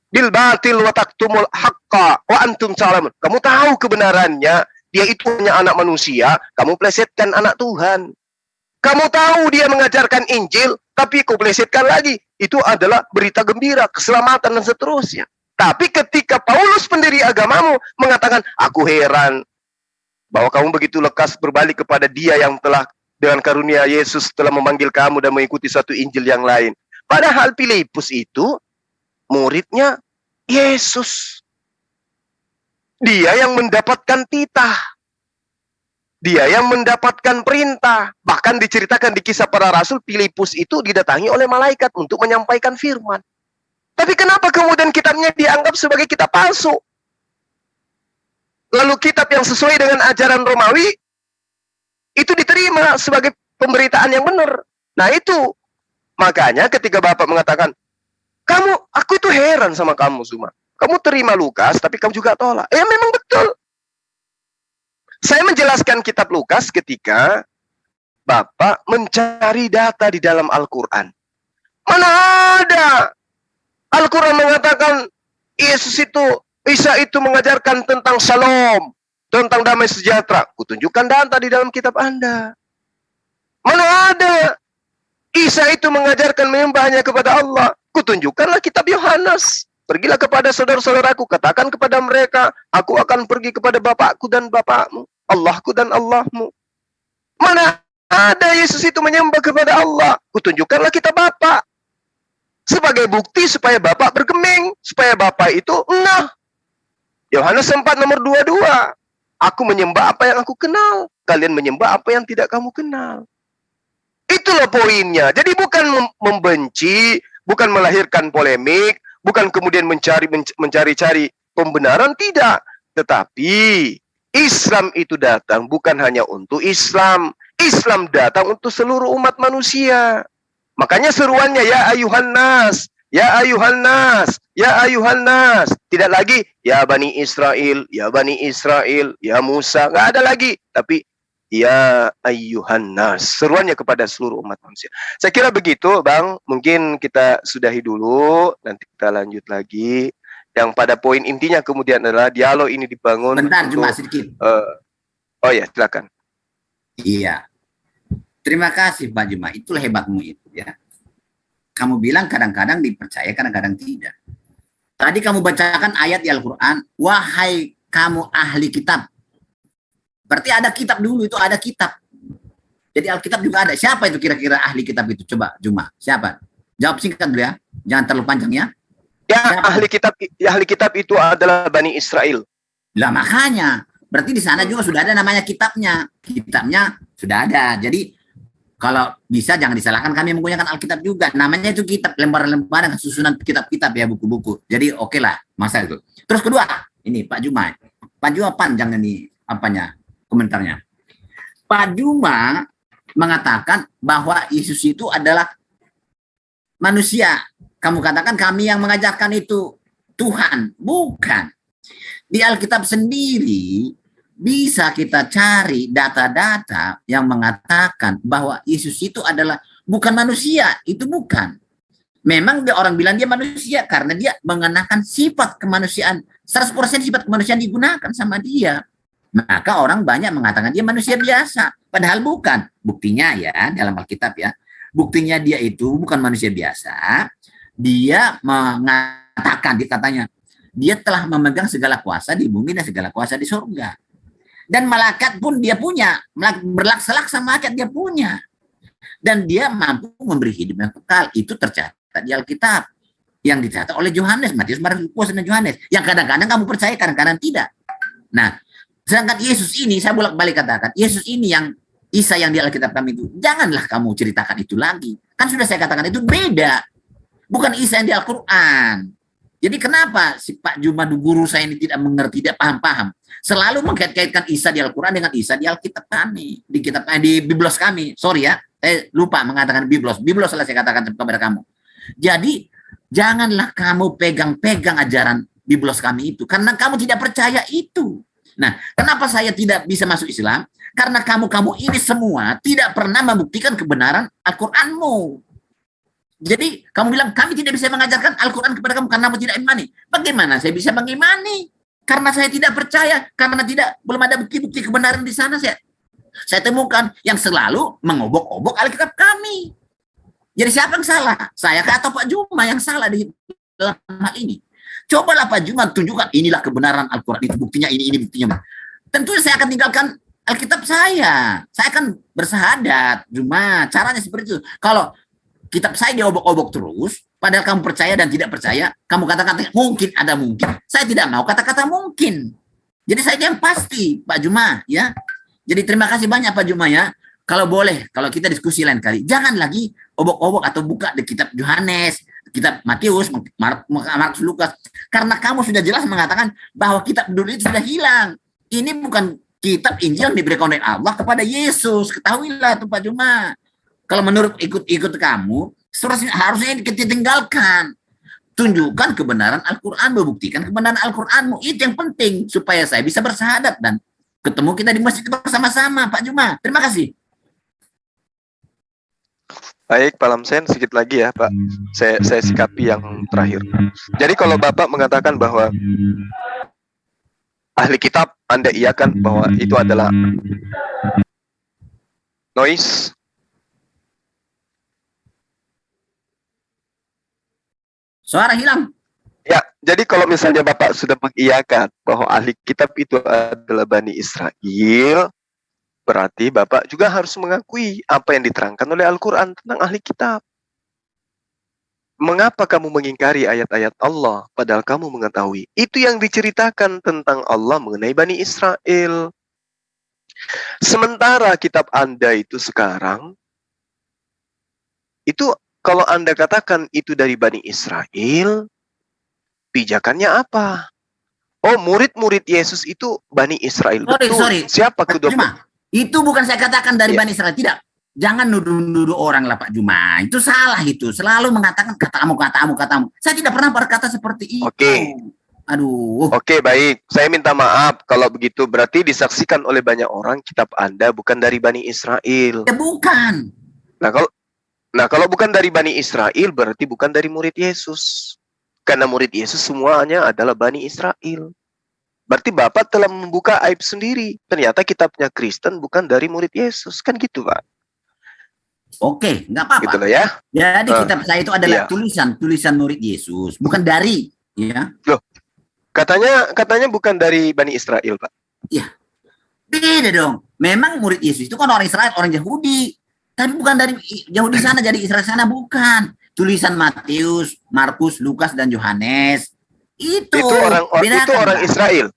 bil batil wa taktumul haqqa wa antum ta'lamun. Kamu tahu kebenarannya, dia itu hanya anak manusia, kamu plesetkan anak Tuhan. Kamu tahu dia mengajarkan Injil, tapi kau plesetkan lagi. Itu adalah berita gembira, keselamatan dan seterusnya. Tapi ketika Paulus pendiri agamamu mengatakan, aku heran bahwa kamu begitu lekas berbalik kepada dia yang telah dengan karunia Yesus telah memanggil kamu dan mengikuti satu Injil yang lain. Padahal Filipus itu muridnya Yesus. Dia yang mendapatkan titah. Dia yang mendapatkan perintah. Bahkan diceritakan di Kisah Para Rasul, Filipus itu didatangi oleh malaikat untuk menyampaikan firman. Tapi kenapa kemudian kitabnya dianggap sebagai kitab palsu? Lalu kitab yang sesuai dengan ajaran Romawi itu diterima sebagai pemberitaan yang benar. Nah itu, makanya ketika Bapak mengatakan, aku itu heran sama kamu semua. Kamu terima Lukas, tapi kamu juga tolak. Ya memang betul. Saya menjelaskan kitab Lukas ketika Bapak mencari data di dalam Al-Quran. Mana ada Al-Quran mengatakan Isa itu mengajarkan tentang shalom, tentang damai sejahtera. Kutunjukkan data di dalam kitab Anda. Mana ada Isa itu mengajarkan menyembahnya kepada Allah. Kutunjukkanlah kitab Yohanes. Pergilah kepada saudara-saudaraku, katakan kepada mereka, aku akan pergi kepada Bapakku dan Bapakmu, Allahku dan Allahmu. Mana ada Yesus itu menyembah kepada Allah? Kutunjukkanlah kitab Bapak. Sebagai bukti supaya Bapak bergeming, supaya Bapak itu enah. Yohanes 4 nomor 22. Aku menyembah apa yang aku kenal, kalian menyembah apa yang tidak kamu kenal. Itulah poinnya. Jadi bukan membenci, bukan melahirkan polemik, bukan kemudian mencari-cari pembenaran, tidak. Tetapi Islam itu datang bukan hanya untuk Islam. Islam datang untuk seluruh umat manusia. Makanya seruannya, ya ayuhan nas, ya ayuhan nas, ya ayuhan nas. Tidak lagi, ya Bani Israel, ya Bani Israel, ya Musa. Nggak ada lagi. Tapi, ya ayuhan nas. Seruannya kepada seluruh umat manusia. Saya kira begitu, Bang. Mungkin kita sudahi dulu. Nanti kita lanjut lagi. Yang pada poin intinya kemudian adalah dialog ini dibangun. Bentar, cuma sedikit. Oh ya, silakan. Iya. Terima kasih Pak Juma. Itulah hebatmu itu ya. Kamu bilang kadang-kadang dipercaya, kadang-kadang tidak. Tadi kamu bacakan ayat di Al-Quran. Wahai kamu ahli kitab. Berarti ada kitab dulu, itu ada kitab. Jadi Alkitab juga ada. Siapa itu kira-kira ahli kitab itu? Coba Juma. Siapa? Jawab singkat dulu ya. Jangan terlalu panjang ya. Ya, ahli kitab itu adalah Bani Israel. Lah makanya, berarti di sana juga sudah ada namanya kitabnya. Kitabnya sudah ada. Jadi kalau bisa jangan disalahkan kami menggunakan Alkitab juga. Namanya itu kitab, lembaran-lembaran susunan kitab-kitab ya, buku-buku. Jadi oke lah, masa itu. Terus kedua, ini Pak Juma. Pak Juma panjang ini apanya? Komentarnya. Pak Juma mengatakan bahwa Yesus itu adalah manusia. Kamu katakan kami yang mengajarkan itu Tuhan. Bukan. Di Alkitab sendiri bisa kita cari data-data yang mengatakan bahwa Yesus itu adalah bukan manusia. Itu bukan. Memang orang bilang dia manusia karena dia mengenakan sifat kemanusiaan. 100% sifat kemanusiaan digunakan sama dia. Maka orang banyak mengatakan dia manusia biasa. Padahal bukan. Buktinya ya dalam Alkitab ya. Buktinya dia itu bukan manusia biasa. Dia mengatakan, katanya, Dia telah memegang segala kuasa di bumi dan segala kuasa di surga. Dan malaikat pun dia punya, berlaksa-laksa malaikat dia punya. Dan dia mampu memberi hidup yang kekal. Itu tercatat di Alkitab. Yang dicatat oleh Yohanes, Matius, Markus, dan Yohanes. Yang kadang-kadang kamu percaya, kadang-kadang tidak. Nah, sedangkan Yesus ini, saya bolak-balik katakan, Yesus ini yang Isa yang di Alkitab kami itu, janganlah kamu ceritakan itu lagi. Kan sudah saya katakan itu beda. Bukan Isa yang di Al-Quran. Jadi kenapa si Pak Juma guru saya ini tidak mengerti, tidak paham-paham. Selalu mengkait-kaitkan Isa di Al-Quran dengan Isa di Alkitab kami. Di Biblos kami. Sorry ya, saya lupa mengatakan Biblos. Biblos salah saya katakan kepada kamu. Jadi, janganlah kamu pegang-pegang ajaran Biblos kami itu. Karena kamu tidak percaya itu. Nah, kenapa saya tidak bisa masuk Islam? Karena kamu-kamu ini semua tidak pernah membuktikan kebenaran Al-Quranmu. Jadi kamu bilang kami tidak bisa mengajarkan Al-Quran kepada kamu karena kamu tidak imani. Bagaimana saya bisa mengimani? Karena saya tidak percaya, karena belum ada bukti-bukti kebenaran di sana. Saya temukan yang selalu mengobok-obok Alkitab kami. Jadi siapa yang salah? Saya atau Pak Juma yang salah di dalam hal ini? Cobalah Pak Juma tunjukkan inilah kebenaran Al-Quran itu buktinya ini buktinya. Tentu saya akan tinggalkan Alkitab saya. Saya akan bersahadat. Cuma caranya seperti itu. Kalau kitab saya diobok-obok terus, padahal kamu percaya dan tidak percaya, kamu kata-kata mungkin ada mungkin. Saya tidak mau kata-kata mungkin. Jadi saya yang pasti, Pak Juma, ya. Jadi terima kasih banyak Pak Juma ya. Kalau boleh, kalau kita diskusi lain kali, jangan lagi obok-obok atau buka di kitab Yohanes, kitab Matius, Markus, Lukas. Karena kamu sudah jelas mengatakan bahwa kitab dulu itu sudah hilang. Ini bukan kitab Injil yang diberikan oleh Allah kepada Yesus. Ketahuilah tuh Pak Juma. Kalau menurut ikut kamu, harusnya ditinggalkan. Tunjukkan kebenaran Al-Quran, membuktikan kebenaran Al-Quranmu. Itu yang penting, supaya saya bisa bersahadat dan ketemu kita di masjid bersama-sama, Pak Juma. Terima kasih. Baik, Pak Lamsen, sedikit lagi ya, Pak. Saya sikapi yang terakhir. Jadi kalau Bapak mengatakan bahwa ahli kitab, Anda iakan bahwa itu adalah noise. Suara hilang. Ya, jadi kalau misalnya Bapak sudah mengiyakan bahwa ahli kitab itu adalah Bani Israel, berarti Bapak juga harus mengakui apa yang diterangkan oleh Al-Quran tentang ahli kitab. Mengapa kamu mengingkari ayat-ayat Allah, padahal kamu mengetahui itu yang diceritakan tentang Allah mengenai Bani Israel. Sementara kitab Anda itu sekarang, itu kalau Anda katakan itu dari Bani Israel, pijakannya apa? Oh, murid-murid Yesus itu Bani Israel. Sorry. Siapa kedua? Itu bukan saya katakan dari Bani Israel, tidak. Jangan nuduh-nuduh orang lah Pak Juma. Itu salah itu. Selalu mengatakan katamu. Saya tidak pernah berkata seperti itu. Oke. Aduh. Oke, baik. Saya minta maaf kalau begitu. Berarti disaksikan oleh banyak orang kitab Anda bukan dari Bani Israel. Ya bukan. Nah, kalau bukan dari Bani Israel, berarti bukan dari murid Yesus. Karena murid Yesus semuanya adalah Bani Israel. Berarti Bapak telah membuka aib sendiri. Ternyata kitabnya Kristen bukan dari murid Yesus. Kan gitu, Pak? Oke, nggak apa-apa. Gitu loh ya. Jadi kitab saya itu adalah tulisan murid Yesus. Bukan dari. Ya. Loh, katanya bukan dari Bani Israel, Pak. Iya. Beda dong. Memang murid Yesus itu kan orang Israel, orang Yahudi. Tapi bukan dari Yahudi sana, jadi Israel sana, bukan. Tulisan Matius, Markus, Lukas, dan Yohanes. Itu orang Israel.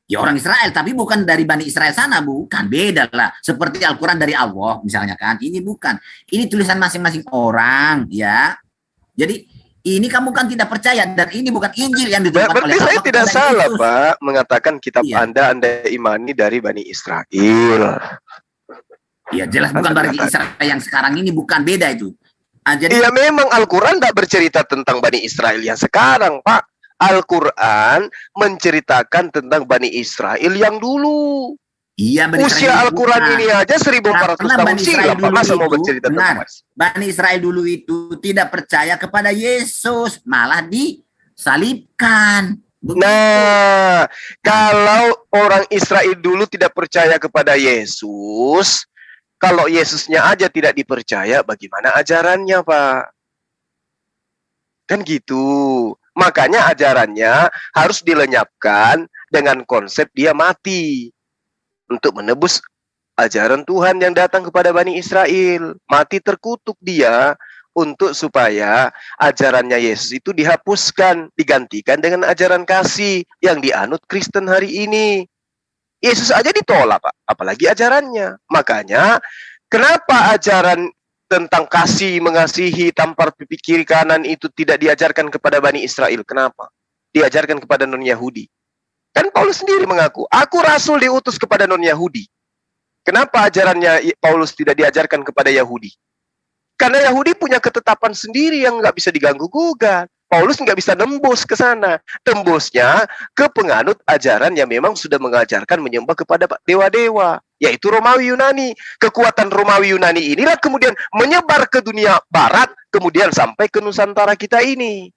Ya orang Israel, tapi bukan dari Bani Israel sana, bukan. Beda lah. Seperti Al-Quran dari Allah, misalnya kan. Ini bukan. Ini tulisan masing-masing orang, ya. Jadi, ini kamu kan tidak percaya. Dan ini bukan Injil yang dituliskan oleh Allah. Berarti saya tidak salah, Pak, mengatakan kitab Anda imani dari Bani Israel. Ya jelas bukan Bani Israel yang sekarang ini, bukan, beda itu. Jadi ya memang Al-Quran tidak bercerita tentang Bani Israel yang sekarang, Pak. Al-Quran menceritakan tentang Bani Israel yang dulu. Iya, usia Al-Quran ini aja 1400 tahun silam, Pak. Masa mau bercerita tentang Bani Israel dulu itu tidak percaya kepada Yesus, malah disalibkan. Begitu. Nah, kalau orang Israel dulu tidak percaya kepada Yesus, kalau Yesusnya aja tidak dipercaya, bagaimana ajarannya, Pak? Kan gitu. Makanya ajarannya harus dilenyapkan dengan konsep dia mati untuk menebus ajaran Tuhan yang datang kepada Bani Israel. Mati terkutuk dia untuk supaya ajarannya Yesus itu dihapuskan, digantikan dengan ajaran kasih yang dianut Kristen hari ini. Yesus aja ditolak, Pak, apalagi ajarannya. Makanya kenapa ajaran tentang kasih, mengasihi, tampar pipi kiri kanan itu tidak diajarkan kepada Bani Israel? Kenapa? Diajarkan kepada non-Yahudi. Kan Paulus sendiri mengaku, aku rasul diutus kepada non-Yahudi. Kenapa ajarannya Paulus tidak diajarkan kepada Yahudi? Karena Yahudi punya ketetapan sendiri yang nggak bisa diganggu-gugat. Paulus nggak bisa nembus ke sana. Tembusnya ke penganut ajaran yang memang sudah mengajarkan menyembah kepada dewa-dewa, yaitu Romawi Yunani. Kekuatan Romawi Yunani inilah kemudian menyebar ke dunia barat, kemudian sampai ke Nusantara kita ini.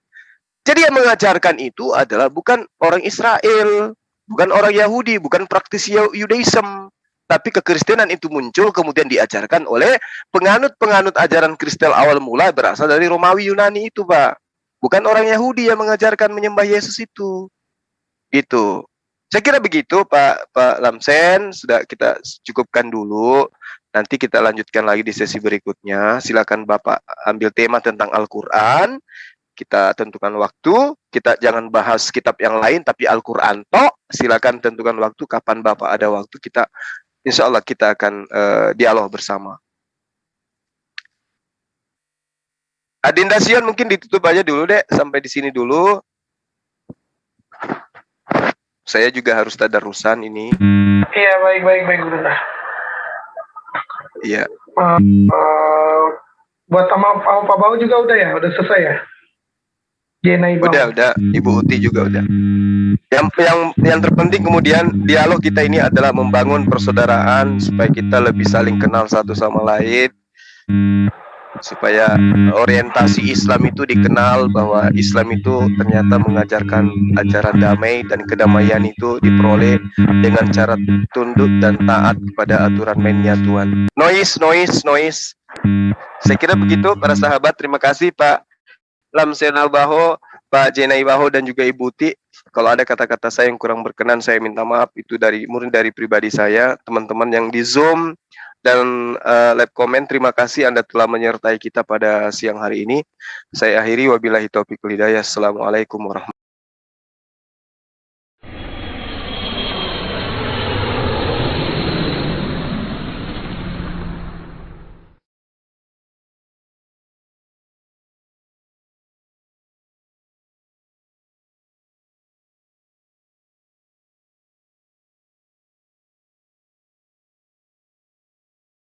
Jadi yang mengajarkan itu adalah bukan orang Israel, bukan orang Yahudi, bukan praktisi Yudaism. Tapi kekristenan itu muncul kemudian diajarkan oleh penganut-penganut ajaran Kristen awal mula berasal dari Romawi Yunani itu, Pak. Bukan orang Yahudi yang mengajarkan menyembah Yesus itu. Gitu. Saya kira begitu, Pak Lamsen. Sudah kita cukupkan dulu. Nanti kita lanjutkan lagi di sesi berikutnya. Silakan Bapak ambil tema tentang Al-Quran. Kita tentukan waktu. Kita jangan bahas kitab yang lain, tapi Al-Quran toh. Silakan tentukan waktu. Kapan Bapak ada waktu, kita insya Allah kita akan dialog bersama. Adinda Sion mungkin ditutup aja dulu deh, sampai di sini dulu. Saya juga harus tadarusan ini. Iya, baik Bunda. Iya. Buat sama Pak Bau juga udah ya, udah selesai ya. Jenai Bau. Udah, Ibu Uti juga udah. Yang terpenting kemudian dialog kita ini adalah membangun persaudaraan supaya kita lebih saling kenal satu sama lain, supaya orientasi Islam itu dikenal bahwa Islam itu ternyata mengajarkan ajaran damai dan kedamaian itu diperoleh dengan cara tunduk dan taat kepada aturan mainnya Tuhan. Noise. Saya kira begitu para sahabat. Terima kasih Pak Lamsen Albaho, Pak Jenai Baho dan juga Ibu Uti. Kalau ada kata-kata saya yang kurang berkenan, saya minta maaf. Itu murni dari pribadi saya. Teman-teman yang di Zoom dan live comment, terima kasih Anda telah menyertai kita pada siang hari ini. Saya akhiri, wabillahi taufiq wal hidayah. Assalamualaikum warahmatullahi wabarakatuh.